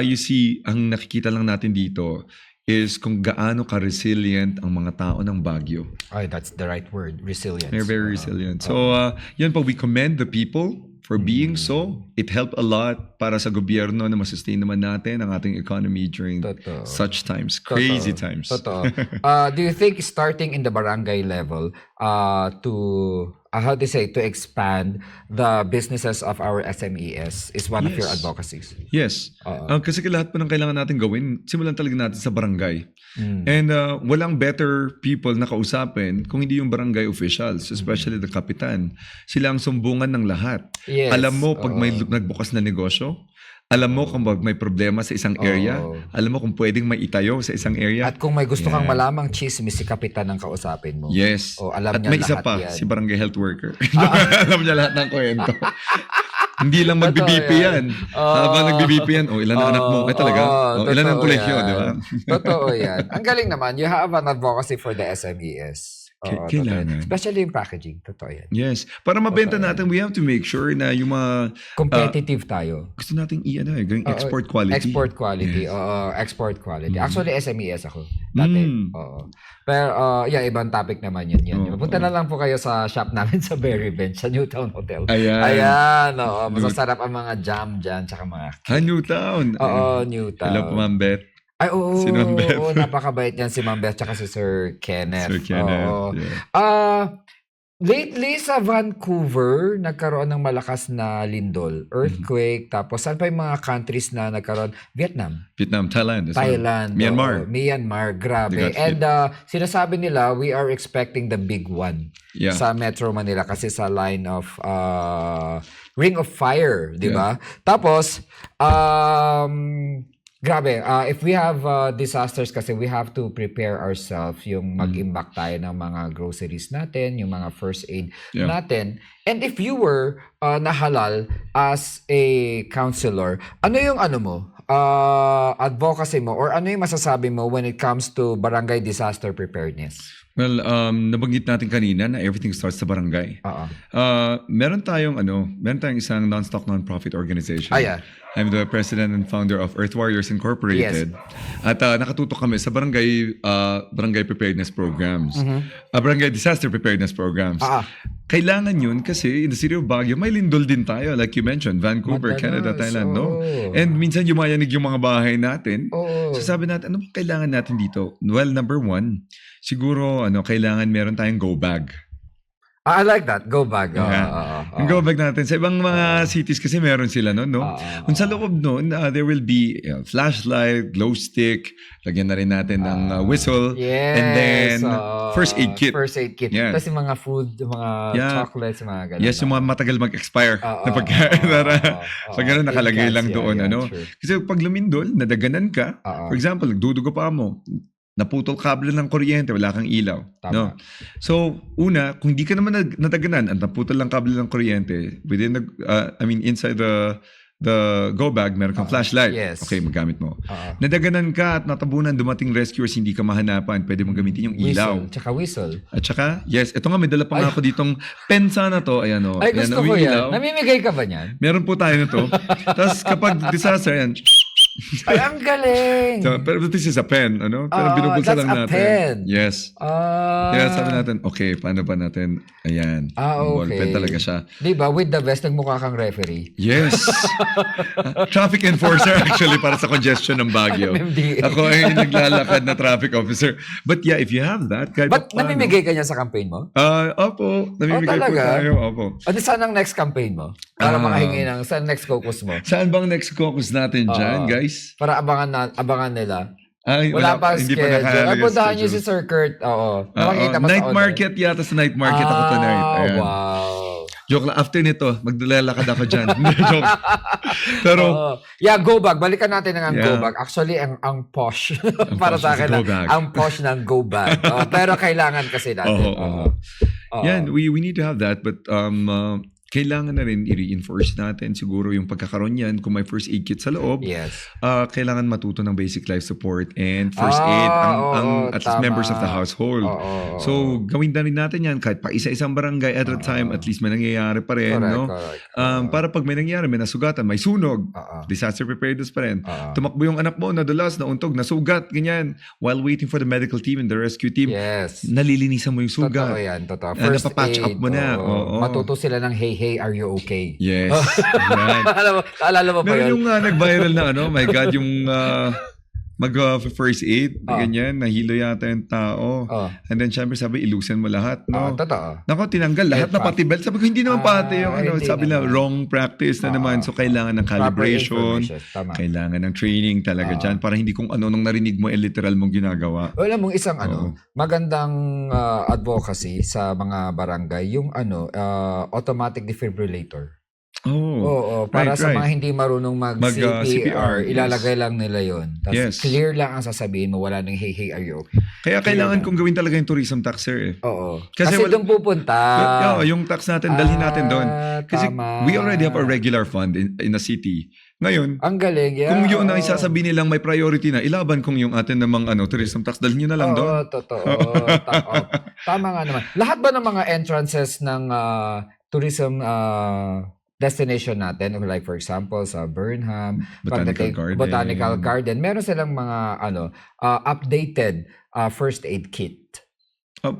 you see, ang nakikita lang natin dito is kung gaano ka-resilient ang mga tao ng Baguio. Ay, that's the right word. Resilience. They're very resilient. So, yun po, we commend the people for being so. It helped a lot para sa gobyerno na masustain naman natin ang ating economy during Totoo. such times. Crazy times. Totoo. Do you think starting in the barangay level to to expand the businesses of our SMEs is one of your Yes. advocacies? Yes. Kasi lahat po ng kailangan natin gawin, simulan talaga natin sa barangay. And walang better people na kausapin kung hindi yung barangay officials, especially the kapitan. Sila ang sumbungan ng lahat. Yes. Alam mo pag may nagbukas na negosyo, alam mo kung may problema sa isang area, alam mo kung pwedeng may itayo sa isang area. At kung may gusto kang malamang chismis, si kapitan ang kausapin mo. Yes. Alam At niya may isa lahat pa, yan. si barangay health worker. Alam niya lahat ng kwento. Hindi lang Totoo magbi-BP yan. Habang nagbi-BP yan, ilan ang anak mo? Talaga? Ilan ang totoo kolehiyo, yan. di ba? Totoo yan. Ang galing naman. You have an advocacy for the SMEs. Kailangan. Especially yung packaging. Totoo yan. Yes. Para mabenta natin, we have to make sure na yung mga Competitive tayo. gusto nating gawing export quality. Export quality. Yes. Export quality. Actually, SMEs ako. Dati. Oo. Pero, ibang topic naman yun. Punta na lang po kayo sa shop namin sa Berry Bench, sa Newtown Hotel. Ayan. Oo. Masasarap ang mga jam dyan, tsaka mga Newtown. Oo, Newtown. Hello po, Ma'am Beth. Ay, oo. Si Ma'am Beth. Oo, napakabait yan si Ma'am Beth tsaka si Sir Kenneth. Sir Kenneth. Oo. Yeah. Lately sa Vancouver, nagkaroon ng malakas na lindol, earthquake, tapos saan pa yung mga countries na nagkaroon? Vietnam, Vietnam, Thailand, as well. Thailand, Myanmar. Myanmar, They grabe. got hit. And sinasabi nila, we are expecting the big one Yeah. sa Metro Manila kasi sa line of Ring of Fire, di ba? Tapos, grabe, if we have disasters kasi we have to prepare ourselves yung mag-imbak tayo ng mga groceries natin, yung mga first aid Yeah. natin. And if you were nahalal as a counselor, ano yung ano mo? Advocacy mo or ano yung masasabi mo when it comes to barangay disaster preparedness? Well, nabanggit natin kanina na everything starts sa barangay. Oo. Meron tayong isang non-stock non-profit organization. Ah, yeah. I'm the president and founder of Earth Warriors Incorporated. At nakatutok kami sa barangay preparedness programs. Barangay disaster preparedness programs. Kailangan yun kasi in the city of Baguio, may lindol din tayo. Like you mentioned, Vancouver, Madalas, Canada, Thailand, no? oo. And minsan yumayanig yung mga bahay natin. Oo. So sabi natin, ano bang kailangan natin dito? Well, number one, siguro kailangan meron tayong go bag. I like that. Go bag. Yung go bag natin. Sa ibang mga cities kasi meron sila, no? Kung sa loob nun, there will be flashlight, glow stick, lagyan na rin natin ng whistle, Yes. and then first aid kit. First aid kit. Yeah. Tapos yung mga food, yung mga Yeah. chocolates, mga ganun. Yes, yung mga matagal mag-expire na pagkain. Pag gano'n nakalagay lang doon, True. Kasi pag lumindol, nadaganan ka, for example, nagdudugo pa mo, naputol kable ng kuryente, wala kang ilaw. Tama. No? So, una, kung di ka naman nadaganan at naputol lang kable ng kuryente, inside the go bag, meron kang flashlight. Yes. Okay, magamit mo. Nadaganan ka at natabunan, dumating rescuers, hindi ka mahanapan, pwede mong gamitin yung ilaw. Whistle. At saka, yes, ito nga, may dala pa nga ako ditong pensa na to. Ayan o. Ay, gusto ko yan. ilaw. Namimigay ka ba niyan? Meron po tayo nito. Tapos kapag disaster, yan. Ay, ang galing! So, pero this is a pen, Pero binubulsa that's lang a natin. pen. Yes. Kaya sabi natin, okay, paano ba natin? Ayan. Okay. Ballpen talaga siya. Di ba? With the vest, nagmukha kang referee. Yes. Traffic enforcer actually para sa congestion ng Baguio. MMDA. Ako ay naglalakad na traffic officer. But yeah, if you have that, kahit Ba't paano. namimigay ka niya sa campaign mo? Opo. Namimigay po talaga? tayo. Opo. Ano saan ang next campaign mo? Para makahingi ng saan next caucus mo? Saan bang next caucus natin dyan, guys? Para abangan nila. Ay, Wala pa hindi pa schedule. nakalagay Puntahan niyo schedule. si Sir Kurt. Oo. Nakakita ba sa Night online? market yata sa night market ako tonight. Ayan. Wow. Joke lang. After nito, maglalakad ako dyan. Joke. Pero, Yeah, go bag. Balikan natin ang go Yeah. bag. Actually, ang posh. Para posh sa is akin, go bag. ang posh ng go bag. Pero kailangan kasi natin. yan, we need to have that. But, kailangan na rin i-reinforce natin siguro yung pagkakaroon yan kung may first aid kit sa loob. Yes. Kailangan matuto ng basic life support and first aid ang at least tama. members of the household. So, gawin na rin natin yan kahit pa isa-isang barangay at a time, at least may nangyayari pa rin. Correct. Para pag may nangyari, may nasugatan, may sunog, disaster preparedness pa rin. Tumakbo yung anak mo, nadulas, nauntog, nasugat, ganyan. While waiting for the medical team and the rescue team, Yes. nalilinisan mo yung sugat. Totoo yan. Totoo. Napapatch up mo na. Oo. Matuto sila ng hey, are you okay? Yes. Yan. Naalala mo ba Meron yun? yung nag-viral na my God, yung mag-first aid, ganyan, nahilo yata yung tao. And then, syempre, sabi, ilusin mo lahat, no? Totoo. Nako, tinanggal lahat na pati belt. Sabi ko, hindi naman pati yung hindi sabi na naman. wrong practice na naman. So, kailangan ng calibration, Tama. kailangan ng training talaga dyan para hindi kung ano nung narinig mo, literal mong ginagawa. Alam mong isang magandang advocacy sa mga barangay, yung automatic defibrillator. Oo, para sa mga hindi marunong mag-CPR, CPR, ilalagay lang nila yon. Tapos Yes. clear lang ang sasabihin mo, wala nang hey, are you okay? Kaya kailangan kong gawin talaga yung tourism tax, sir. Oo. Kasi Kasi doon pupunta. Yung tax natin, dalhin natin doon. Kasi Tama. we already have a regular fund in the city. Ngayon, Ang galing, yeah. kung yun ang isasabihin nilang may priority na, ilaban kung yung atin namang tourism tax, dalhin nyo na lang doon. Oo, totoo. Tama nga naman. Lahat ba ng mga entrances ng tourism destination natin, like for example sa Burnham, Botanical Garden, meron silang mga updated first aid kit.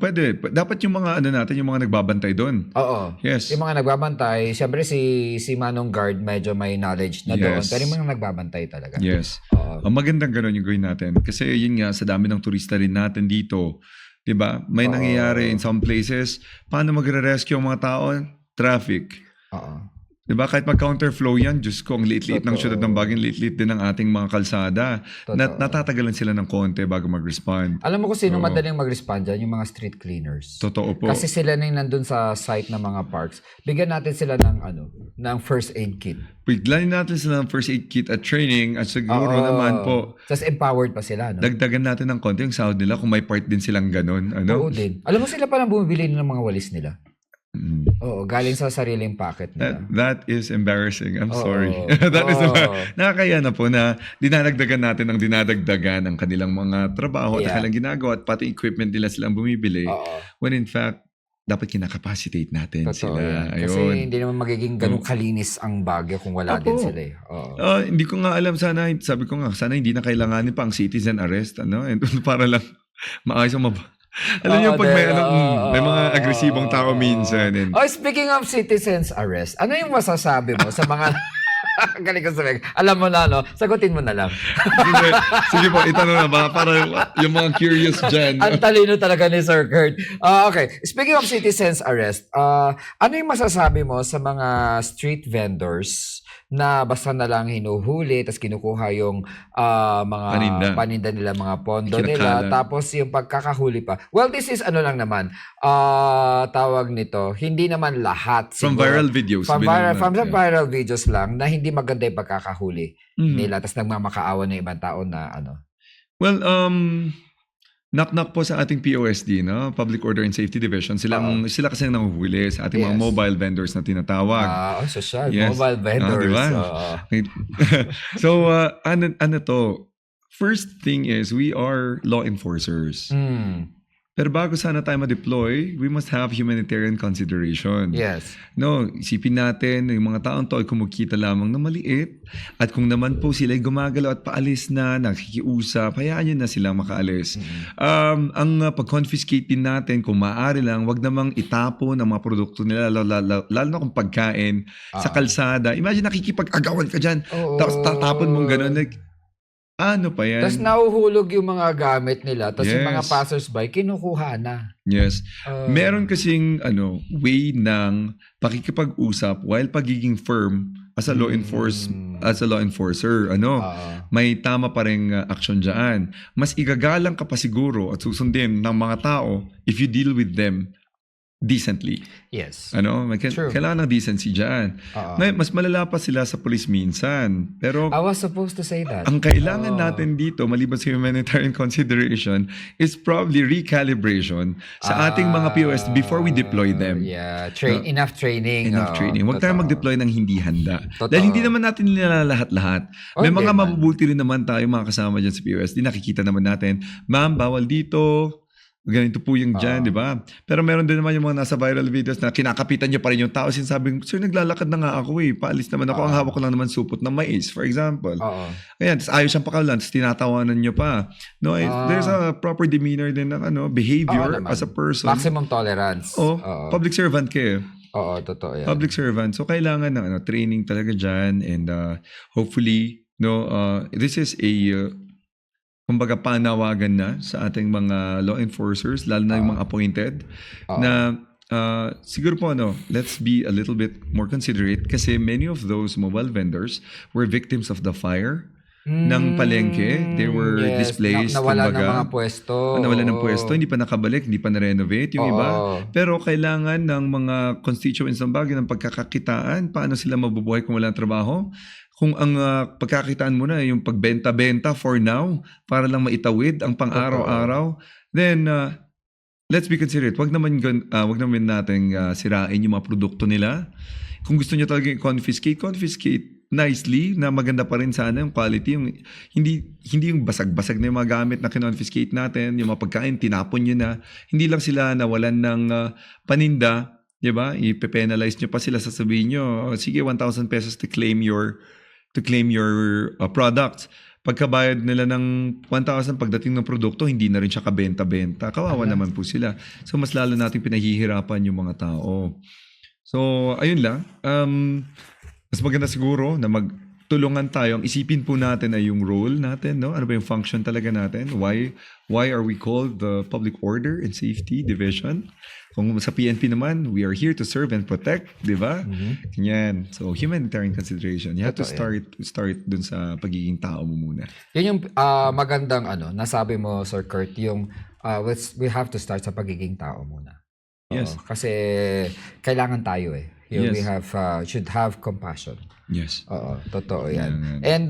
Pwede. Dapat yung mga natin, yung mga nagbabantay doon. Oo. Yes. Yung mga nagbabantay, siyempre si Manong Guard medyo may knowledge na doon, Yes. pero yung mga nagbabantay talaga. Yes. Oo. Magandang gano'n yung gawin natin. Kasi yun nga, sa dami ng turista rin natin dito, Diba? May Oo. nangyayari in some places. Paano magre-rescue ang mga tao? Traffic. Oo. Diba? Kahit mag-counterflow yan, Diyos ko, ang liit-liit ng Totoo. syudad ng Baguio, liit-liit din ng ating mga kalsada. Totoo. Natatagalan sila ng konti bago mag-respond. Alam mo kung sino Oo. madaling mag-respond dyan? Yung mga street cleaners. Totoo po. Kasi sila na yung nandun sa site ng mga parks. Bigyan natin sila ng first aid kit. Biglanin natin sila ng first aid kit at training at siguro Oo. naman po, Tapos empowered pa sila, no? dagdagan natin ng konti yung sahod nila kung may part din silang ganun. Oo din. Alam mo sila palang bumibili ng mga walis nila. Mm. Oo, galing sa sariling pocket nila. That is embarrassing. I'm Oo. sorry. That is Oo. nakakaya na po na dinadagdagan natin ang dinadagdagan ng kanilang mga trabaho at Yeah. kanilang ginagawa at pati equipment nila silang bumibili. Oo. When in fact, dapat kinakapacitate natin Totoo sila. yan. Kasi Ayun. hindi naman magiging ganun kalinis ang Baguio kung wala din Opo. sila eh. Oo. Hindi ko nga alam, sabi ko nga, sana hindi na kailanganin pa ang citizen arrest, and para lang maayos ang alam niyo pag may mga agresibong tao minsan. Oh, speaking of citizens arrest, ano yung masasabi mo sa mga galing ko sabihin. Alam mo na, no? Sagutin mo na lang. Sige po, itanong na ba? Para yung mga curious dyan. Ang talino talaga ni Sir Kurt. Okay. Speaking of citizens arrest, ano yung masasabi mo sa mga street vendors na basta na lang hinuhuli tapos kinukuha yung mga paninda nila, mga pondo nila, tapos yung pagkakahuli pa. Well, this is ano lang naman, tawag nito, hindi naman lahat. From siguro, viral videos. from the viral videos lang na hindi maganda yung pagkakahuli nila tapos nagmamakaawa ng ibang tao na ano. Well, knock-knock po sa ating POSD, no? Public Order and Safety Division. Sila kasi ang nanguhuli sa ating mga mobile vendors na tinatawag. Social. Yes. Mobile vendors. Diba? So, ano to? First thing is, we are law enforcers. Pero bago sana tayo ma-deploy, we must have humanitarian consideration. Yes. No, isipin natin, yung mga taong to ay kumukita lamang na maliit. At kung naman po sila ay gumagalaw at paalis na, nakikiusap, hayaan nyo na silang makaalis. Ang pag-confiscate din natin, kung maaari lang, wag namang itapon ang mga produkto nila, lalo na kung pagkain, sa kalsada. Imagine nakikipag-agawan ka dyan, tapos tatapon mong gano'n. Like, ano pa yan? Tapos nahuhulog yung mga gamit nila. Tapos yung mga passers-by, kinukuha na. Yes. Meron kasing way ng pakikipag-usap while pagiging firm as a law enforcer. May tama pa ring action diyan. Mas igagalang ka pa siguro at susundin ng mga tao if you deal with them decently. Yes. Kailangan ng decency dyan. Mas malala pa sila sa police minsan. Pero I was supposed to say that. ang kailangan natin dito, maliban sa humanitarian consideration, is probably recalibration sa ating mga POS before we deploy them. Yeah. Enough training. Enough training. Huwag tayong mag-deploy ng hindi handa. Totoo. Dahil hindi naman natin nila lahat-lahat. May Hindi mga man. mabubuti rin naman tayo mga kasama dyan sa POS. Nakikita naman natin, ma'am, bawal dito. Ganito po yung dyan, di ba? Pero meron din naman yung mga nasa viral videos na kinakapitan nyo pa rin yung tao. Sinasabing, sir, naglalakad na nga ako paalis naman ako. Ang hawak ko lang naman supot ng mais, for example. Ayan, tapos ayaw siyang pakalan, tapos tinatawanan nyo pa. No, there's a proper demeanor din ng behavior as a person. Maximum tolerance. Public servant kayo. Oo, totoo yan. Public servant. So, kailangan ng training talaga dyan. And hopefully, this is a kumbaga panawagan na sa ating mga law enforcers, lalo na yung mga appointed, na siguro po let's be a little bit more considerate kasi many of those mobile vendors were victims of the fire ng palengke. They were displaced. Nawala ng mga pwesto. Nawala ng pwesto, hindi pa nakabalik, hindi pa na-renovate yung iba. Pero kailangan ng mga constituents ng Baguio ng pagkakakitaan, paano sila mabubuhay kung walang trabaho? Kung ang pagkakitaan mo na yung pagbenta-benta for now, para lang maitawid ang pang-araw-araw, then let's be considerate. Wag naman nating sirain yung mga produkto nila. Kung gusto niyo talaga confiscate nicely, na maganda pa rin sana yung quality. Yung, hindi yung basag-basag na yung mga gamit na kinonfiscate natin, yung mga pagkain, tinapon nyo na. Hindi lang sila nawalan ng paninda, di ba? I-penalize nyo pa sila, sasabihin nyo, sige, 1,000 pesos to claim your products. Pagkabayad nila ng 1,000 pagdating ng produkto, hindi na rin siya kabenta-benta. Kawawa naman po sila. So, mas lalo natin pinahihirapan yung mga tao. So, ayun lang. Mas maganda siguro na tulungan tayo. Ang isipin po natin ay yung role natin, no? Ano ba yung function talaga natin? Why are we called the Public Order and Safety Division? Kung sa PNP naman, we are here to serve and protect, di ba? Ganyan. So, humanitarian consideration. You have to start dun sa pagiging tao mo muna. Yun yung magandang nasabi mo, Sir Kurt, yung we have to start sa pagiging tao muna. Yes. Kasi kailangan tayo eh. We have should have compassion. Yes. Oo, totoo yan. Yeah. And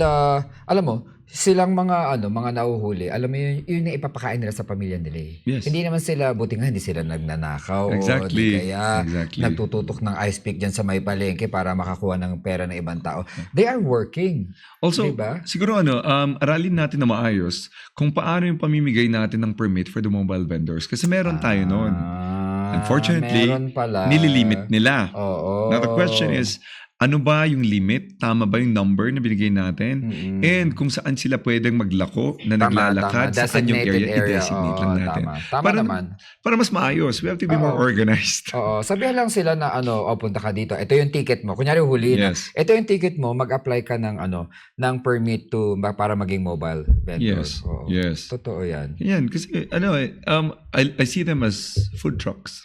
alam mo, silang mga nahuhuli, alam mo yun yung ipapakain nila sa pamilya nila eh. Yes. Hindi naman sila, buti nga hindi sila nagnanakaw Exactly. o di kaya Exactly. nagtututok ng ice pick dyan sa may palengke para makakuha ng pera ng ibang tao. They are working. Also, diba? siguro aralin natin na maayos kung paano yung pamimigay natin ng permit for the mobile vendors. Kasi meron tayo noon. Unfortunately, meron pala. nililimit nila. Oo. Now the question is, ano ba yung limit? Tama ba yung number na binigay natin? And kung saan sila pwedeng maglako na naglalakad sa kanyang area, i-designate lang natin. Tama naman. Para mas maayos, we have to be more organized. Oo. Sabihan lang sila na punta ka dito. Ito yung ticket mo. Kunyari huli na. Yes. Ito yung ticket mo, mag-apply ka ng ng permit para maging mobile vendor. Yes. Oo. Yes. Totoo yan. Yan, kasi I see them as food trucks.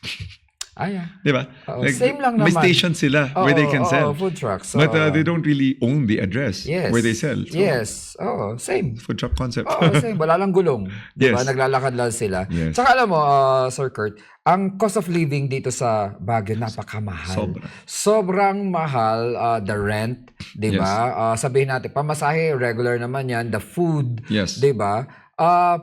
Di ba? Same lang naman. May station sila where they can sell. Food trucks. But they don't really own the address where they sell. So, yes. Same. Food truck concept. Same. Wala lang gulong. Diba? Yes. Naglalakad lang sila. Yes. Tsaka alam mo, Sir Kurt, ang cost of living dito sa Baguio, napakamahal. Sobrang mahal. The rent, di ba? Sabihin natin, pamasahe, regular naman yan. The food, Yes. di ba?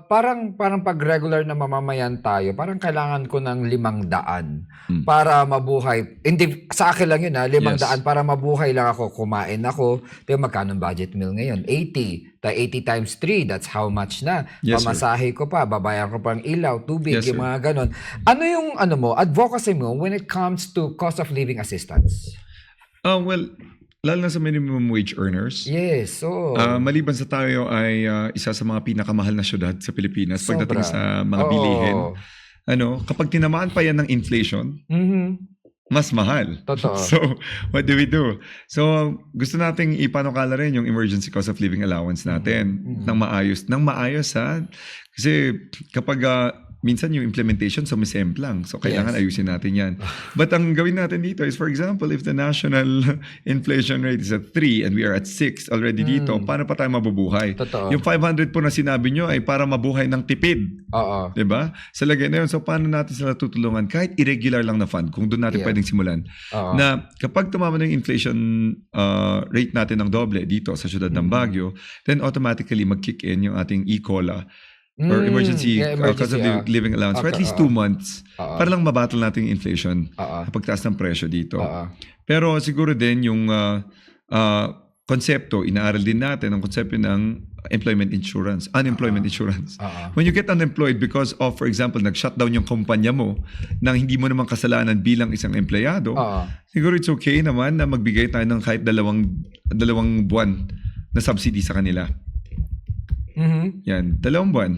Parang pag regular na mamamayan tayo, parang kailangan ko ng 500 para mabuhay. Hindi, sa akin lang yun 500 para mabuhay lang ako, kumain ako. Pero magkano ang budget meal ngayon? 80. 80 times 3, that's how much na. Yes, pamasahe ko pa, babayan ko pang ilaw, tubig, Yes, yung sir. mga ganon. Ano yung advocacy mo when it comes to cost of living assistance? Well, lalo na sa minimum wage earners. Yes, Maliban sa tayo ay isa sa mga pinakamahal na syudad sa Pilipinas pagdating sa mga bilihin. Kapag tinamaan pa yan ng inflation, mas mahal. Totoo. So, what do we do? So, gusto nating ipanukala rin yung emergency cost of living allowance natin ng maayos. Kasi kapag minsan yung implementation sumisemp lang. So, kailangan ayusin natin yan. But ang gawin natin dito is, for example, if the national inflation rate is at 3 and we are at 6 already dito, paano pa tayo mabubuhay? Totoo. Yung 500 po na sinabi nyo ay para mabuhay ng tipid. Oo. Diba? Sa lagay na yun. So, paano natin sila tutulungan? Kahit irregular lang na fund, kung doon natin pwedeng simulan. Na kapag tumama na yung inflation rate natin ng doble dito sa syudad ng Baguio, then automatically mag-kick in yung ating e-COLA or emergency cost of living allowance for at least 2 months para lang mabattle natin yung inflation pagtaas ng presyo dito. Pero siguro din yung konsepto, inaaral din natin ang konsepto ng unemployment insurance. When you get unemployed because of, for example, nag-shutdown yung kumpanya mo nang hindi mo naman kasalanan bilang isang empleyado, siguro it's okay naman na magbigay tayo ng kahit dalawang buwan na subsidy sa kanila. Yan, 2 buwan.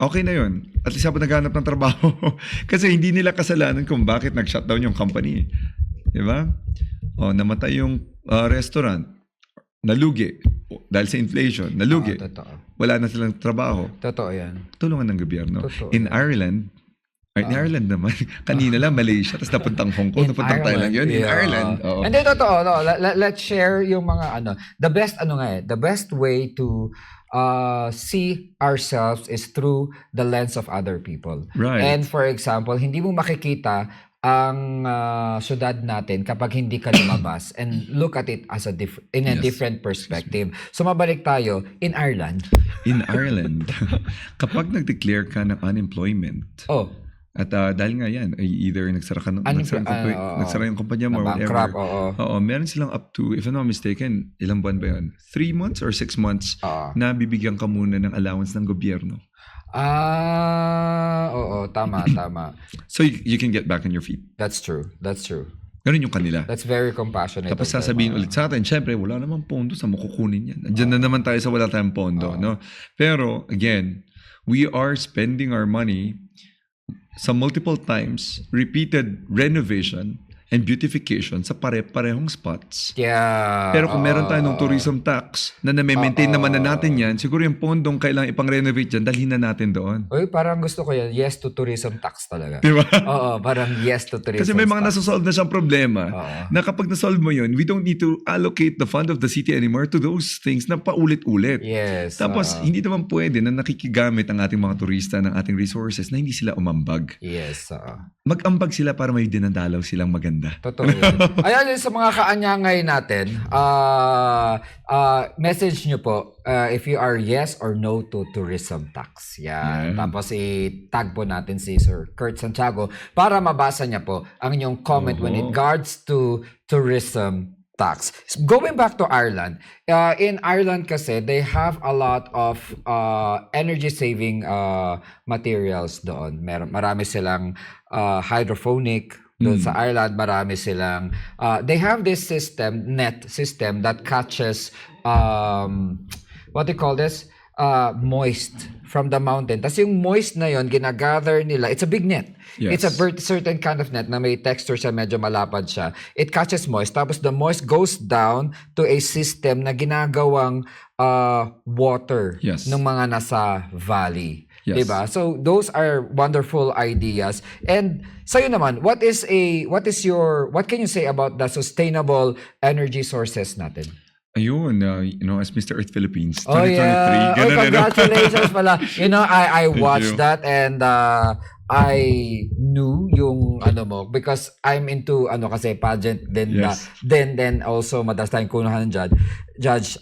Okay na yun. At least habang naghanap ng trabaho. Kasi hindi nila kasalanan kung bakit nag-shutdown yung company. Diba? Namatay yung restaurant. Nalugi. Dahil sa inflation. Nalugi. Wala na silang trabaho. Totoo yan. Tulungan ng gobyerno. Totoo In Ireland, Ireland naman. Kanina lang, Malaysia. Tapos napuntang Hong Kong. Napuntang Thailand yun. In Ireland. Hindi, totoo. Let's share yung mga the best way to see ourselves is through the lens of other people. Right. And for example, hindi mo makikita ang syudad natin kapag hindi ka lumabas and look at it as in a different perspective. So mabalik tayo in Ireland. In Ireland, kapag nag-declare ka ng unemployment, at dahil nga yan, either nagsara yung kumpanya mo or whatever. Meron silang up to, if I'm not mistaken, ilang buwan ba yun? 3 months or 6 months na bibigyan ka muna ng allowance ng gobyerno. Tama. So you can get back on your feet. That's true. Ganun yung kanila. That's very compassionate. Tapos sasabihin ulit sa atin, syempre, wala namang pondo sa makukunin yan. Andiyan na naman tayo sa wala tayong pondo. No? Pero, again, we are spending our money sa multiple times, repeated renovation, and beautification sa pare-parehong spots. Yeah. Pero kung meron tayo ng tourism tax na na-maintain naman na natin yan, siguro yung pondong kailangang ipang-renovate dyan, dalhin na natin doon. Uy, parang gusto ko yan. Yes to tourism tax talaga. Di ba? Oo, parang yes to tourism Kasi may mga tax. nasosolve na siyang problema Oo. na kapag nasolve mo yun, we don't need to allocate the fund of the city anymore to those things na paulit-ulit. Yes. Tapos, hindi naman pwede na nakikigamit ang ating mga turista ng ating resources na hindi sila umambag. Yes. Mag-ambag sila para may dinadalaw silang maganda. Totoo yun. Ayan, sa mga kaanyangay natin, message nyo po if you are yes or no to tourism tax. Yan. Yeah. Tapos i-tag po natin si Sir Kurt Santiago para mabasa niya po ang inyong comment when it regards to tourism tax. Going back to Ireland, in Ireland kasi, they have a lot of energy-saving materials doon. Marami silang hydrophonic doon sa Ireland. Marami silang... they have this net system that catches... what do you call this? Moist from the mountain. Tapos yung moist na yon ginagather nila. It's a big net. Yes. It's a certain kind of net na may texture siya, medyo malapad siya. It catches moist. Tapos the moist goes down to a system na ginagawang water Yes. ng mga nasa valley. Yes. Diba? So those are wonderful ideas. And sa'yo naman, what can you say about the sustainable energy sources natin? Ayun, as Mr. Earth Philippines, 2023. Oh yeah. Ganun, ano? Congratulations pala. I watched you. that and I knew yung mo because I'm into kasi pageant then Yes. then also madalas tayong kunahan ng judge.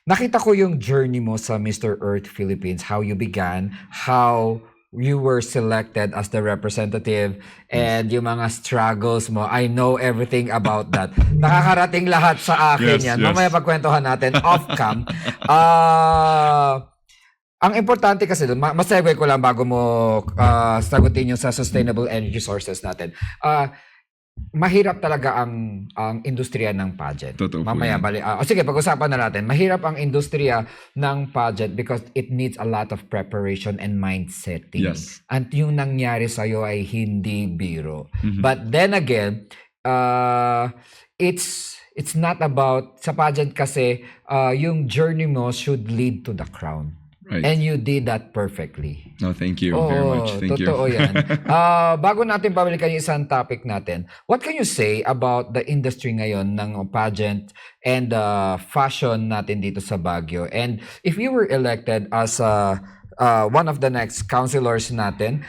Nakita ko yung journey mo sa Mr. Earth Philippines, how you began, how you were selected as the representative and yung mga struggles mo. I know everything about that. Nakakarating lahat sa akin Yes, yan. yes. Mamaya pagkwentuhan natin off-cam. Ang importante kasi doon, masegue ko lang bago mo sagutin yung sa sustainable energy sources natin. Mahirap talaga ang industriya ng pageant. Totoo po Mamaya yan. sige, pag-usapan na natin. Mahirap ang industriya ng pageant because it needs a lot of preparation and mindsetting. Yes. At yung nangyari sa'yo ay hindi biro. Mm-hmm. But then again, it's not about, sa pageant kasi, yung journey mo should lead to the crown. Right. And you did that perfectly. No, thank you very much. Thank you. Totoo yan. Bago natin pabalikan yung isang topic natin, what can you say about the industry ngayon ng pageant and fashion natin dito sa Baguio? And if you were elected as one of the next councilors natin,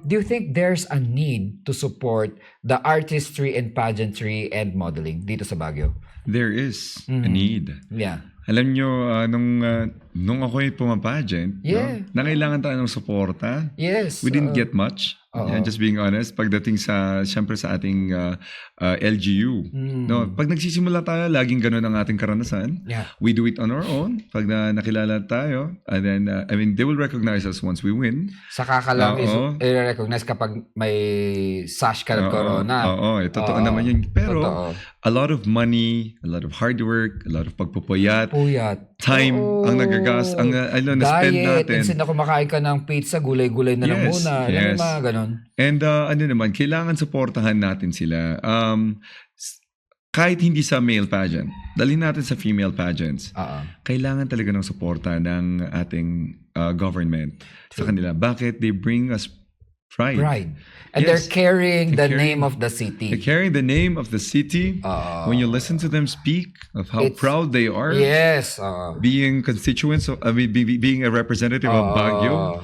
do you think there's a need to support the artistry and pageantry and modeling dito sa Baguio? There is a need. Yeah. Alam nyo, nung ako'y pumapagent, Yeah. nangailangan tayo ng suporta. Yes. We didn't get much. Yeah, just being honest, pagdating siyempre sa ating LGU. No, pag nagsisimula tayo, laging ganun ang ating karanasan. Yeah. We do it on our own. Pag nakilala tayo, and then, they will recognize us once we win. Saka ka lang Oo. i-recognize kapag may sash ka ng corona. Oo, totoo naman yun. Pero, Totoo. a lot of money, a lot of hard work, a lot of pagpupuyat, Puyat. time ang nagagas, ang na-spend Diet. natin. Instead na kumakain ka ng pizza, gulay-gulay na lang Yes, muna. Alam mo yes. yung mga ganun. And naman, kailangan suportahan natin sila. Kahit hindi sa male pageant, dalhin natin sa female pageants. Kailangan talaga ng suporta ng ating government sa kanila. Bakit? They bring us pride. Pride. And Yes. they're carrying the They're name carrying- of the city. They carry the name of the city. When you listen to them speak of how It's- proud they are, Yes. being constituents, being a representative of Baguio,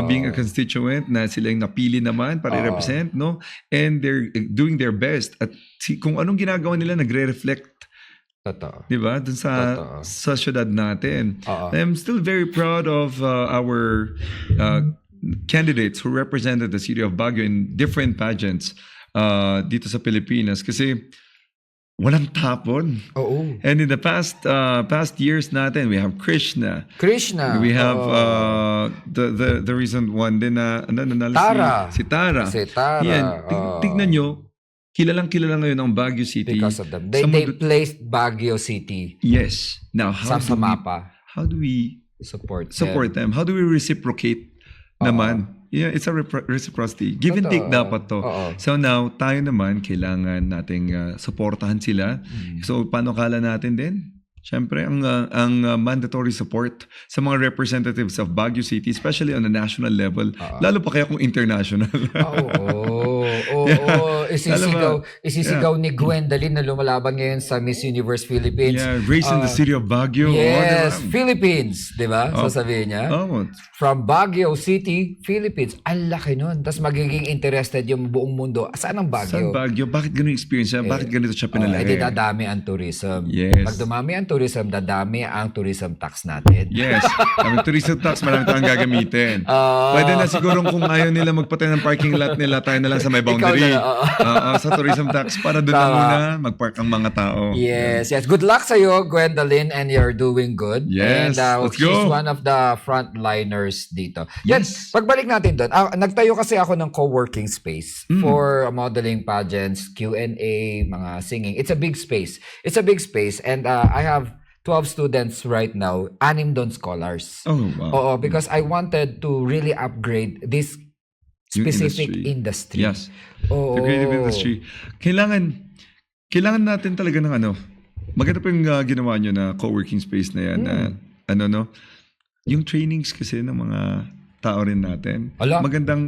being a constituent na sila yung napili naman para i-represent, no? And they're doing their best. At kung anong ginagawa nila, nagre-reflect, Totoo. di ba? Dun Totoo. sa syudad natin. I'm still very proud of our candidates who represented the city of Baguio in different pageants dito sa Pilipinas kasi walang tapon. Oo. And in the past years natin, we have Krishna. Krishna. We have the recent one din na nanalo Tara. si Tara. Si Tara. Yan. Tignan nyo, kilalang ngayon ang Baguio City. Because of them. They placed Baguio City Yes. Now, sa mapa. how do we Support support them? How do we reciprocate naman? Yeah, it's a reciprocity. Give and take Totoo. dapat to. Oo. So now, tayo naman, kailangan nating supportahan sila. So, paano kala natin din? Siyempre, ang mandatory support sa mga representatives of Baguio City, especially on a national level, lalo pa kaya kung international. Oo. Alam Isisigaw ni Gwendolyn na lumalaban ngayon sa Miss Universe Philippines. Yeah, raised in the city of Baguio. Yes, diba? Philippines, di ba? Sasabihin niya. Oh, From Baguio City, Philippines. Ang laki nun. Tapos magiging interested yung buong mundo. Saan ang Saan Baguio? Baguio? Bakit ganun yung experience niya? Bakit ganito siya pinalaki? Hindi dadami ang tourism. Yes. Pag dumami ang tourism, dadami ang tourism tax natin. Yes. Ang tourism tax, marami tayong gagamitin. Pwede na siguro kung ayaw nila magpatay ng parking lot nila, tayo na lang sa may boundary. Ikaw na, oo. Sa tourism tax, para doon na muna magpark ang mga tao. Yes. Good luck sa'yo, Gwendolyn, and you're doing good. Yes, And let's she's go. one of the frontliners dito. Yes. Pagbalik natin doon, nagtayo kasi ako ng co-working space for modeling pageants, Q&A, mga singing. It's a big space. And I have 12 students right now, 6 doon scholars. Oh, wow. Oo, because I wanted to really upgrade this Yung specific industry. Yes. Oo. The creative industry. Kailangan natin talaga ng maganda pa yung ginawa nyo na co-working space na yan. Na, yung trainings kasi ng mga tao rin natin. Ala. Maganda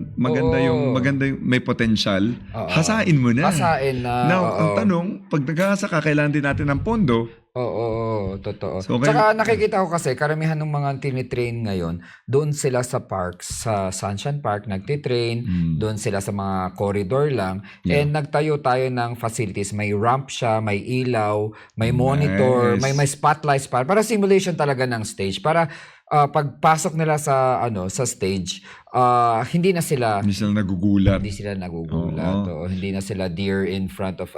yung may potential. Hasain mo na. Hasain na. Now, oo. ang tanong, pag naghahasa ka, kailangan din natin ng pondo. Oo, totoo. So, Tsaka nakikita ko kasi, karamihan ng mga tinitrain ngayon, doon sila sa parks, sa Sunshine Park, nagtitrain, doon sila sa mga corridor lang, and nagtayo tayo ng facilities. May ramp siya, may ilaw, may monitor, Nice. may spotlights para simulation talaga ng stage. Para pagpasok nila sa stage, hindi na sila Hindi sila nagugulat. nagugulat. Oo. O hindi na sila deer in front of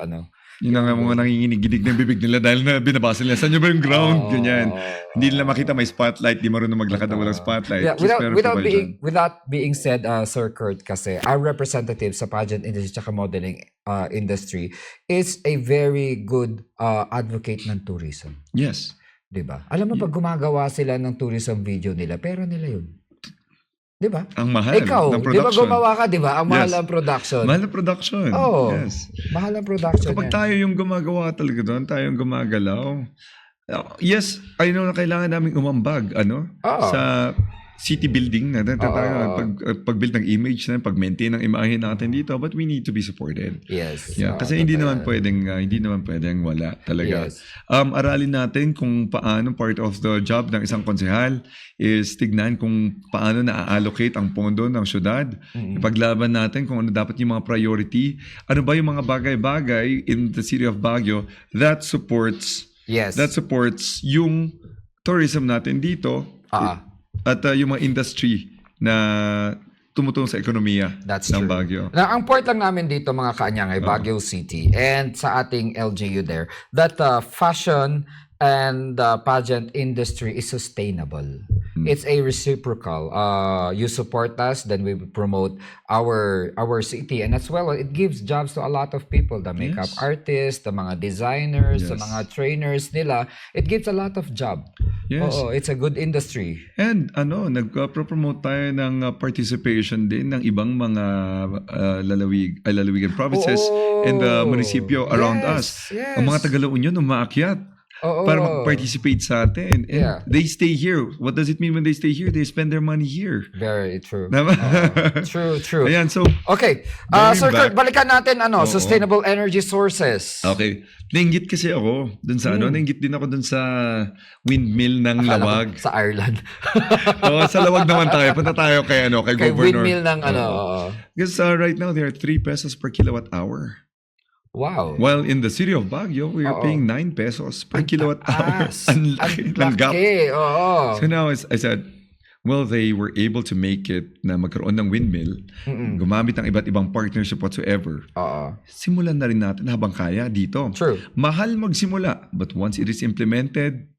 Yun ang mga nanginginig ng bibig nila dahil na binabasa nila. Saan nyo ba yung ground? Ganyan. Hindi nila makita may spotlight. Di marunong maglakad ng walang spotlight. Yeah, Just meron po kayo dyan. without being said, Sir Kurt, kasi our representative sa pageant industry at modeling industry is a very good advocate ng tourism. Yes. 'Di ba? Alam mo, pag gumagawa sila ng tourism video nila, pera nila yun. 'Di ba? Ang mahal Ikaw, ng 'di ba production. gumawa ka, 'di ba? Ang mahal Yes. ang production. Mahal na production. Oo. Yes. Mahal ang production. Kapag yan. tayo yung gumagawa talaga doon, tayo yung gumagalaw. Yes, I know na kailangan namin umambag Oo. sa city building na pag-build ng image na, pag-maintain ng imahe natin dito, but we need to be supported. Yes. Yeah, kasi hindi naman pwedeng wala talaga. Yes. Aralin natin kung paano part of the job ng isang konsehal is tignan kung paano na-allocate ang pondo ng syudad. Ipaglaban natin kung ano dapat yung mga priority. Ano ba yung mga bagay-bagay in the city of Baguio that supports Yes. yung tourism natin dito at yung mga industry na tumutulong sa ekonomiya That's ng true. Baguio. Na ang point lang namin dito, mga kaanyang, ay Baguio City and sa ating LGU there, that fashion and pageant industry is sustainable. It's a reciprocal. You support us, then we promote our city, and as well, it gives jobs to a lot of people. The makeup Yes. artists, the mga designers, the Yes. mga trainers nila. It gives a lot of job. Yes. Oo, it's a good industry. And nagpo-promote tayo ng participation din ng ibang mga lalawigan provinces and the munisipyo around us. Yes. Ang mga Taga-La Union umaakyat Oo. para mag-participate sa atin. And Yeah. they stay here. What does it mean when they stay here? They spend their money here. Very true. Tama? True. Ayan, so, Okay. Going Sir back- Kurt, balikan natin sustainable energy sources. okay. Nainggit kasi ako dun sa nainggit din ako dun sa windmill ng Akala ko Lawag. Sa Ireland. Sa Lawag naman tayo. Punta tayo kay Kay Governor. windmill ng Oo. Because right now, they are 3 pesos per kilowatt hour. Wow. While in the city of Baguio, we are paying 9 pesos per kilowatt hour. Ang laki ng gap. Oo. So now I said, well, they were able to make it na magkaroon ng windmill, gumamit ng iba't ibang partnership whatsoever. Oo. Simulan na rin natin habang kaya dito. True. Mahal magsimula, but once it is implemented,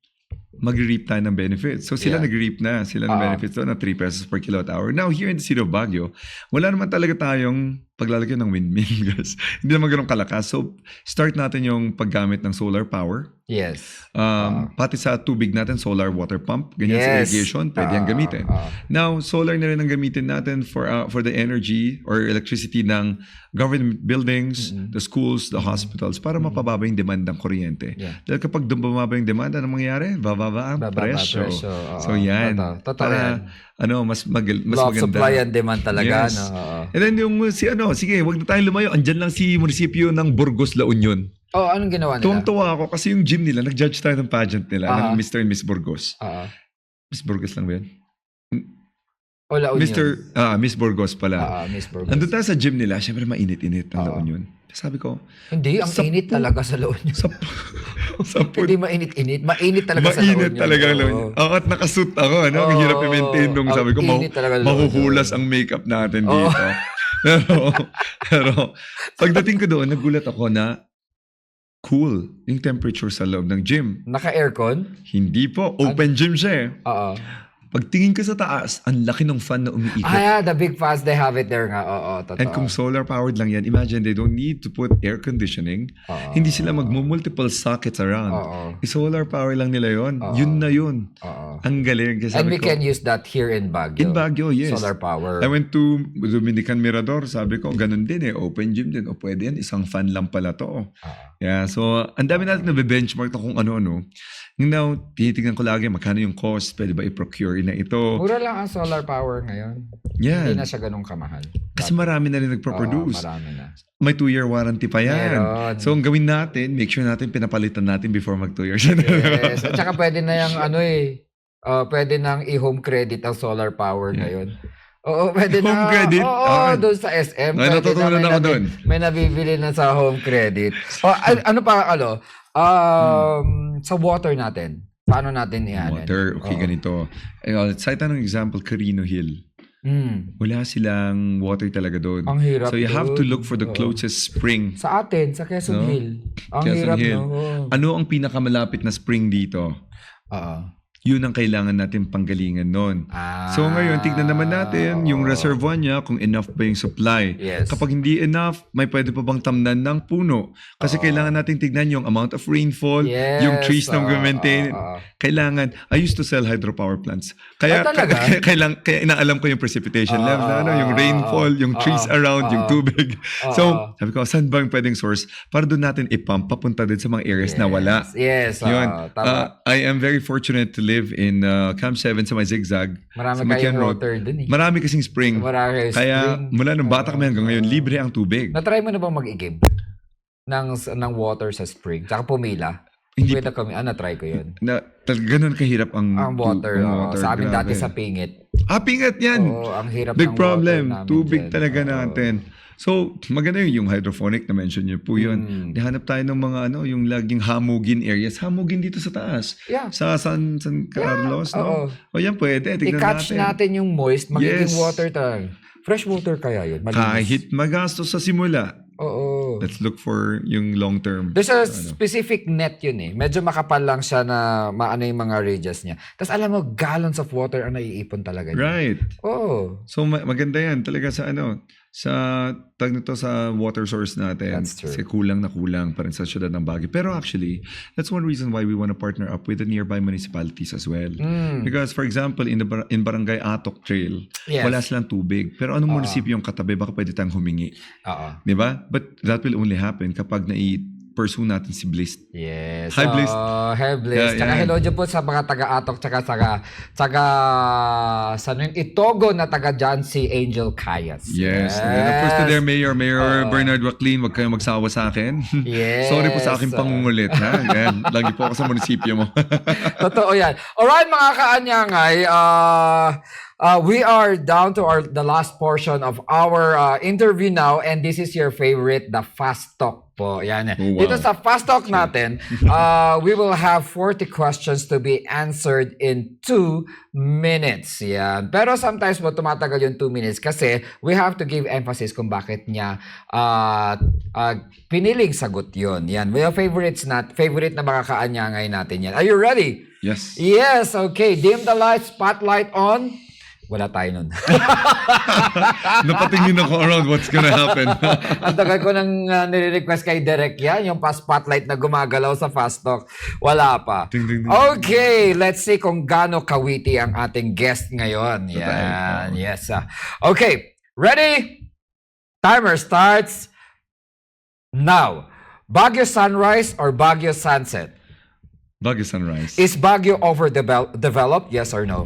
mag-reap tayo ng benefits. So sila Yeah. nag-reap na. Sila ng benefits doon na 3 pesos per kilowatt hour. Now, here in the city of Baguio, wala naman talaga tayong paglalagyan ng windmill, guys. Hindi naman ganun kalakas. So, start natin yung paggamit ng solar power. Yes. Pati sa tubig natin, solar water pump. Ganyan sa Yes. irrigation, pwede yan gamitin. Now, solar na rin ang gamitin natin for the energy or electricity ng government buildings, the schools, the hospitals, para mapababa yung demand ng kuryente. Yeah. Dahil kapag bumaba yung demand, anong mangyayari? Bababa ang presyo. Oo. So, yan. Totoo yan. Mas Law of maganda. supply and demand talaga. Yes. No? Oo. And then yung sige, wag na tayong lumayo. Andyan lang si munisipyo ng Burgos, La Union. Oh, anong ginawa nila? Tuwang-tuwa ako kasi yung gym nila, nag-judge tayo ng pageant nila, ng Aha. Mr. and Miss Burgos. Oo. Miss Burgos lang ba yun? O, La Union. Miss Burgos pala. Miss Burgos. Andun tayo sa gym nila, syempre mainit-init ang La Oo. Union. Sabi ko, Hindi, ang init talaga sa La Union. sa Hindi mainit-init. Mainit talaga sa La Union. mainit talaga ang La Union. At nakasuit ako, ano? Ang hirap i-maintain nung Ang sabi ko, init talaga ng La Union. mahuhulas ang makeup natin Oo. dito. pero, pagdating ko doon, nagulat ako na cool yung temperature sa loob ng gym. Naka-aircon? Hindi po. Open gym siya eh. Oo. Pagtingin ko sa taas, ang laki ng fan na umiikot. The big fans, they have it there nga. Oo, totoo. And kung solar powered lang yan, imagine they don't need to put air conditioning. Oo. Hindi sila multiple sockets around. Oo. I-solar power lang nila yon. Oo. Yun na yun. Oo. Ang galing. Kasi And sabi we ko, can use that here in Baguio. in Baguio, yes. Solar power. I went to Dominican Mirador. Sabi ko, ganun din eh. Open gym din. O pwede yan. Isang fan lang pala to. Yeah, so ang dami natin na-benchmark na kung ano-ano. Now, tinitignan ko lagi magkano yung cost. Pwede ba i-procure na ito? Mura lang ang solar power ngayon. Yan. Hindi na siya ganun kamahal. Kasi marami na rin nagpo-produce. Oo, marami na. May 2-year warranty pa yan. Meron. So, ang gawin natin, make sure natin pinapalitan natin before mag 2 years. Yes. At saka pwede na yung pwede nang i-home credit ang solar power ngayon. Oo, pwede na. Home credit? Oo, doon sa SM. Ay, natutunan ako doon. May nabibili na sa home credit. Sa water natin. Paano natin yan? Water, okay, ganito. Cite ng example, Carino Hill. Wala silang water talaga doon. Ang hirap So, you have to doon. look for the closest spring. Sa atin, sa Quezon No? Hill. Ang Quezon hirap, Hill. no? Ano ang pinakamalapit na spring dito? Oo. Yun ang kailangan natin panggalingan nun. So ngayon, tignan naman natin yung reservoir niya kung enough ba yung supply. Yes. Kapag hindi enough, may pwede pa bang tamnan ng puno? Kasi kailangan natin tignan yung amount of rainfall, Yes. yung trees na maintain. Kailangan, I used to sell hydropower plants. Kaya, talaga? kaya inaalam ko yung precipitation level, yung rainfall, yung trees around, yung tubig. So, sabi ko, saan ba yung pwedeng source? Para doon natin ipump papunta din sa mga areas na wala. Yes. Yun. Tama. I am very fortunate to live in Camp 7 sa may Zigzag. Marami sa McKeon kayong Road. water dun eh. Marami kasing spring. Marami Kaya spring. mula nung bata kami hanggang ngayon, libre ang tubig. Na-try mo na bang mag-igib ng water sa spring? Tsaka pumila? Hindi Pwede kami, na-try ko yun. Ganun kahirap ang Water. Sa amin grabe. dati sa Pingit. Pingat yan. Oo, ang hirap Big ng problem. water namin Tubig dyan. talaga Oo. natin. So, maganda yung hydrophonic na mention niyo po yun. Hanap tayo ng mga yung laging hamugin areas. Hamugin dito sa taas. Yeah. Sa San Carlos, oo. no? O yan pwede. Tignan I-catch natin yung moist, magiging Yes. water talaga. Fresh water kaya yun. Malinis. Kahit magastos sa simula, Oo. let's look for yung long term. There's a specific net yun eh. Medyo makapal lang siya na maano yung mga radius niya. Tapos alam mo, gallons of water ang naiipon talaga niya. Right. Oo. So maganda yan talaga sa tag nito sa water source natin. That's true. Kasi kulang na kulang pa rin sa syudad ng Baguio. Pero actually, that's one reason why we want to partner up with the nearby municipalities as well. Because for example, in Barangay Atok Trail, Yes. wala silang tubig. Pero anong munisipyo yung katabi, baka pwede tayong humingi. Oo. Di ba? But that will only happen kapag pursue natin si Bliss. Yes. Hi, Bliss. Hi, Bliss. Yeah, Tsaka yeah. hello dyan po sa mga taga-Atok, tsaka Itogo na taga Jancy Angel Cayas. Yes. And then of course to their Mayor Bernard Waclin, wag kayong magsawa sa akin. Yes. Sorry po sa aking pangungulit. Ha? Yan. Lagi po ako sa munisipyo mo. Totoo yan. Alright, mga kaanyangay, we are down to the last portion of our interview now, and this is your favorite, the Fast Talk po. Yan. Oh, wow. Dito sa Fast Talk natin, we will have 40 questions to be answered in 2 minutes. Yan. Pero sometimes po tumatagal yung 2 minutes kasi we have to give emphasis kung bakit niya piniling sagot yun. Yan. We have favorite na mga kaanyangay natin yan. Are you ready? Yes. Yes, okay. Dim the light, spotlight on. Wala tayo nun. Napatingin ako around what's gonna happen. Ang tagal ko nang nire-request kay Derek yan, yung pa-spotlight na gumagalaw sa Fast Talk. Wala pa. Ding, ding, ding. Okay, let's see kung gaano kawiti ang ating guest ngayon. Yan, yes. Okay, ready? Timer starts now. Baguio sunrise or Baguio sunset? Baguio sunrise. Is Baguio overdeveloped? Yes or no?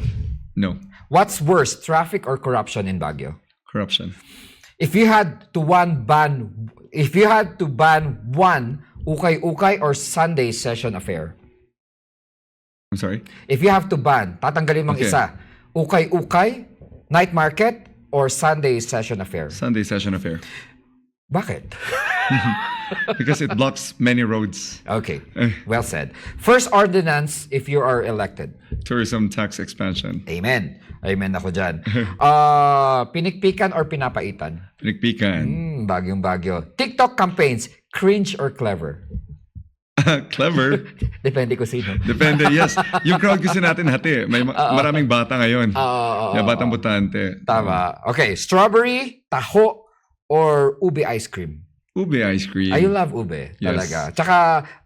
No. What's worse, traffic or corruption in Baguio? Corruption. If you had to ban one ukay-ukay or Sunday session affair. I'm sorry? If you have to ban, tatanggalin mong Okay. isa. Ukay-ukay, night market, or Sunday session affair. Sunday session affair. Bakit? Because it blocks many roads. Okay, well said. First ordinance if you are elected. Tourism tax expansion. Amen. Amen ako dyan. Pinikpikan or pinapaitan? Pinikpikan. Bagyong-bagyo. TikTok campaigns, cringe or clever? Clever. Depende ko sino. Depende, yes. Yung crowd kasi natin hati. May maraming bata ngayon. Yeah, batang butante. Tama. Okay, strawberry, taho, or ube ice cream? Ube ice cream. I love ube, Yes. talaga. Tsaka,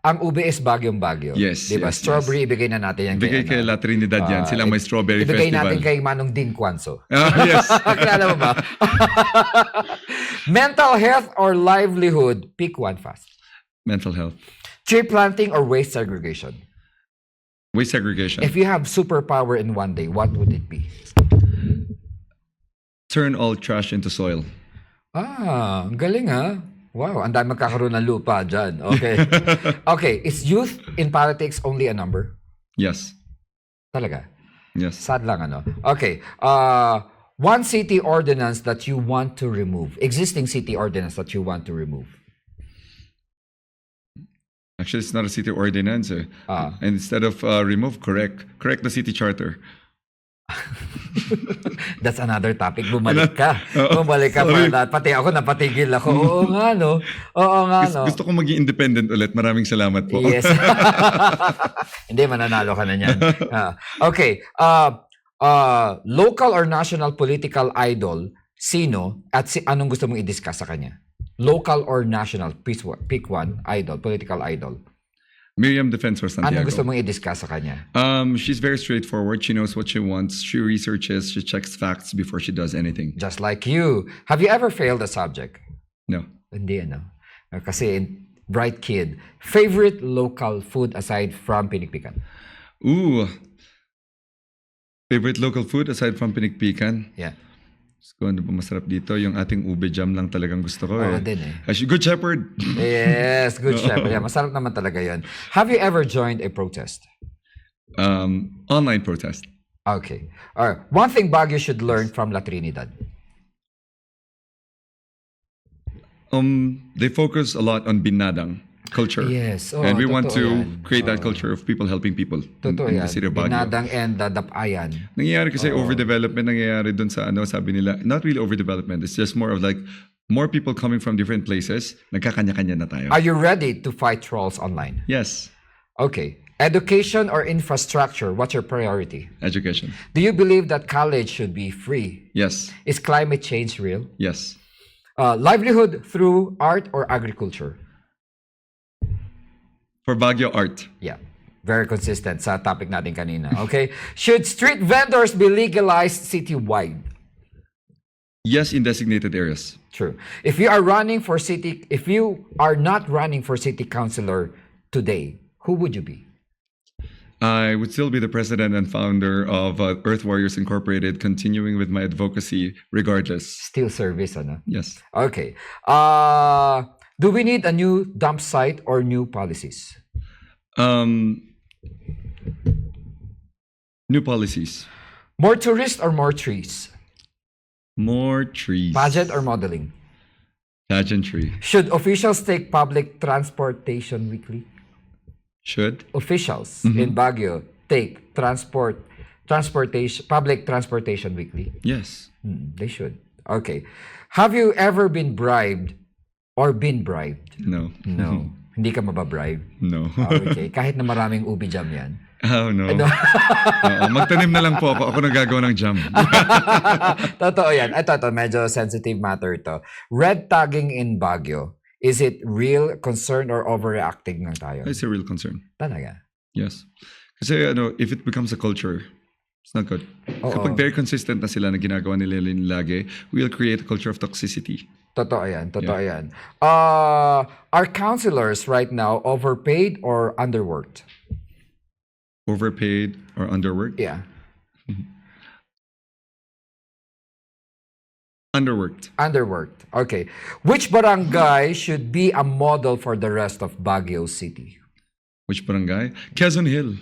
ang ube is bagyong-bagyo. Yes, Diba? yes, Strawberry, ibigay na natin yan. Bigay kay La Trinidad yan. Silang may strawberry Ibigay festival. natin kay Manong Din Kwanso. Yes. Kilala mo ba? Mental health or livelihood? Pick one fast. Mental health. Tree planting or waste segregation? Waste segregation. If you have superpower in one day, what would it be? Turn all trash into soil. Ang galing ha. Wow, ang dami magkakaroon ng lupa dyan. Okay. Okay, is youth in politics only a number? Yes. Talaga? Yes. Sad lang ano. Okay. One city ordinance that you want to remove. Existing city ordinance that you want to remove. Actually, it's not a city ordinance. And instead of remove, correct the city charter. That's another topic. Bumalik ka. Bumalik ka. Sorry. Pati ako napatigil ako. Oo nga no. Oo nga no. Gusto ko maging independent ulit. Maraming salamat po. Yes. Hindi, mananalo ka na niyan. Okay. Local or national political idol, sino at anong gusto mong i-discuss sa kanya? Local or national? Pick one. Idol, political idol. Miriam Defensor Santiago. Anong gusto mong i-discuss sa kanya? She's very straightforward. She knows what she wants. She researches. She checks facts before she does anything. Just like you. Have you ever failed a subject? No. Hindi, ano? Kasi bright kid. Favorite local food aside from pinikpikan? Ooh. Favorite local food aside from pinikpikan? Yeah. So, ano ba masarap dito? Yung ating ube jam lang talagang gusto ko. Oo din eh. Good Shepherd. Yes, good chef. Yeah, masarap naman talaga yun. Have you ever joined a protest? Online protest. Okay. All right. One thing Baguio should learn from La Trinidad. They focus a lot on binadang culture. Yes. And we want totoo to yan. create that culture of people helping people Totoo in yan. the city of Baguio. Binadang and dapayan. Nangyayari kasi overdevelopment, nangyayari dun sa sabi nila, not really overdevelopment, it's just more of like, more people coming from different places, nagkakanya-kanya na tayo. Are you ready to fight trolls online? Yes, Okay. Education or infrastructure, what's your priority? education. Do you believe that college should be free? Yes, Is climate change real? yes. Livelihood through art or agriculture? For Baguio, art. Yeah. Very consistent sa topic natin kanina. Okay. Should street vendors be legalized citywide? Yes, in designated areas. True. If you are not running for city councilor today, who would you be? I would still be the president and founder of Earth Warriors Incorporated, continuing with my advocacy regardless. Still service, ano? Yes. Okay. Do we need a new dump site or new policies? New policies. More tourists or more trees? More trees. Pageant or modeling? Pageantry. Should officials take public transportation weekly? Should. Officials in Baguio take public transportation weekly? Yes. They should. Okay. Have you ever been bribed or been bribed? No. No. Hindi ka mababribe? No. Okay. Kahit na maraming ubi jam yan. Oh, no. Ano? Oo, magtanim na lang po ako. Ako nagagawa ng jam. Totoo yan. Ito, medyo sensitive matter to. Red tagging in Baguio. Is it real concern or overreacting lang tayo? It's a real concern. Talaga? Yes. Kasi if it becomes a culture, it's not good. Oo. Kapag very consistent na sila na ginagawa nila lagi, we'll create a culture of toxicity. Totoo yan. Totoo yan. Are counselors right now overpaid or underworked? Overpaid or underworked? Yeah. Underworked. Underworked. Okay. Which barangay should be a model for the rest of Baguio City? Which barangay? Quezon Hill.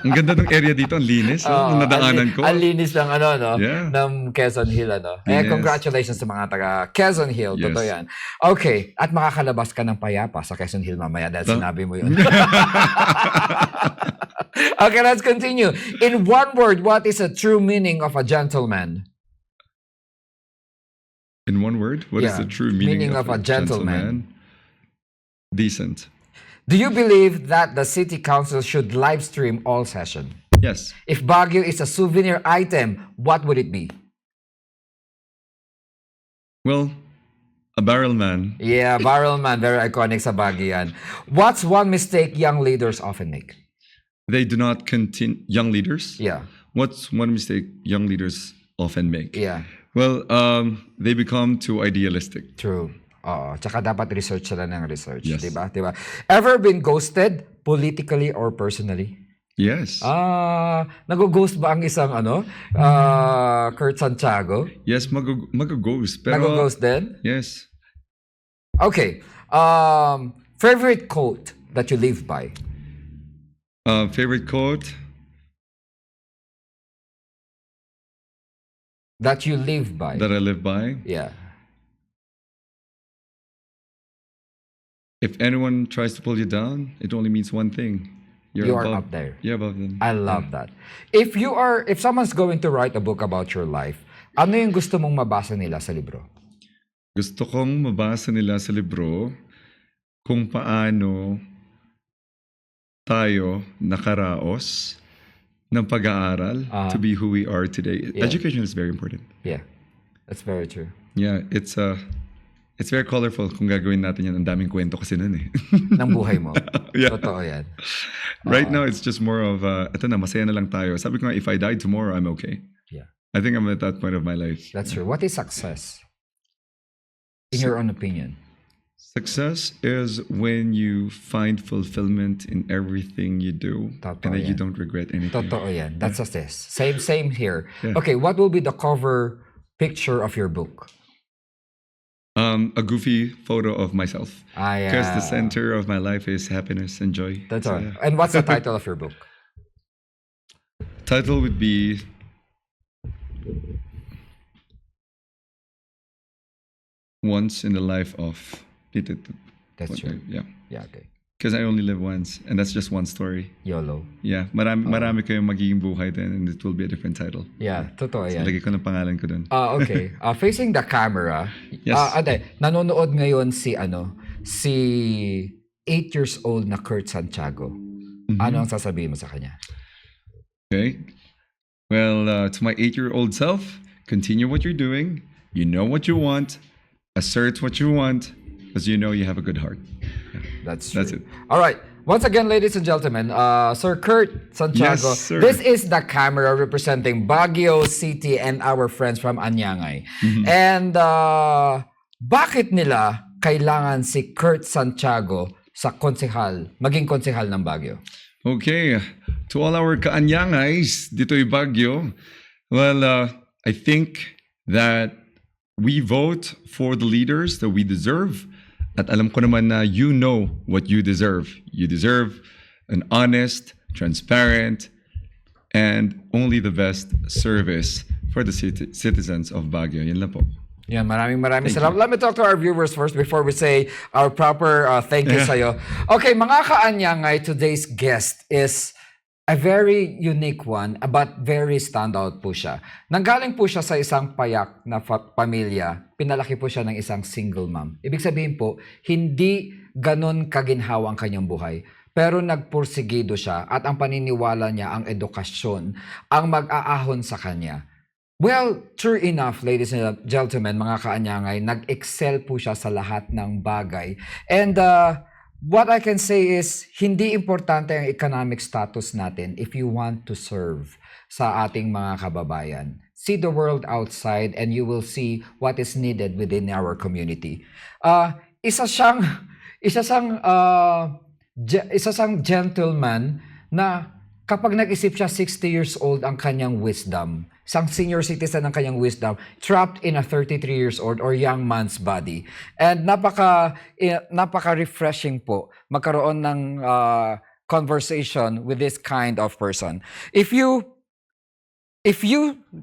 Ang ganda ng area dito, ang linis. Ang nadaanan ko. Ang linis ng no? Yeah. Ng Quezon Hill, Yes. Congratulations sa mga taga Quezon Hill. Yes. Totoo yan. Okay. At makakalabas ka ng payapa sa Quezon Hill mamaya dahil sinabi mo yun. Okay, let's continue. In one word, what is a true meaning of a gentleman? In one word, what is Yeah. the true meaning Meaning of a gentleman? Decent. Do you believe that the city council should live stream all session? Yes. If Baguio is a souvenir item, what would it be? Well, a barrel man. Yeah, Barrel Man, very iconic sa Baguio yan. What's one mistake young leaders often make? They do not continue. Young leaders? Yeah, What's one mistake young leaders often make? yeah, Well, they become too idealistic. true. Oo, tsaka dapat research sila ng research, Yes. di ba? Ever been ghosted politically or personally? Yes. Nag-ghost ba ang isang Kurt Santiago? Yes, mag-ghost. Pero, Nag-ghost din? yes. Okay. Favorite quote that you live by? Favorite quote? That you live by? That I live by? Yeah. If anyone tries to pull you down, it only means one thing. You are above, up there. You're above them. I love that. If someone's going to write a book about your life, ano yung gusto mong mabasa nila sa libro? Gusto kong mabasa nila sa libro kung paano tayo nakaraos ng pag-aaral to be who we are today. Yeah. Education is very important. Yeah. That's very true. Yeah, it's very colorful kung gagawin natin yan. Ang daming kwento kasi nun eh. Ng buhay mo. Yeah. Totoo yan. Right now, it's just more of, eto na, masaya na lang tayo. Sabi ko nga, if I die tomorrow, I'm okay. Yeah. I think I'm at that point of my life. That's true. What is success? In your own opinion. Success is when you find fulfillment in everything you do Totoo and that you yan. don't regret anything. Totoo yan. That's success. Same here. Yeah. Okay, what will be the cover picture of your book? A goofy photo of myself. Because the Yeah. center of my life is happiness and joy. That's So, all. yeah. And what's the title of your book? Title would be Once in the Life of. That's true. Yeah. Yeah, okay. Because I only live once and that's just one story. YOLO. Yeah. Marami kayong magiging buhay din and it will be a different title. Yeah, totoo yan. Lagay ko ng pangalan ko dun. Okay. Facing the camera. Yes. Nanonood ngayon si 8 years old na Kurt Santiago. Ano ang sasabihin mo sa kanya? Okay. Well, to my 8-year-old self, continue what you're doing. You know what you want. Assert what you want because you know you have a good heart. That's true. That's it. All right. Once again, ladies and gentlemen, Sir Kurt Santiago, Yes, sir. this is the camera representing Baguio City and our friends from Anyangay. And bakit nila kailangan si Kurt Santiago sa maging konsehal ng Baguio? Okay. To all our kaanyangays dito'y Baguio, well, I think that we vote for the leaders that we deserve. At alam ko naman na you know what you deserve. You deserve an honest, transparent, and only the best service for the citizens of Baguio. Yan lang po. Yan, maraming salamat. Let me talk to our viewers first before we say our proper thank you sa'yo. Okay, mga kaanyangay, today's guest is a very unique one, but very standout po siya. Nanggaling po siya sa isang payak na pamilya. Pinalaki po siya ng isang single mom. Ibig sabihin po, hindi ganon kaginhawa ang kanyang buhay. pero nagpursigido siya at ang paniniwala niya, ang edukasyon, ang mag-aahon sa kanya. Well, true enough, ladies and gentlemen, mga kaanyangay, nag-excel po siya sa lahat ng bagay. And what I can say is, hindi importante ang economic status natin if you want to serve sa ating mga kababayan. See the world outside and you will see what is needed within our community. Isa siyang gentleman na kapag nag-isip siya 60 years old ang kanyang wisdom, isang senior citizen ang kanyang wisdom, trapped in a 33 years old or young man's body. And napaka-refreshing po magkaroon ng conversation with this kind of person. If you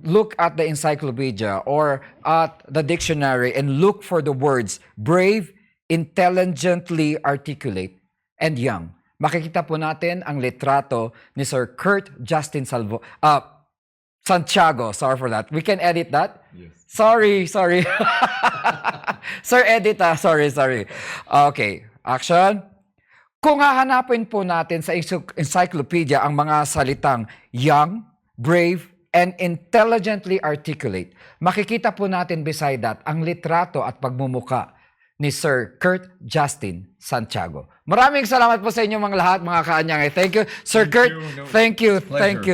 look at the encyclopedia or at the dictionary and look for the words brave, intelligently articulate, and young, makikita po natin ang litrato ni Sir Kurt Justin Santiago. Sorry for that. We can edit that? Yes. Sorry. Sir, edit Sorry. Okay. Action. Kung hahanapin po natin sa encyclopedia ang mga salitang young, brave, and intelligently articulate, makikita po natin beside that ang litrato at pagmumuka ni Sir Kurt Justin Santiago. Maraming salamat po sa inyo mga lahat, mga kaanyangay. Thank you, Sir Kurt. Thank you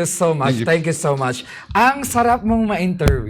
so much. Thank you. Thank you so much. Ang sarap mong ma-interview.